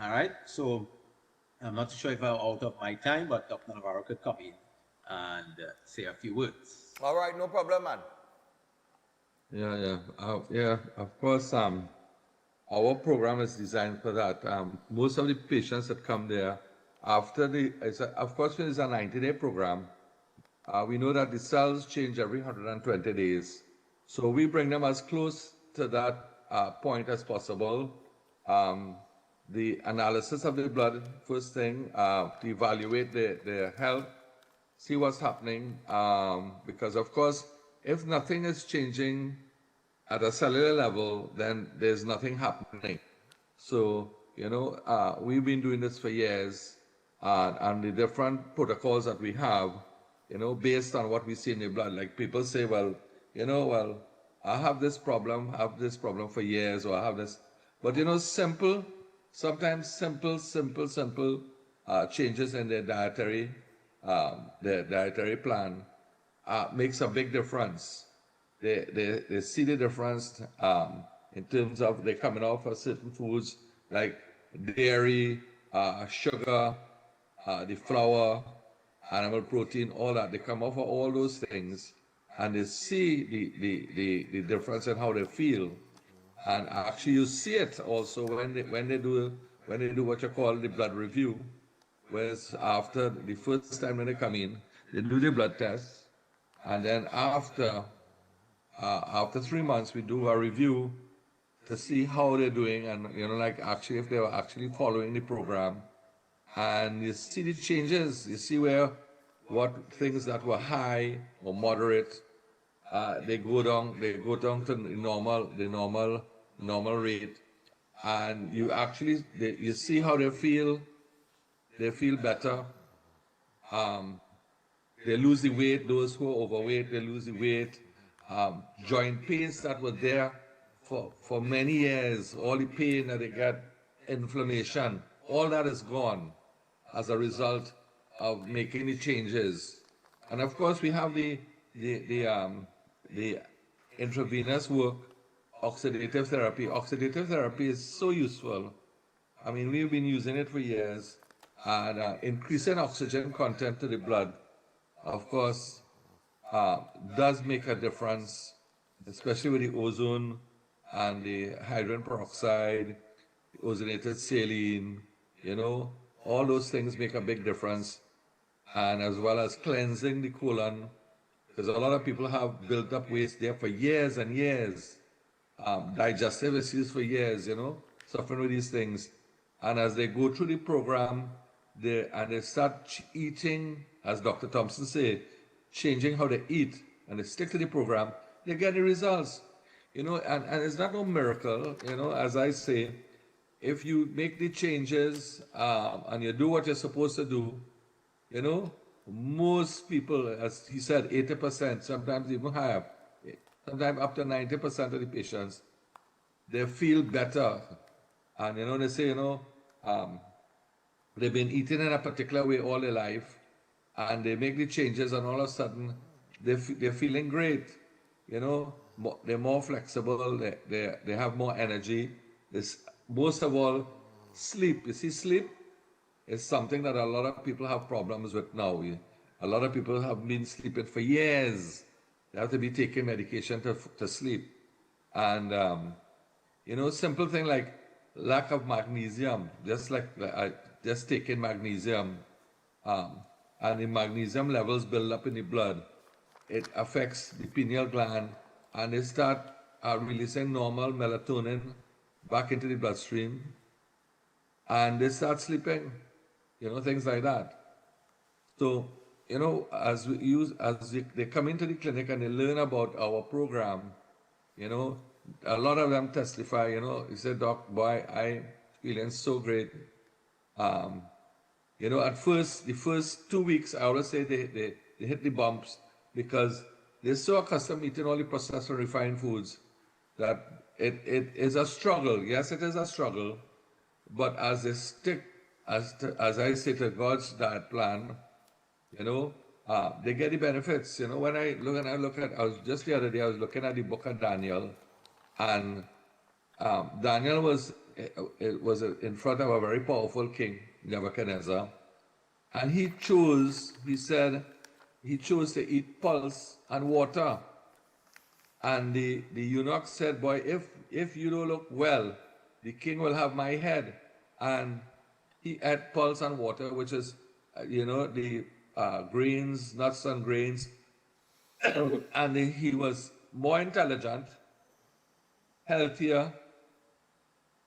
All right. So I'm not sure if I'm out of my time, but Dr. Navarro could come in and say a few words. All right, no problem, man. Yeah. Of course, our program is designed for that. Most of the patients that come there after of course, it's a 90-day program. We know that the cells change every 120 days. So we bring them as close to that point as possible. The analysis of the blood, first thing, to evaluate their health, see what's happening. Because, of course, if nothing is changing at a cellular level, then there's nothing happening. So, we've been doing this for years, and the different protocols that we have, based on what we see in the blood. Like people say, I have this problem for years, or I have this. But, sometimes simple changes in their dietary plan makes a big difference. They see the difference in terms of they're coming off of certain foods like dairy, sugar, the flour, animal protein, all that. They come off of all those things, and they see the difference in how they feel. And actually, you see it also when they do what you call the blood review, whereas after the first time when they come in, they do the blood test, and then after 3 months, we do a review to see how they're doing, and actually if they were actually following the program, and you see the changes. You see what things that were high or moderate, they go down to the normal rate, and you see how they feel. They feel better. They lose the weight. Those who are overweight, they lose the weight. Joint pains that were there for many years, all the pain that they get, inflammation, all that is gone as a result of making the changes. And of course, we have the intravenous work, oxidative therapy. Oxidative therapy is so useful. I mean, we've been using it for years, and increasing oxygen content to the blood, of course, does make a difference, especially with the ozone and the hydrogen peroxide, the ozonated saline, all those things make a big difference. And as well as cleansing the colon, because a lot of people have built up waste there for years and years, digestive issues for years, suffering with these things. And as they go through the program, they start eating, as Dr. Thompson said, changing how they eat, and they stick to the program, they get the results. And it's not no miracle, as I say, if you make the changes and you do what you're supposed to do, most people, as he said, 80%, sometimes even higher, sometimes up to 90% of the patients, they feel better. And they say, they've been eating in a particular way all their life, and they make the changes, and all of a sudden, they're feeling great. They're more flexible, they have more energy. Most of all, sleep. You see, sleep is something that a lot of people have problems with now. A lot of people have been sleeping for years. They have to be taking medication to sleep. And, simple thing like lack of magnesium, just taking magnesium, and the magnesium levels build up in the blood. It affects the pineal gland, and they start releasing normal melatonin back into the bloodstream, and they start sleeping, things like that. So, as they come into the clinic and they learn about our program, a lot of them testify, he said, Doc, boy, I'm feeling so great. At first, the first 2 weeks, I always say they hit the bumps, because they're so accustomed eating all the processed and refined foods that it is a struggle. Yes, it is a struggle, but as they stick as I say, to God's diet plan, you know, they get the benefits. You know, when I look at, I was just the other day, I was looking at the book of Daniel, and Daniel was in front of a very powerful king, Nebuchadnezzar, and he chose to eat pulse and water. And the eunuch said, boy, if you don't look well, the king will have my head. And he ate pulse and water, which is, the grains, nuts and grains. And he was more intelligent, healthier,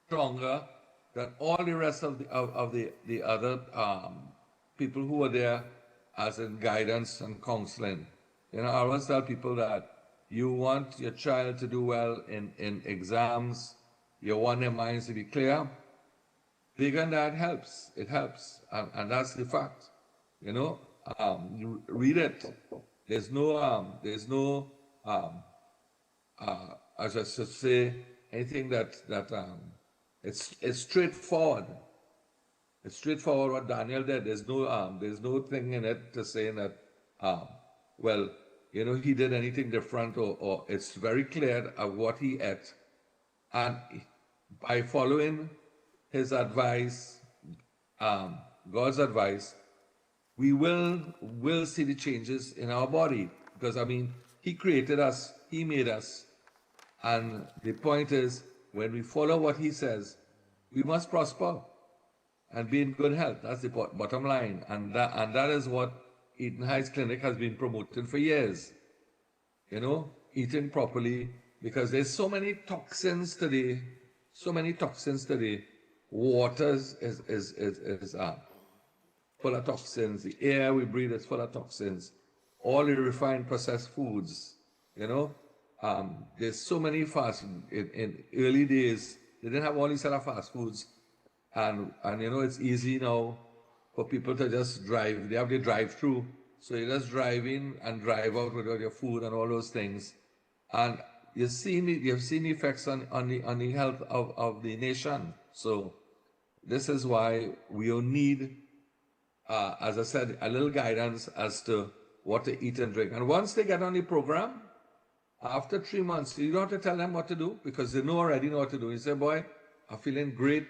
stronger than all the rest of the other people who were there as in guidance and counseling. I always tell people that you want your child to do well in exams, you want their minds to be clear. Vegan diet helps. It helps, and that's the fact. You read it. There's no as I should say, anything that it's straightforward. It's straightforward what Daniel did. There's no thing in it to say that he did anything different, or it's very clear of what he ate. And by following his advice, God's advice, we will see the changes in our body. Because, he created us, he made us. And the point is, when we follow what he says, we must prosper and be in good health. That's the bottom line. And that is what Eaton Heights Clinic has been promoting for years. Eating properly, because there's so many toxins today. Water is full of toxins. The air we breathe is full of toxins. All the refined processed foods, there's so many in early days, they didn't have all these other fast foods. And it's easy now for people to just drive. They have the drive-through. So you just drive in and drive out without your food and all those things. And you've seen the effects on the health of the nation. So this is why we'll need, as I said, a little guidance as to what to eat and drink. And once they get on the program, after 3 months, you don't have to tell them what to do, because they already know what to do. You say, boy, I'm feeling great.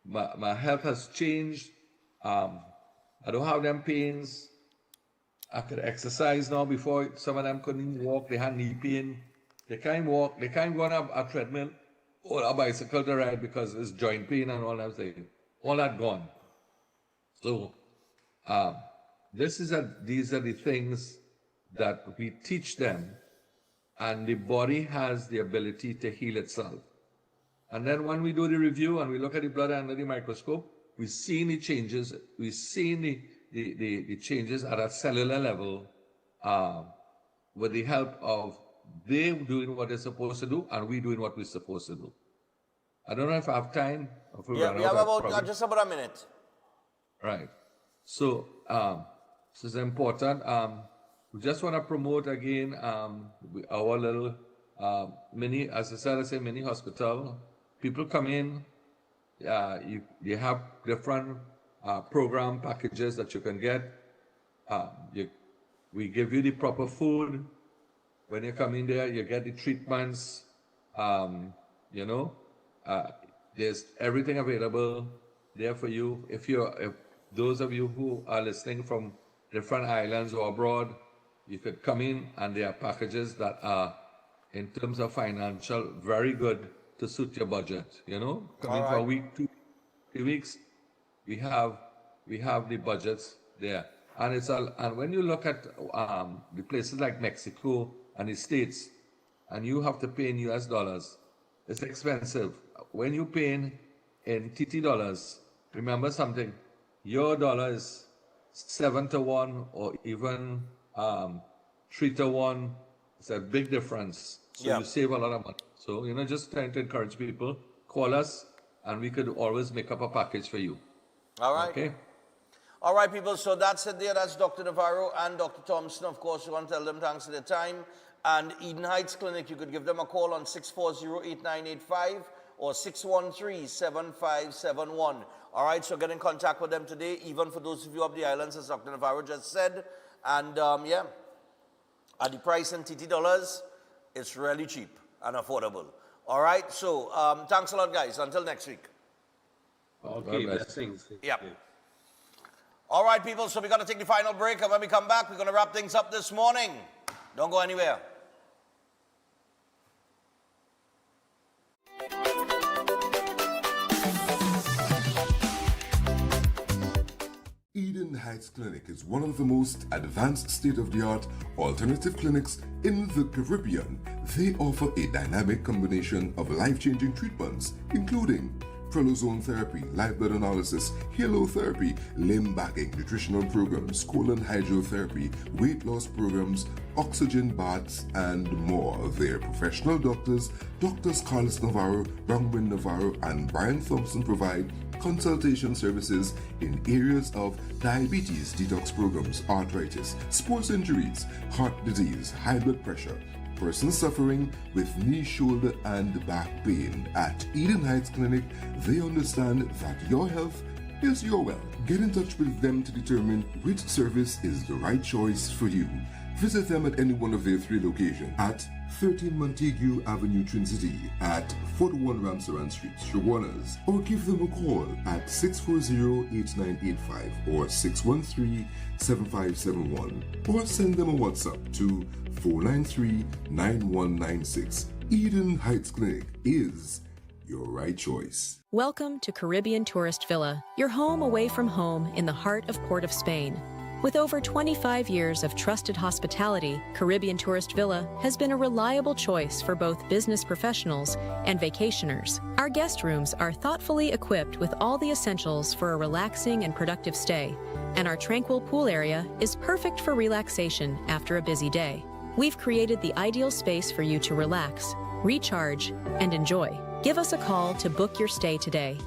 My health has changed. I don't have them pains. I could exercise now. Before, some of them couldn't walk. They had knee pain. They can't walk. They can't go on a treadmill or a bicycle to ride because it's joint pain and all that thing. All that gone. So these are the things that we teach them, and the body has the ability to heal itself. And then when we do the review and we look at the blood under the microscope, we see the changes. We see the changes at a cellular level with the help of they doing what they're supposed to do and we doing what we're supposed to do. I don't know if I have time. If we have about just about a minute. Right. So this is important. We just want to promote again our little mini, as I said, mini hospital. People come in. You have different program packages that you can get. We give you the proper food. When you come in there, you get the treatments. There's everything available there for you. If those of you who are listening from different islands or abroad, you could come in, and there are packages that are, in terms of financial, very good to suit your budget. Come in for a week, 2 weeks, we have the budgets there. And when you look at the places like Mexico and the States, and you have to pay in US dollars, it's expensive. When you pay in TT dollars, remember something, your dollar is 7 to 1 or even 3 to 1. It's a big difference. So you save a lot of money. So, just trying to encourage people, call us, and we could always make up a package for you. All right. Okay. All right, people. So that's it there. That's Dr. Navarro and Dr. Thompson. Of course, we want to tell them thanks for their time. And Eden Heights Clinic, you could give them a call on 640-8985 or 613-7571. All right, so get in contact with them today, even for those of you up the islands, as Dr. Navarro just said. And yeah, at the price in TT dollars, it's really cheap and affordable. All right, so thanks a lot, guys. Until next week. Okay, blessings. Yeah. All right, people, so we're going to take the final break, and when we come back, we're going to wrap things up this morning. Don't go anywhere. Eden Heights Clinic is one of the most advanced state-of-the-art alternative clinics in the Caribbean. They offer a dynamic combination of life-changing treatments, including prolozone therapy, live blood analysis, halotherapy, limb backing, nutritional programs, colon hydrotherapy, weight loss programs, oxygen baths, and more. Their professional doctors, Drs. Carlos Navarro, Bronwyn Navarro, and Brian Thompson provide consultation services in areas of diabetes detox programs, arthritis, sports injuries, heart disease, high blood pressure, persons suffering with knee, shoulder, and back pain. At Eden Heights Clinic, they understand that your health is your wealth. Get in touch with them to determine which service is the right choice for you. Visit them at any one of their 3 locations at 13 Montague Avenue, Trinity, at 41 Ramsaran Street, Shoguanas, or give them a call at 640-8985 or 613-7571, or send them a WhatsApp to 493-9196. Eden Heights Clinic is your right choice. Welcome to Caribbean Tourist Villa, your home away from home in the heart of Port of Spain. With over 25 years of trusted hospitality, Caribbean Tourist Villa has been a reliable choice for both business professionals and vacationers. Our guest rooms are thoughtfully equipped with all the essentials for a relaxing and productive stay, and our tranquil pool area is perfect for relaxation after a busy day. We've created the ideal space for you to relax, recharge, and enjoy. Give us a call to book your stay today.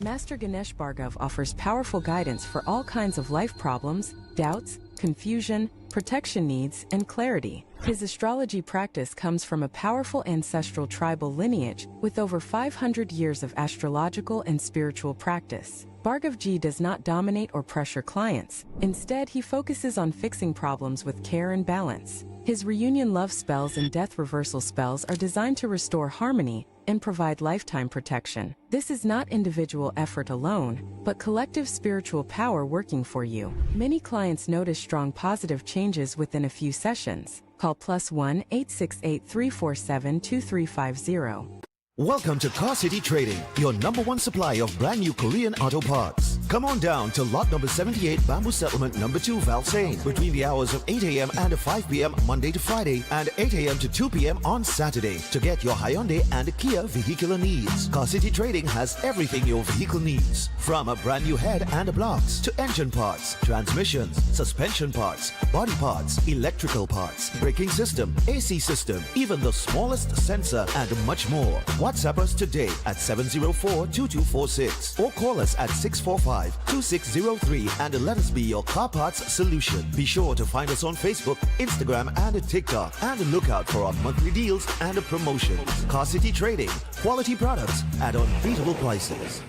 Master Ganesh Bhargav offers powerful guidance for all kinds of life problems, doubts, confusion, protection needs, and clarity. His astrology practice comes from a powerful ancestral tribal lineage with over 500 years of astrological and spiritual practice. Bhargavji does not dominate or pressure clients. Instead, he focuses on fixing problems with care and balance. His reunion love spells and death reversal spells are designed to restore harmony and provide lifetime protection. This is not individual effort alone, but collective spiritual power working for you. Many clients notice strong positive changes within a few sessions. Call +1 868 347 2350. Welcome to Car City Trading, your #1 supply of brand new Korean auto parts. Come on down to lot number 78, Bamboo Settlement number 2, Valsain, between the hours of 8 a.m. and 5 p.m. Monday to Friday, and 8 a.m. to 2 p.m. on Saturday to get your Hyundai and Kia vehicular needs. Car City Trading has everything your vehicle needs, from a brand new head and blocks to engine parts, transmissions, suspension parts, body parts, electrical parts, braking system, AC system, even the smallest sensor, and much more. WhatsApp us today at 704-2246 or call us at 645 845-2603 and let us be your car parts solution. Be sure to find us on Facebook, Instagram, and TikTok. And look out for our monthly deals and promotions. Car City Trading. Quality products at unbeatable prices.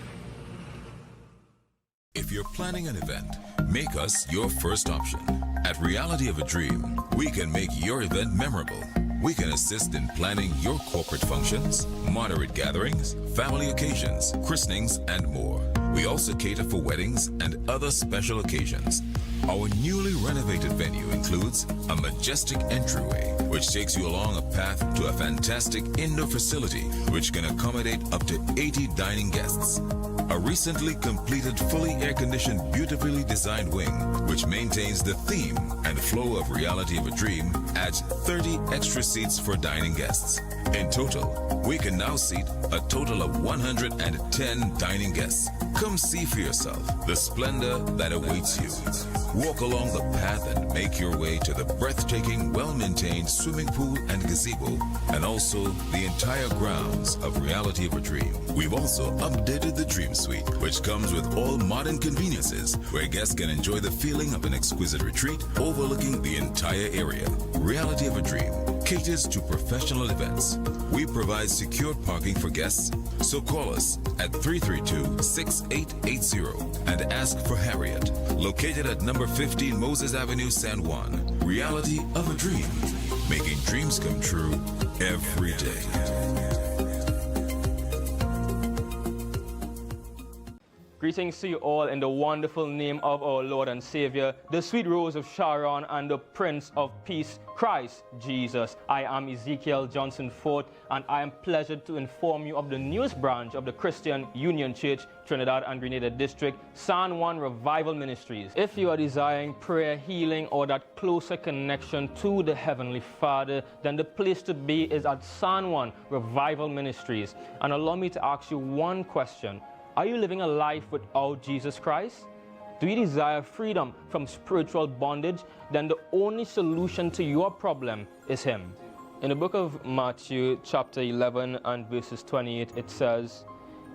If you're planning an event, make us your first option. At Reality of a Dream, we can make your event memorable. We can assist in planning your corporate functions, moderate gatherings, family occasions, christenings, and more. We also cater for weddings and other special occasions. Our newly renovated venue includes a majestic entryway, which takes you along a path to a fantastic indoor facility, which can accommodate up to 80 dining guests. A recently completed, fully air-conditioned, beautifully designed wing, which maintains the theme and flow of Reality of a Dream, adds 30 extra seats for dining guests. In total, we can now seat a total of 110 dining guests. Come see for yourself the splendor that awaits you. Walk along the path and make your way to the breathtaking, well-maintained swimming pool and gazebo, and also the entire grounds of Reality of a Dream. We've also updated the Dream Suite, which comes with all modern conveniences, where guests can enjoy the feeling of an exquisite retreat overlooking the entire area. Reality of a Dream caters to professional events. We provide secure parking for guests, so call us at 332-6880 and ask for Harriet, located at number 15 Moses Avenue, San Juan. Reality of a Dream, making dreams come true every day. Greetings to you all in the wonderful name of our Lord and Savior, the sweet rose of Sharon and the Prince of Peace, Christ Jesus. I am Ezekiel Johnson Fort, and I am pleasured to inform you of the newest branch of the Christian Union Church, Trinidad and Grenada District, San Juan Revival Ministries. If you are desiring prayer, healing, or that closer connection to the Heavenly Father, then the place to be is at San Juan Revival Ministries. And allow me to ask you one question. Are you living a life without Jesus Christ? Do you desire freedom from spiritual bondage? Then the only solution to your problem is Him. In the book of Matthew, chapter 11 and verses 28, it says,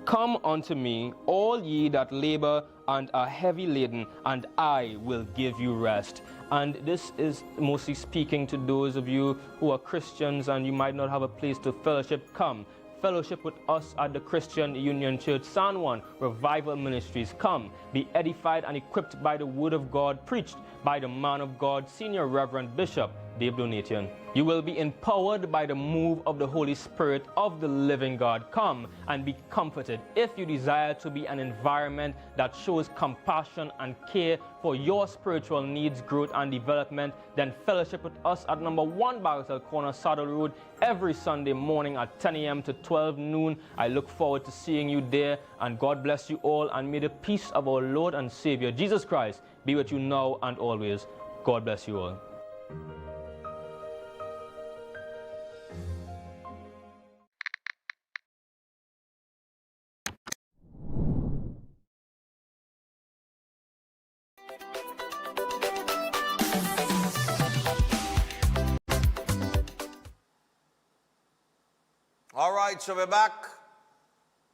"Come unto me, all ye that labor and are heavy laden, and I will give you rest." And this is mostly speaking to those of you who are Christians and you might not have a place to fellowship. Come. Fellowship with us at the Christian Union Church, San Juan Revival Ministries. Come, be edified and equipped by the Word of God, preached by the man of God, Senior Reverend Bishop Dave Donation. You will be empowered by the move of the Holy Spirit of the living God. Come and be comforted. If you desire to be an environment that shows compassion and care for your spiritual needs, growth, and development, then fellowship with us at number 1 Bagatelle Corner, Saddle Road, every Sunday morning at 10 a.m. to 12 noon. I look forward to seeing you there, and God bless you all, and may the peace of our Lord and Savior, Jesus Christ, be with you now and always. God bless you all. All right, so we're back.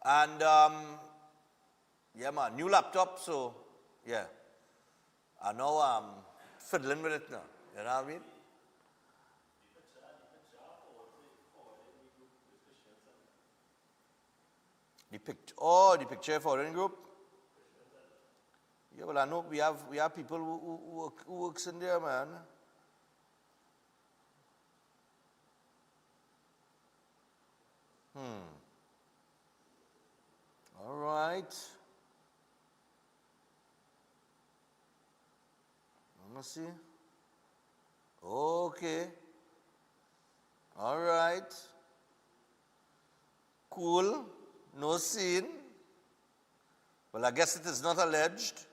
And, yeah, man, new laptop, so, yeah. I know I'm fiddling with it now, you know what I mean? The picture forwarding group? Yeah, well, I know we have people who works in there, man. All right. Let me see. Okay. All right. Cool. No scene. Well, I guess it is not alleged.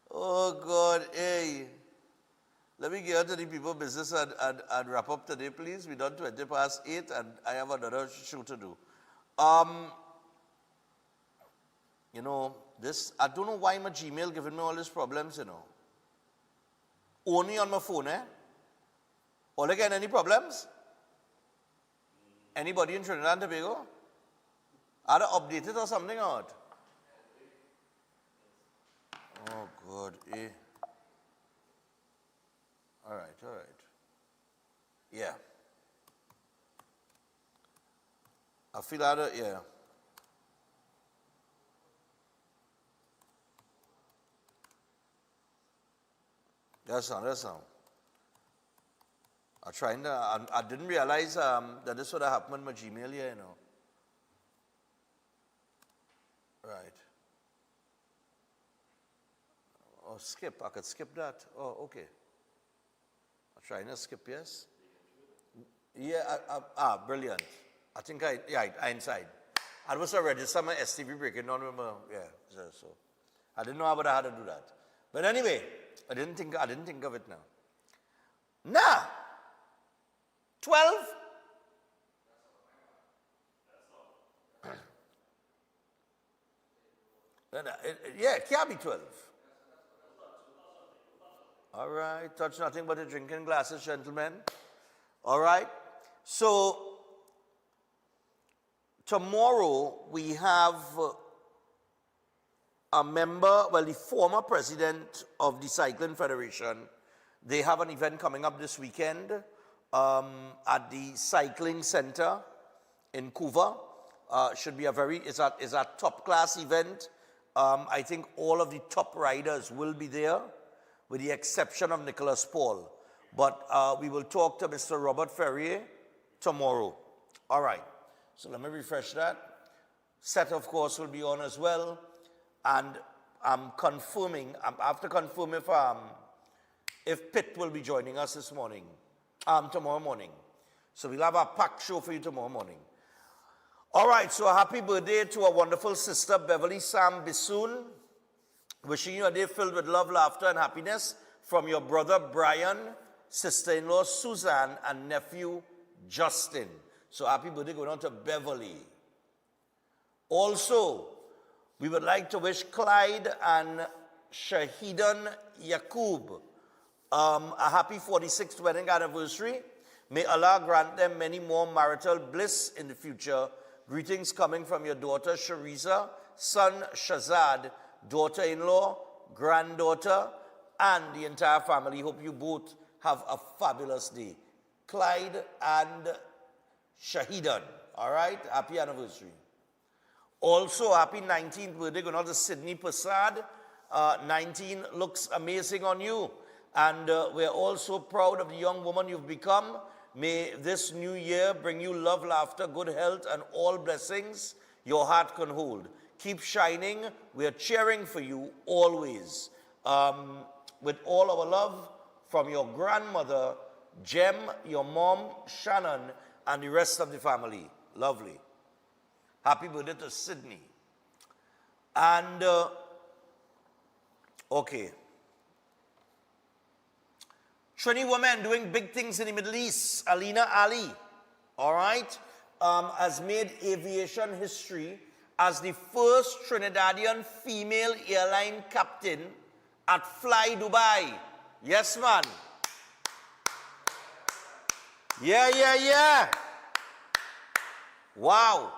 Oh, God, hey. Let me get to the people business and wrap up today, please. We're done 20 past 8, and I have another show to do. You know, I don't know why my Gmail giving me all these problems, you know. Only on my phone, eh? All again, any problems? Anybody in Trinidad and Tobago? Are they updated or something or what? Oh, God. All right. Yeah. I feel that, yeah. That's now. I didn't realize that this would have happened with my Gmail here, Right. Oh, skip. I could skip that. Oh, okay. I'm trying to skip, yes? Yeah, brilliant. I think I inside. I was already register my STV breaking down with my, so I didn't know I would have had to do that. But anyway, I didn't think of it now. Nah! 12? Yeah, it can't be 12. All right, touch nothing but the drinking glasses, gentlemen. All right, so tomorrow we have a member, the former president of the Cycling Federation. They have an event coming up this weekend at the Cycling Center in Couva. Should be it's a top-class event. I think all of the top riders will be there, with the exception of Nicholas Paul. But we will talk to Mr. Robert Ferrier tomorrow. All right, so let me refresh that. Set, of course, will be on as well. And I'm confirming, after confirming if Pitt will be joining us tomorrow morning. So we'll have a packed show for you tomorrow morning. All right, so a happy birthday to our wonderful sister, Beverly Sam Bissoon. Wishing you a day filled with love, laughter, and happiness from your brother, Brian, sister-in-law, Suzanne, and nephew, Justin. So happy birthday going on to Beverly. Also, we would like to wish Clyde and Shahidan Yaqub a happy 46th wedding anniversary. May Allah grant them many more marital bliss in the future. Greetings coming from your daughter, Shariza, son, Shazad, daughter-in-law, granddaughter, and the entire family. Hope you both have a fabulous day. Clyde and Shahidan. All right? Happy anniversary. Also, happy 19th birthday going on to Sydney Prasad. 19 looks amazing on you. And we're all so proud of the young woman you've become. May this new year bring you love, laughter, good health, and all blessings your heart can hold. Keep shining. We're cheering for you always. With all our love from your grandmother, Jem, your mom, Shannon, and the rest of the family. Lovely. Happy birthday to Sydney. And, okay. Trini woman doing big things in the Middle East. Alina Ali, all right, has made aviation history as the first Trinidadian female airline captain at Fly Dubai. Yes, man. Yeah. Wow.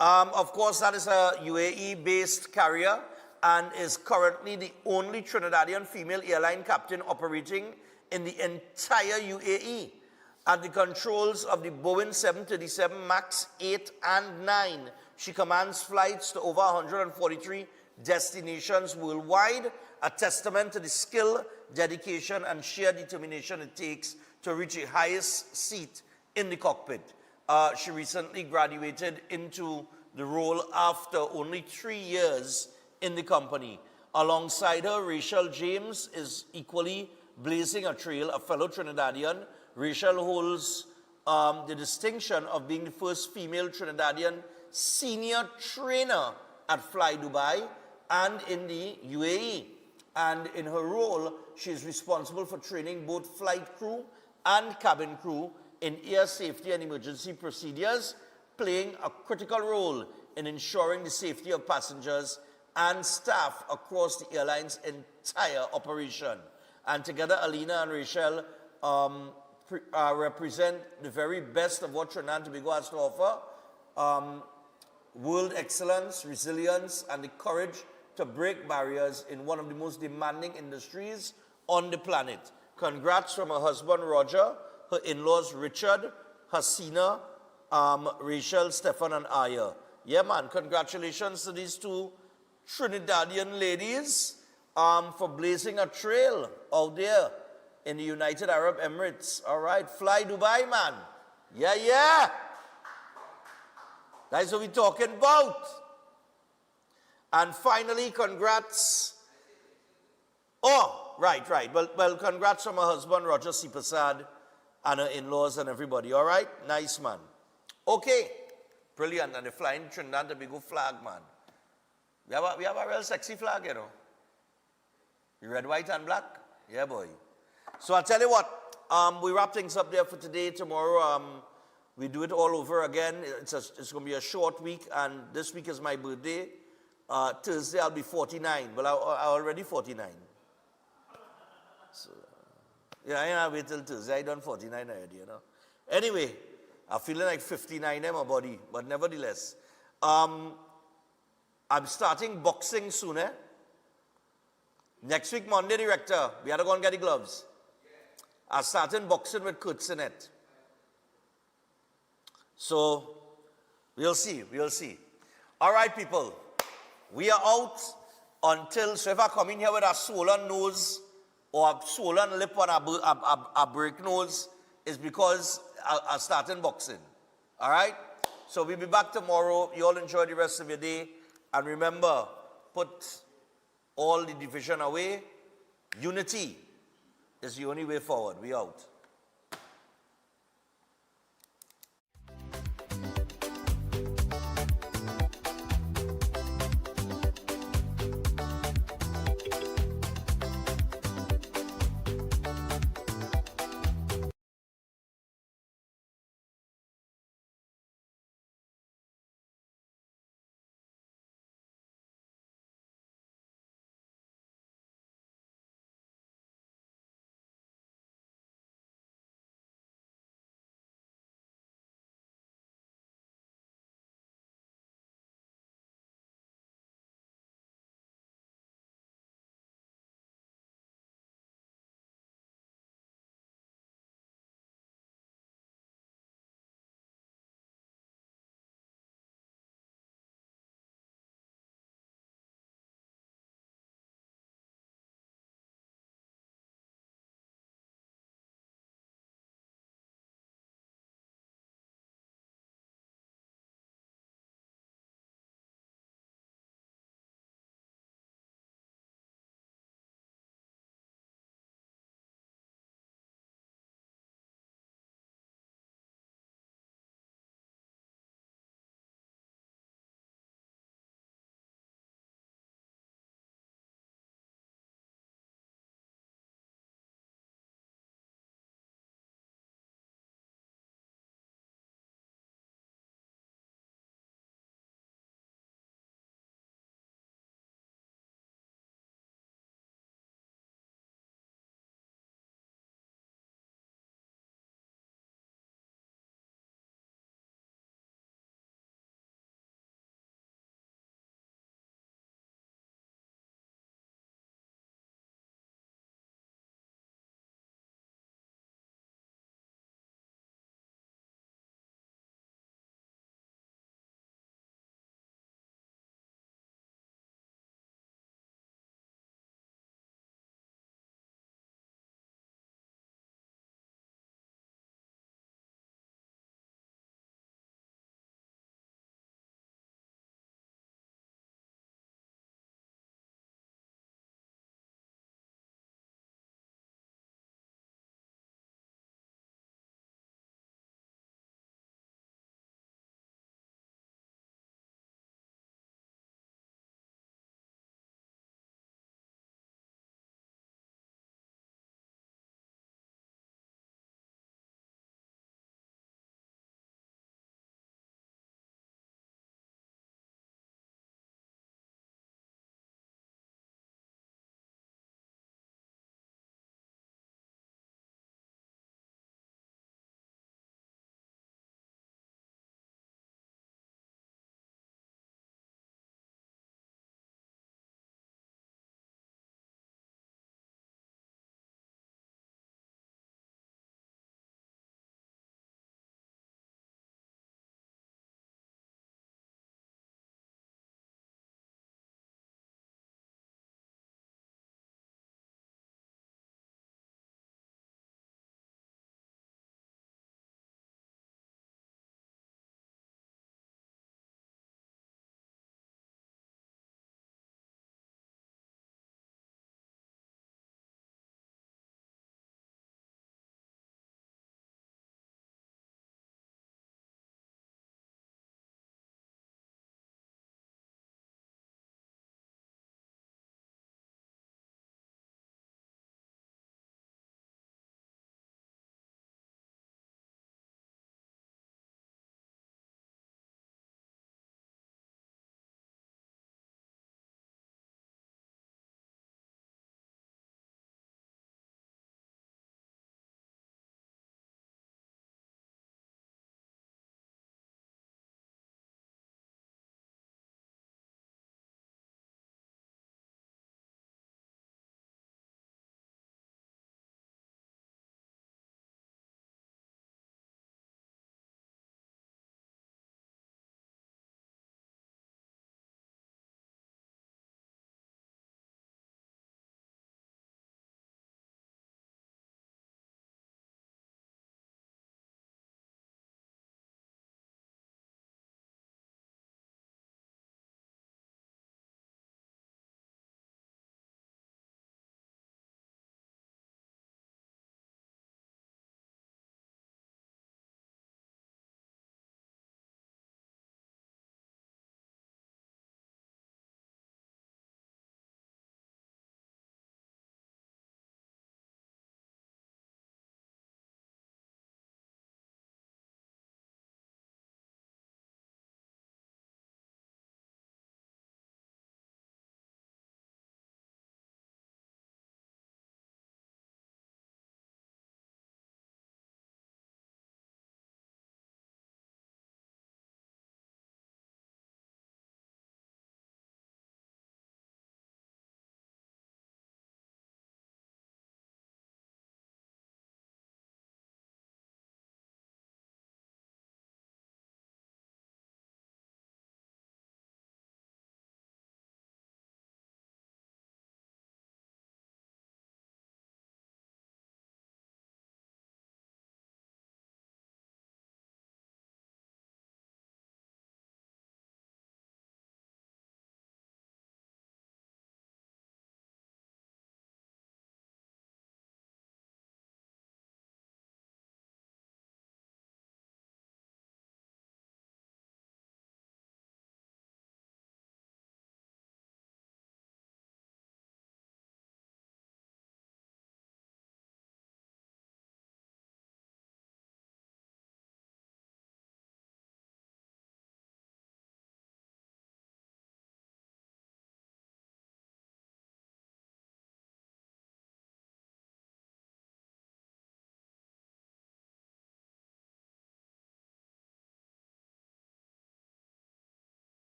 Of course, that is a UAE-based carrier and is currently the only Trinidadian female airline captain operating in the entire UAE. At the controls of the Boeing 737 MAX 8 and 9, she commands flights to over 143 destinations worldwide, a testament to the skill, dedication, and sheer determination it takes to reach the highest seat in the cockpit. She recently graduated into the role after only 3 years in the company. Alongside her, Rachel James is equally blazing a trail, a fellow Trinidadian. Rachel holds the distinction of being the first female Trinidadian senior trainer at Fly Dubai and in the UAE. And in her role, she is responsible for training both flight crew and cabin crew in air safety and emergency procedures, playing a critical role in ensuring the safety of passengers and staff across the airline's entire operation. And together, Alina and Rachel represent the very best of what Trinidad and Tobago has to offer. World excellence, resilience, and the courage to break barriers in one of the most demanding industries on the planet. Congrats from her husband, Roger, her in-laws, Richard, Hasina, Rachel, Stephan, and Aya. Yeah, man, congratulations to these two Trinidadian ladies for blazing a trail out there in the United Arab Emirates. All right, fly Dubai, man. Yeah, yeah. That's what we're talking about. And finally, congrats. Oh, right. Well, congrats from her husband, Roger C. Prasad, and her in-laws and everybody. All right? Nice, man. Okay. Brilliant. And they're flying Trinidad and Tobago flag, man. We have a real sexy flag, you know. Red, white, and black. Yeah, boy. So I'll tell you what. We wrap things up there for today. Tomorrow, we do it all over again. It's going to be a short week, and this week is my birthday. Thursday, I'll be 49. Well, I'm already 49. So, yeah, I wait till Thursday. I done 49 already, you know. Anyway, I'm feeling like 59 in my body, but nevertheless. I'm starting boxing soon, eh? Next week, Monday, Director, we had to go and get the gloves. I'm starting boxing with Kurt Sinet. So, we'll see. All right, people. We are out until, so if I come in here with a swollen nose or a swollen lip and a break nose, it's because I'm starting boxing. All right? So we'll be back tomorrow. You all enjoy the rest of your day. And remember, put all the division away. Unity is the only way forward. We out.